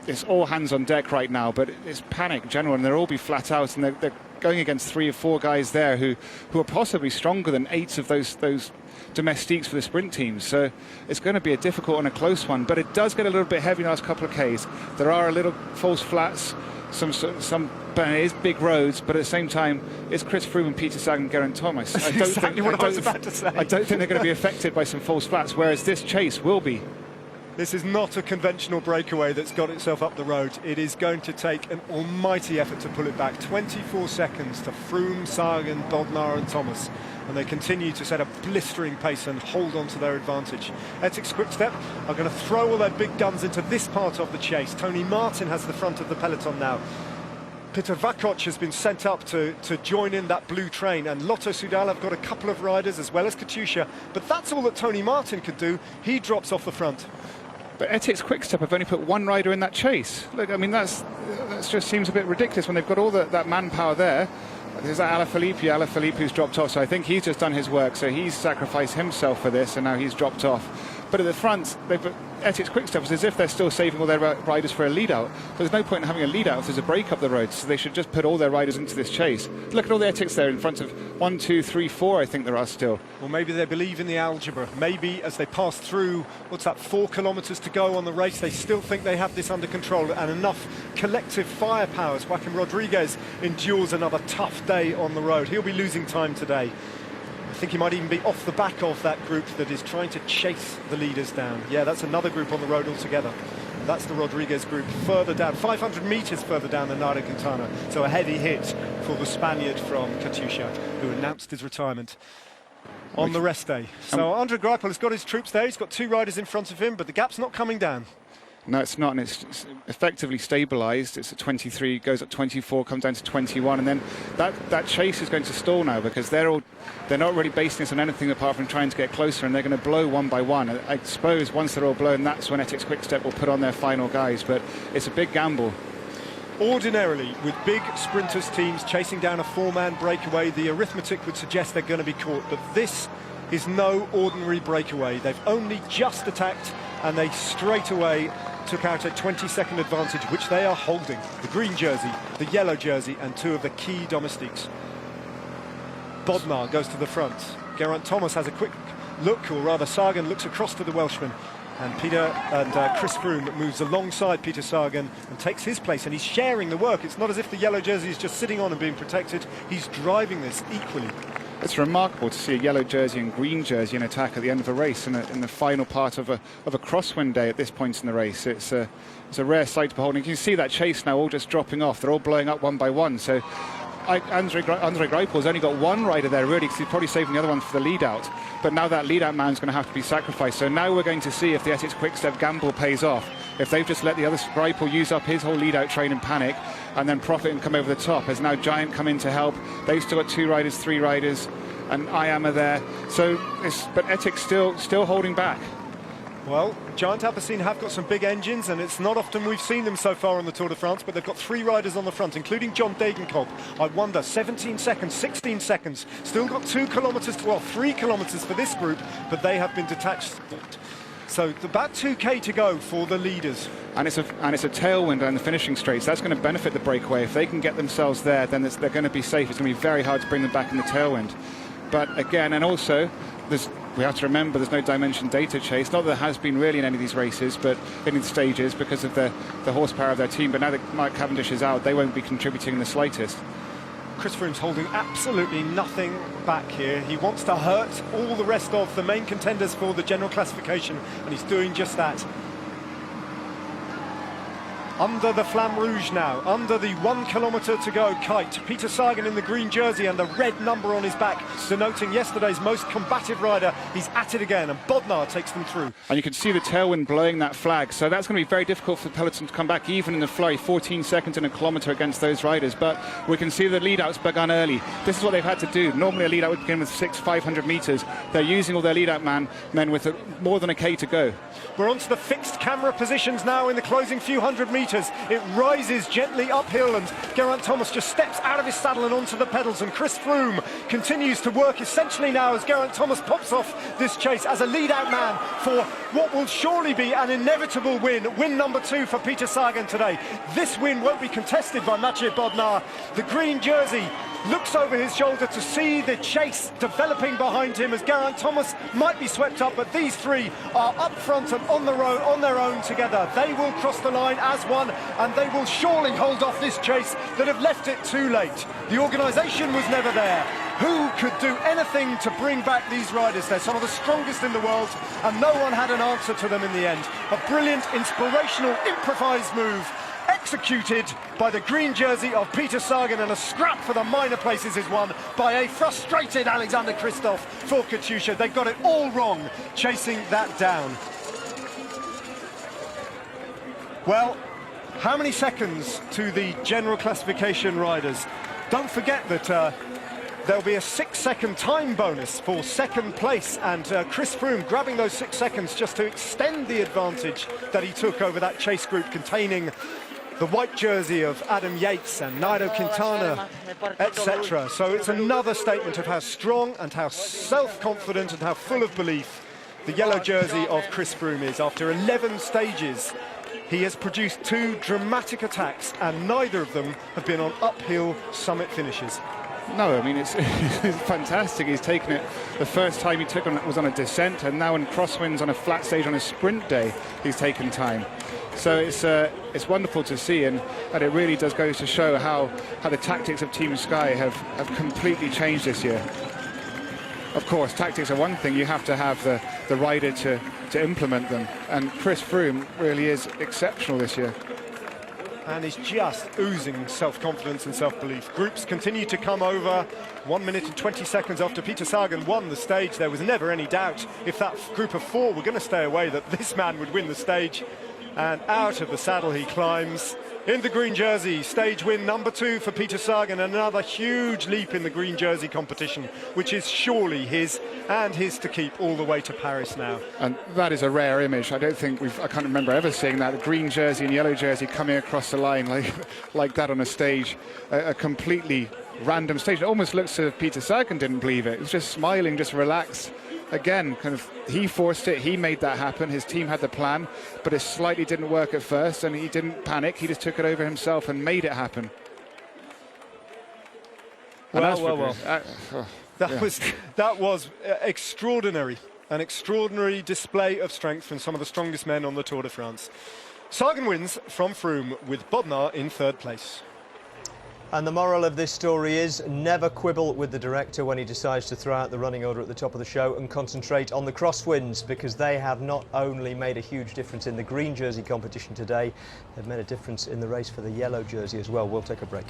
it's all hands on deck right now, but it's panic general, and they'll all be flat out, and they're going against 3 or 4 guys there who are possibly stronger than 8 of those domestiques for the sprint teams. So it's going to be a difficult and a close one, but it does get a little bit heavy in the last couple of Ks. There are a little false flats, but it is big roads, but at the same time it's Chris Froome and Peter Sagan and Geraint Thomas. I don't think they're going to be affected by some false flats, whereas this chase will be. This is not a conventional breakaway that's got itself up the road. It is going to take an almighty effort to pull it back. 24 seconds to Froome, Sagan, Bodnar and Thomas. And they continue to set a blistering pace and hold on to their advantage. Etixx Quick-Step are going to throw all their big guns into this part of the chase. Tony Martin has the front of the peloton now. Peter Vakoc has been sent up to join in that blue train, and Lotto Soudal have got a couple of riders as well as Katusha, but that's all that Tony Martin could do. He drops off the front. But Etixx Quick-Step have only put 1 rider in that chase. Look, I mean, that just seems a bit ridiculous when they've got all that manpower there. There's Alaphilippe who's dropped off, so I think he's just done his work, so he's sacrificed himself for this, and now he's dropped off. But at the front, they've put Etixx Quick-Step as if they're still saving all their riders for a lead-out. There's no point in having a lead-out if there's a break up the road, so they should just put all their riders into this chase. Look at all the Etixx there in front of 1, 2, 3, 4, I think there are still. Or maybe they believe in the algebra. Maybe as they pass through, 4 kilometres to go on the race, they still think they have this under control and enough collective firepower. Joaquin Rodriguez endures another tough day on the road. He'll be losing time today. I think he might even be off the back of that group that is trying to chase the leaders down. Yeah, that's another group on the road altogether. That's the Rodriguez group further down, 500 metres further down than Nairo Quintana. So a heavy hit for the Spaniard from Katusha, who announced his retirement on the rest day. So Andre Greipel has got his troops there. He's got 2 riders in front of him, but the gap's not coming down. No, it's not, and it's effectively stabilised. It's at 23, goes at 24, comes down to 21, and then that chase is going to stall now because they're not really basing this on anything apart from trying to get closer, and they're going to blow one by one. I suppose once they're all blown, that's when Etixx Quick-Step will put on their final guys, but it's a big gamble. Ordinarily, with big sprinters teams chasing down a four-man breakaway, the arithmetic would suggest they're going to be caught, but this is no ordinary breakaway. They've only just attacked, and they straight away took out a 20-second advantage, which they are holding. The green jersey, the yellow jersey, and two of the key domestiques. Bodnar goes to the front. Geraint Thomas has a quick look, or rather Sagan looks across to the Welshman. And Chris Froome moves alongside Peter Sagan and takes his place, and he's sharing the work. It's not as if the yellow jersey is just sitting on and being protected. He's driving this equally. It's remarkable to see a yellow jersey and green jersey in attack at the end of a race, in the final part of a crosswind day at this point in the race. It's a rare sight to behold. And you can see that chase now all just dropping off. They're all blowing up one by one. So Andre Greipel's only got one rider there, really, because he's probably saving the other one for the lead-out. But now that lead-out man's going to have to be sacrificed. So now we're going to see if the Essex Quick-Step gamble pays off. If they've just let the other Greipel use up his whole lead-out train and panic, and then profit and come over the top, as now Giant come in to help. They've still got 2 riders, 3 riders, and I Am are there. So, but Essex still holding back. Well, Giant Alpecin have got some big engines, and it's not often we've seen them so far on the Tour de France, but they've got 3 riders on the front, including John Degenkolb. I wonder, 17 seconds, 16 seconds, still got 2 kilometres, well, 3 kilometres for this group, but they have been detached. So about 2k to go for the leaders. And it's a tailwind on the finishing straight, so that's going to benefit the breakaway. If they can get themselves there, then they're going to be safe. It's going to be very hard to bring them back in the tailwind. But again, and also, we have to remember there's no dimension data chase. Not that there has been really in any of these races, but in the stages, because of the horsepower of their team. But now that Mark Cavendish is out, they won't be contributing in the slightest. Chris Froome's holding absolutely nothing back here. He wants to hurt all the rest of the main contenders for the general classification, and he's doing just that. Under the Flamme Rouge now, under the 1 kilometre to go kite. Peter Sagan in the green jersey and the red number on his back, denoting yesterday's most combative rider. He's at it again, and Bodnar takes them through. And you can see the tailwind blowing that flag, so that's going to be very difficult for Peloton to come back, even in the flurry, 14 seconds in a kilometre against those riders. But we can see the lead-outs begun early. This is what they've had to do. Normally a lead-out would begin with 500 metres. They're using all their lead-out men with more than a K to go. We're onto the fixed camera positions now in the closing few hundred metres. It rises gently uphill, and Geraint Thomas just steps out of his saddle and onto the pedals, and Chris Froome continues to work essentially now as Geraint Thomas pops off this chase as a lead-out man for what will surely be an inevitable win number 2 for Peter Sagan today. This win won't be contested by Mathieu Bodnar. The green jersey looks over his shoulder to see the chase developing behind him as Geraint Thomas might be swept up, but these 3 are up front and on their own together. They will cross the line as one, and they will surely hold off this chase that have left it too late. The organisation was never there. Who could do anything to bring back these riders? They're some of the strongest in the world, and no one had an answer to them in the end. A brilliant, inspirational, improvised move executed by the green jersey of Peter Sagan, and a scrap for the minor places is won by a frustrated Alexander Kristoff for Katusha. They got it all wrong chasing that down. Well, how many seconds to the general classification riders? Don't forget that there'll be a 6-second time bonus for second place, and Chris Froome grabbing those 6 seconds just to extend the advantage that he took over that chase group containing the white jersey of Adam Yates and Nairo Quintana, etc. So it's another statement of how strong and how self-confident and how full of belief the yellow jersey of Chris Froome is. After 11 stages, he has produced 2 dramatic attacks, and neither of them have been on uphill summit finishes. No, I mean, it's fantastic. He's taken it the first time he took on it was on a descent, and now in crosswinds on a flat stage on a sprint day, he's taken time. So it's wonderful to see, and it really does go to show how the tactics of Team Sky have completely changed this year. Of course, tactics are one thing. You have to have the rider to implement them, and Chris Froome really is exceptional this year. And he's just oozing self-confidence and self-belief. Groups continue to come over. 1 minute and 20 seconds after Peter Sagan won the stage, there was never any doubt if that group of 4 were going to stay away that this man would win the stage. And out of the saddle he climbs. in the green jersey. Stage win number 2 for Peter Sagan. Another huge leap in the green jersey competition, which is surely his and his to keep all the way to Paris now. And that is a rare image. I can't remember ever seeing that. A green jersey and yellow jersey coming across the line like that on a stage. A completely random stage. It almost looks as if Peter Sagan didn't believe it. He was just smiling, just relaxed. Again, kind of, he forced it, he made that happen, his team had the plan, but it slightly didn't work at first, and he didn't panic, he just took it over himself and made it happen. Well. That was extraordinary, an extraordinary display of strength from some of the strongest men on the Tour de France. Sagan wins from Froome with Bodnar in 3rd place. And the moral of this story is never quibble with the director when he decides to throw out the running order at the top of the show, and concentrate on the crosswinds, because they have not only made a huge difference in the green jersey competition today, they've made a difference in the race for the yellow jersey as well. We'll take a break.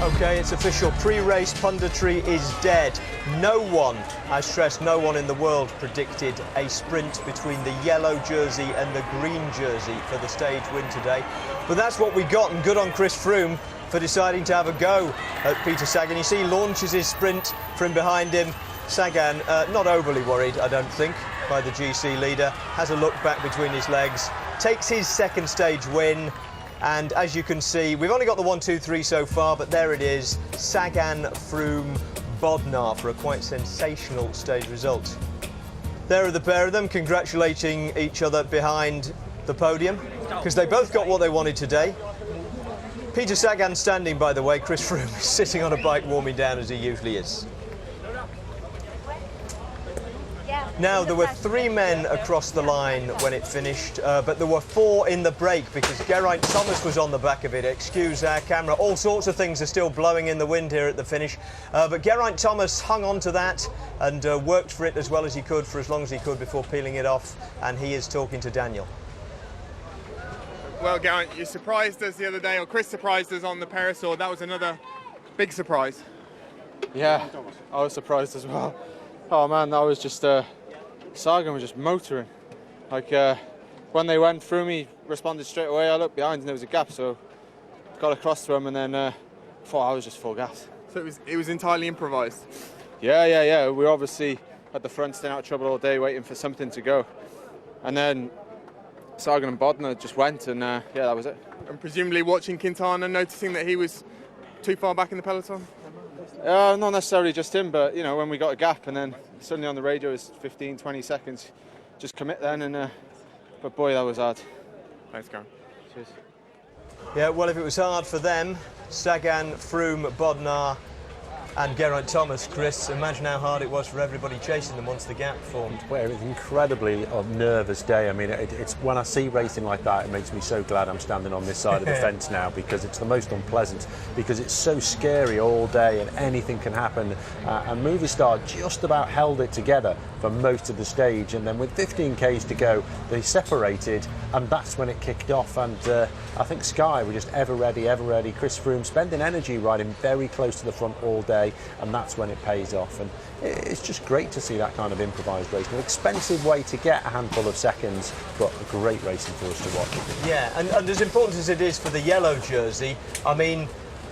Okay, it's official. Pre-race punditry is dead. No one, I stress no one in the world, predicted a sprint between the yellow jersey and the green jersey for the stage win today. But that's what we got, and good on Chris Froome for deciding to have a go at Peter Sagan. You see, he launches his sprint from behind him. Sagan, not overly worried, I don't think, by the GC leader. Has a look back between his legs, takes his 2nd stage win. And as you can see, we've only got the 1, 2, 3 so far, but there it is. Sagan, Froome, Bodnar for a quite sensational stage result. There are the pair of them congratulating each other behind the podium, because they both got what they wanted today. Peter Sagan standing, by the way. Chris Froome is sitting on a bike warming down as he usually is. Now, there were 3 men across the line when it finished, but there were 4 in the break because Geraint Thomas was on the back of it. Excuse our camera. All sorts of things are still blowing in the wind here at the finish. But Geraint Thomas hung on to that and worked for it as well as he could for as long as he could before peeling it off. And he is talking to Daniel. Well, Geraint, you surprised us the other day, or Chris surprised us on the Parasol. That was another big surprise. Yeah, I was surprised as well. Oh man, that was just... Sagan was just motoring. Like when they went through me, responded straight away. I looked behind and there was a gap, so got across to him, and then thought I was just full gas. So it was entirely improvised? Yeah. We were obviously at the front, staying out of trouble all day, waiting for something to go. And then Sagan and Bodnar just went, and yeah, that was it. And presumably watching Quintana, noticing that he was too far back in the peloton? Not necessarily just him, but you know, when we got a gap and then suddenly on the radio it's 15, 20 seconds, just commit then, and but boy, that was hard. Thanks, Geraint. Cheers. Yeah, well, if it was hard for them, Sagan, Froome, Bodnar and Geraint Thomas, Chris, imagine how hard it was for everybody chasing them once the gap formed. Well, it was an incredibly nervous day. I mean, it's when I see racing like that, it makes me so glad I'm standing on this side of the fence now, because it's the most unpleasant, because it's so scary all day and anything can happen. And Movistar just about held it together for most of the stage, and then with 15 Ks to go, they separated, and that's when it kicked off. And I think Sky were just ever ready. Chris Froome spending energy riding very close to the front all day, and that's when it pays off. And it's just great to see that kind of improvised racing. An expensive way to get a handful of seconds, but a great racing for us to watch. Yeah, and as important as it is for the yellow jersey, I mean,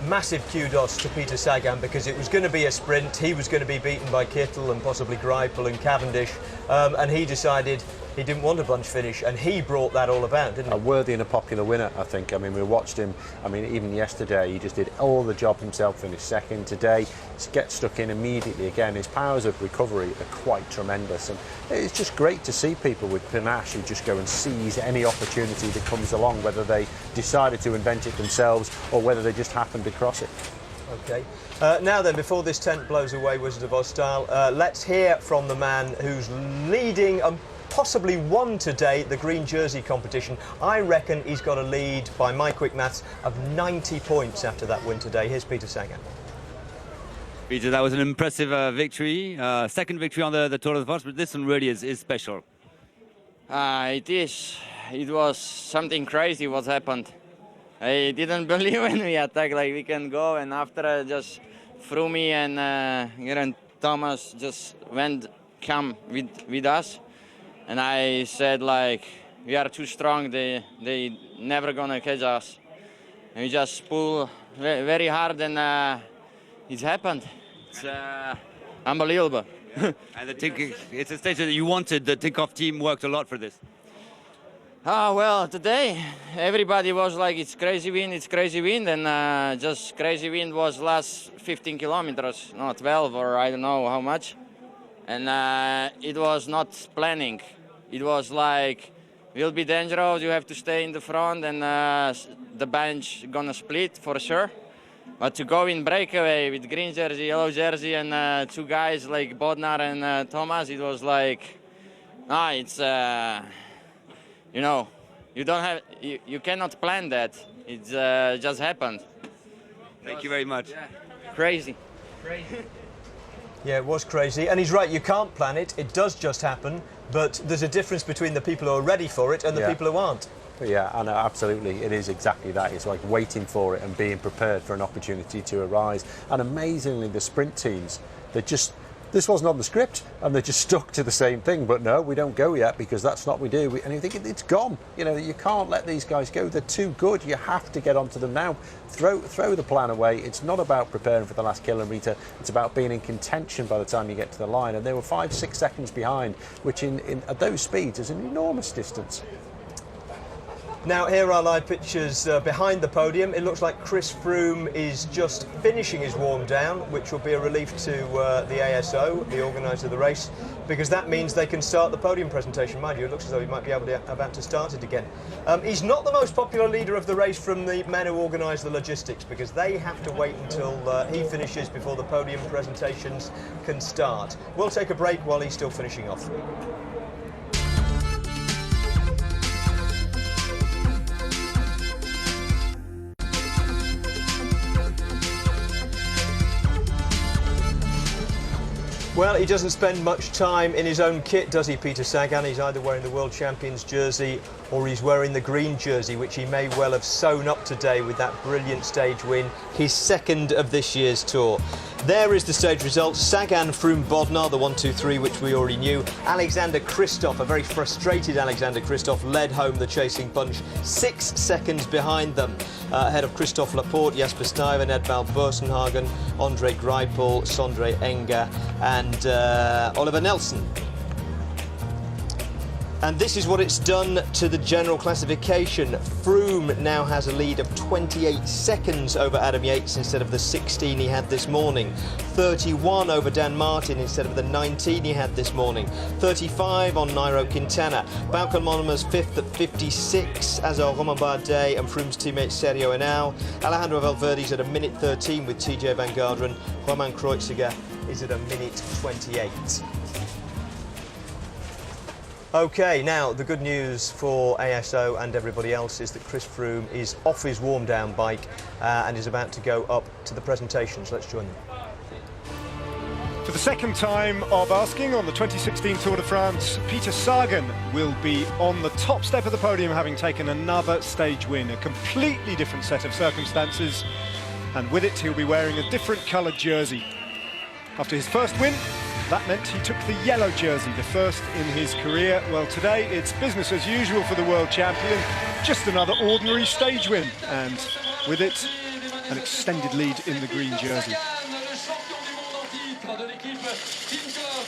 massive kudos to Peter Sagan, because it was going to be a sprint. He was going to be beaten by Kittel and possibly Greipel and Cavendish, and he decided he didn't want a bunch finish, and he brought that all about, didn't he? A worthy and a popular winner, I think. I mean, we watched him. I mean, even yesterday, he just did all the job himself, finished second. Today, gets stuck in immediately again. His powers of recovery are quite tremendous, and it's just great to see people with panache who just go and seize any opportunity that comes along, whether they decided to invent it themselves or whether they just happened to cross it. Okay. Now then, before this tent blows away, Wizard of Oz style, let's hear from the man who's leading and possibly won today the green jersey competition. I reckon he's got a lead, by my quick maths, of 90 points after that win today. Here's Peter Sagan. Peter, that was an impressive victory. Second victory on the Tour de France, but this one really is special. It is. It was something crazy what happened. I didn't believe when we attacked, like we can go, and after just threw me and Geraint Thomas just come with us, and I said like we are too strong, they never gonna catch us, and we just pull very hard, and it happened. It's unbelievable. And it's a stage that you wanted. The Tinkoff team worked a lot for this. Oh, well, today everybody was like, it's crazy wind, and just crazy wind was last 15 kilometers, no, 12 or I don't know how much. And it was not planning. It was like, will be dangerous, you have to stay in the front, and the bench gonna split for sure. But to go in breakaway with green jersey, yellow jersey, and two guys like Bodnar and Thomas, it was like, it's... you know, you cannot plan that. It's just happened. Thank you very much. Yeah. Crazy. Yeah, it was crazy. And he's right, you can't plan it. It does just happen. But there's a difference between the people who are ready for it and the people who aren't. Yeah, and absolutely, it is exactly that. It's like waiting for it and being prepared for an opportunity to arise. And amazingly, the sprint teams, this wasn't on the script, and they just stuck to the same thing. But no, we don't go yet because that's not what we do. And you think it's gone. You know, you can't let these guys go. They're too good. You have to get onto them now. Throw the plan away. It's not about preparing for the last kilometre. It's about being in contention by the time you get to the line. And they were 5-6 seconds behind, which at those speeds is an enormous distance. Now, here are live pictures behind the podium. It looks like Chris Froome is just finishing his warm down, which will be a relief to the ASO, the organiser of the race, because that means they can start the podium presentation. Mind you, it looks as though he might be about to start it again. He's not the most popular leader of the race from the men who organise the logistics, because they have to wait until he finishes before the podium presentations can start. We'll take a break while he's still finishing off. Well, he doesn't spend much time in his own kit, does he, Peter Sagan? He's either wearing the World Champions jersey or he's wearing the green jersey, which he may well have sewn up today with that brilliant stage win, his second of this year's Tour. There is the stage results. Sagan, Froome, Bodnar, the 1-2-3, which we already knew. Alexander Kristoff, a very frustrated Alexander Kristoff, led home the chasing bunch, 6 seconds behind them. Ahead of Christophe Laporte, Jasper Stuyven, Edvald Boasson-Hagen, Andre Greipel, Sondre Enger and Oliver Nelson. And this is what it's done to the general classification. Froome now has a lead of 28 seconds over Adam Yates instead of the 16 he had this morning. 31 over Dan Martin instead of the 19 he had this morning. 35 on Nairo Quintana. Bauke Mollema's 5th at 56, as are Romain Bardet and Froome's teammate Sergio Henao. Alejandro Valverde's at a minute 13 with TJ Van Garderen. Roman Kreuziger is at a minute 28. OK, now the good news for ASO and everybody else is that Chris Froome is off his warm-down bike and is about to go up to the presentations. Let's join them. For the second time of asking on the 2016 Tour de France, Peter Sagan will be on the top step of the podium, having taken another stage win, a completely different set of circumstances, and with it he'll be wearing a different coloured jersey. After his first win, that meant he took the yellow jersey, the first in his career. Well, today it's business as usual for the world champion, just another ordinary stage win, and with it, an extended lead in the green jersey.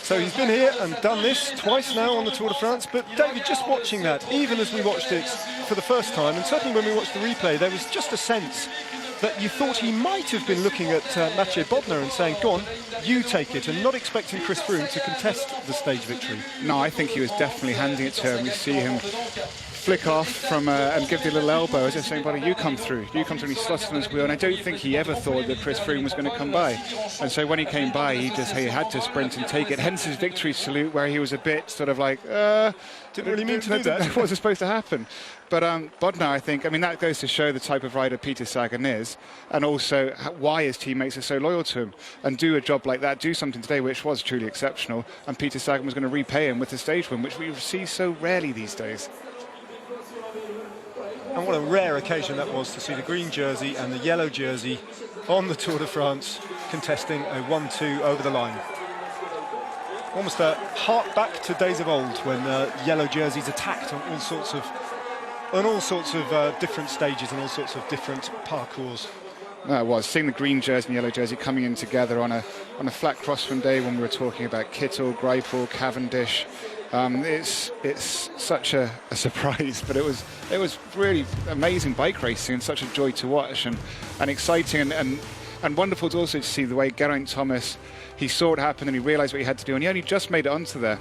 So he's been here and done this twice now on the Tour de France, but David, just watching that, even as we watched it for the first time, and certainly when we watched the replay, there was just a sense that you thought he might have been looking at Mathieu Bodnar and saying, go on, you take it, and not expecting Chris Froome to contest the stage victory. No, I think he was definitely handing it to him. We see him flick off from and give the little elbow as if saying, buddy, you come through, and he slotted on his wheel, and I don't think he ever thought that Chris Froome was going to come by. And so when he came by, he had to sprint and take it, hence his victory salute, where he was a bit sort of like, didn't really mean to do that. That wasn't supposed to happen. But Bodnar, I think, that goes to show the type of rider Peter Sagan is, and also why his teammates are so loyal to him, and do a job like that, do something today which was truly exceptional, and Peter Sagan was going to repay him with the stage win, which we see so rarely these days. And what a rare occasion that was to see the green jersey and the yellow jersey on the Tour de France contesting a 1-2 over the line. Almost a hark back to days of old when yellow jerseys attacked on all sorts of different stages and all sorts of different parcours. That was seeing the green jersey and yellow jersey coming in together on a flat crosswind day when we were talking about Kittel, Greipel, Cavendish. It's such a surprise, but it was really amazing bike racing and such a joy to watch and exciting and wonderful to also see the way Geraint Thomas, he saw it happen and he realised what he had to do, and he only just made it onto there.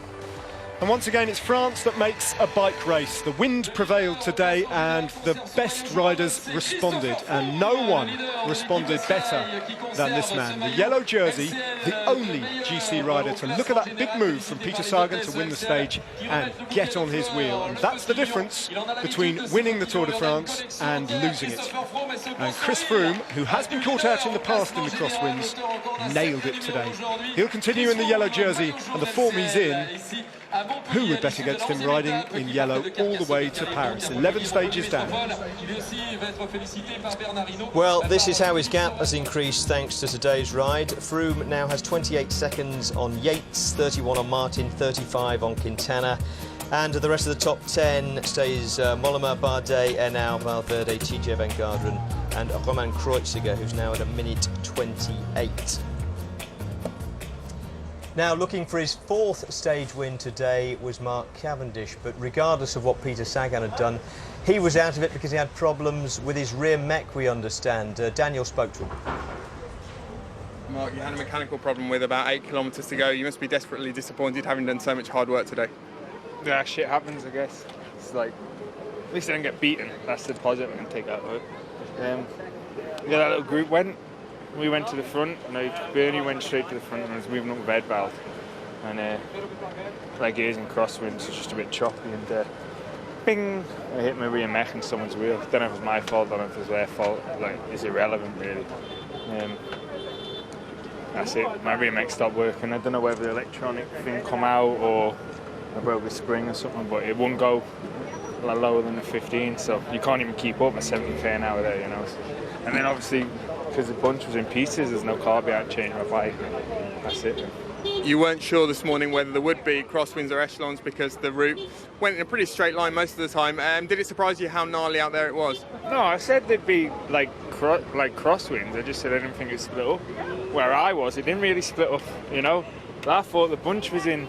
And once again, it's France that makes a bike race. The wind prevailed today and the best riders responded, and no one responded better than this man. The yellow jersey, the only GC rider to look at that big move from Peter Sagan to win the stage and get on his wheel. And that's the difference between winning the Tour de France and losing it. And Chris Froome, who has been caught out in the past in the crosswinds, nailed it today. He'll continue in the yellow jersey, and the form he's in, who would bet against him riding in yellow all the way to Paris? 11 stages down. Well, this is how his gap has increased thanks to today's ride. Froome now has 28 seconds on Yates, 31 on Martin, 35 on Quintana. And the rest of the top 10 stays Mollema, Bardet, Enau, Valverde, TJ Van Garderen and Roman Kreuziger, who's now at a minute 28. Now, looking for his fourth stage win today was Mark Cavendish, but regardless of what Peter Sagan had done, he was out of it because he had problems with his rear mech, we understand. Daniel spoke to him. Mark, you had a mechanical problem with about 8 kilometres to go. You must be desperately disappointed having done so much hard work today. Yeah, shit happens, I guess. It's like, at least I didn't get beaten. That's the positive I can take out of it. Yeah, that little group went. We went to the front, and Bernie went straight to the front and I was moving up with Edvald. And like gears in crosswinds, it's just a bit choppy and bing! I hit my rear mech in someone's wheel. Don't know if it was my fault, don't know if it was their fault. Like, it's irrelevant really. That's it. My rear mech stopped working. I don't know whether the electronic thing come out or I broke the spring or something, but it wouldn't go a lot lower than the 15, so you can't even keep up at 70k an hour there, you know. And then obviously, because the bunch was in pieces, there's no car behind changing my bike. That's it. You weren't sure this morning whether there would be crosswinds or echelons because the route went in a pretty straight line most of the time. Did it surprise you how gnarly out there it was? No, I said there'd be like crosswinds. I just said I didn't think it split up. Where I was, it didn't really split up, you know. I thought the bunch was in.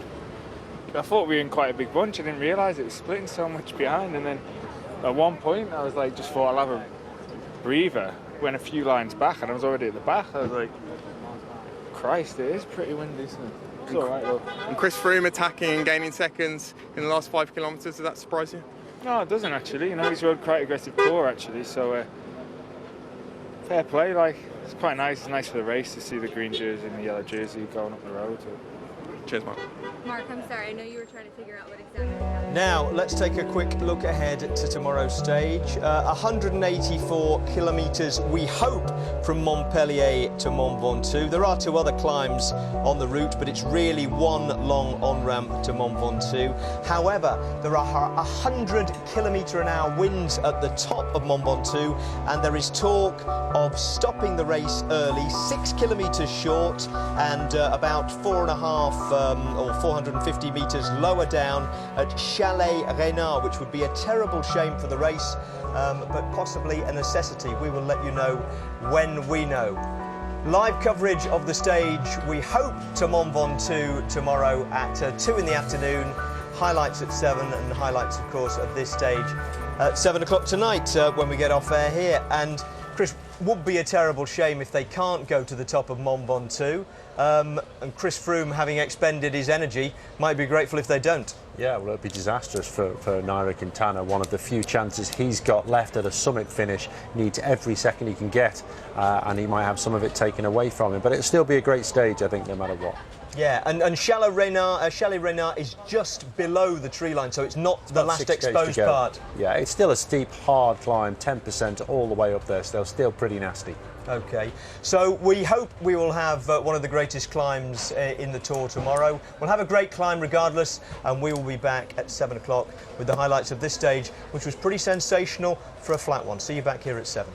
I thought we were in quite a big bunch. I didn't realise it was splitting so much behind. And then at one point, I was like, just thought I'll have a breather. Went a few lines back, and I was already at the back. I was like, Christ, it is pretty windy, isn't it? It's all right though. And Chris Froome attacking and gaining seconds in the last 5 kilometres. Does that surprise you? No, it doesn't actually. You know, he's rode quite aggressive tour actually. So fair play. Like, it's quite nice. It's nice for the race to see the green jersey and the yellow jersey going up the road. So. Cheers, Mark. Mark, I'm sorry. I know you were trying to figure out what exactly happened. Now, let's take a quick look ahead to tomorrow's stage. 184 kilometres, we hope, from Montpellier to Mont Ventoux. There are 2 other climbs on the route, but it's really one long on-ramp to Mont Ventoux. However, there are 100 kilometre-an-hour winds at the top of Mont Ventoux, and there is talk of stopping the race early, 6 kilometres short, and about 4.5 or 450 metres lower down at Chalet Reynard, which would be a terrible shame for the race, but possibly a necessity. We will let you know when we know. Live coverage of the stage, we hope, to Mont Ventoux tomorrow at 2 in the afternoon. Highlights at 7, and highlights, of course, of this stage at 7 o'clock tonight when we get off air here. And Chris, would be a terrible shame if they can't go to the top of Mont Ventoux. And Chris Froome, having expended his energy, might be grateful if they don't. Yeah, well, it'd be disastrous for Nairo Quintana. One of the few chances he's got left at a summit finish. Needs every second he can get, and he might have some of it taken away from him. But it'll still be a great stage, I think, no matter what. Yeah, and Chalet Reynard is just below the tree line, so it's not the last exposed part. Yeah, it's still a steep, hard climb, 10% all the way up there, so still pretty nasty. Okay, so we hope we will have one of the greatest climbs in the Tour tomorrow. We'll have a great climb regardless, and we will be back at 7 o'clock with the highlights of this stage, which was pretty sensational for a flat one. See you back here at 7.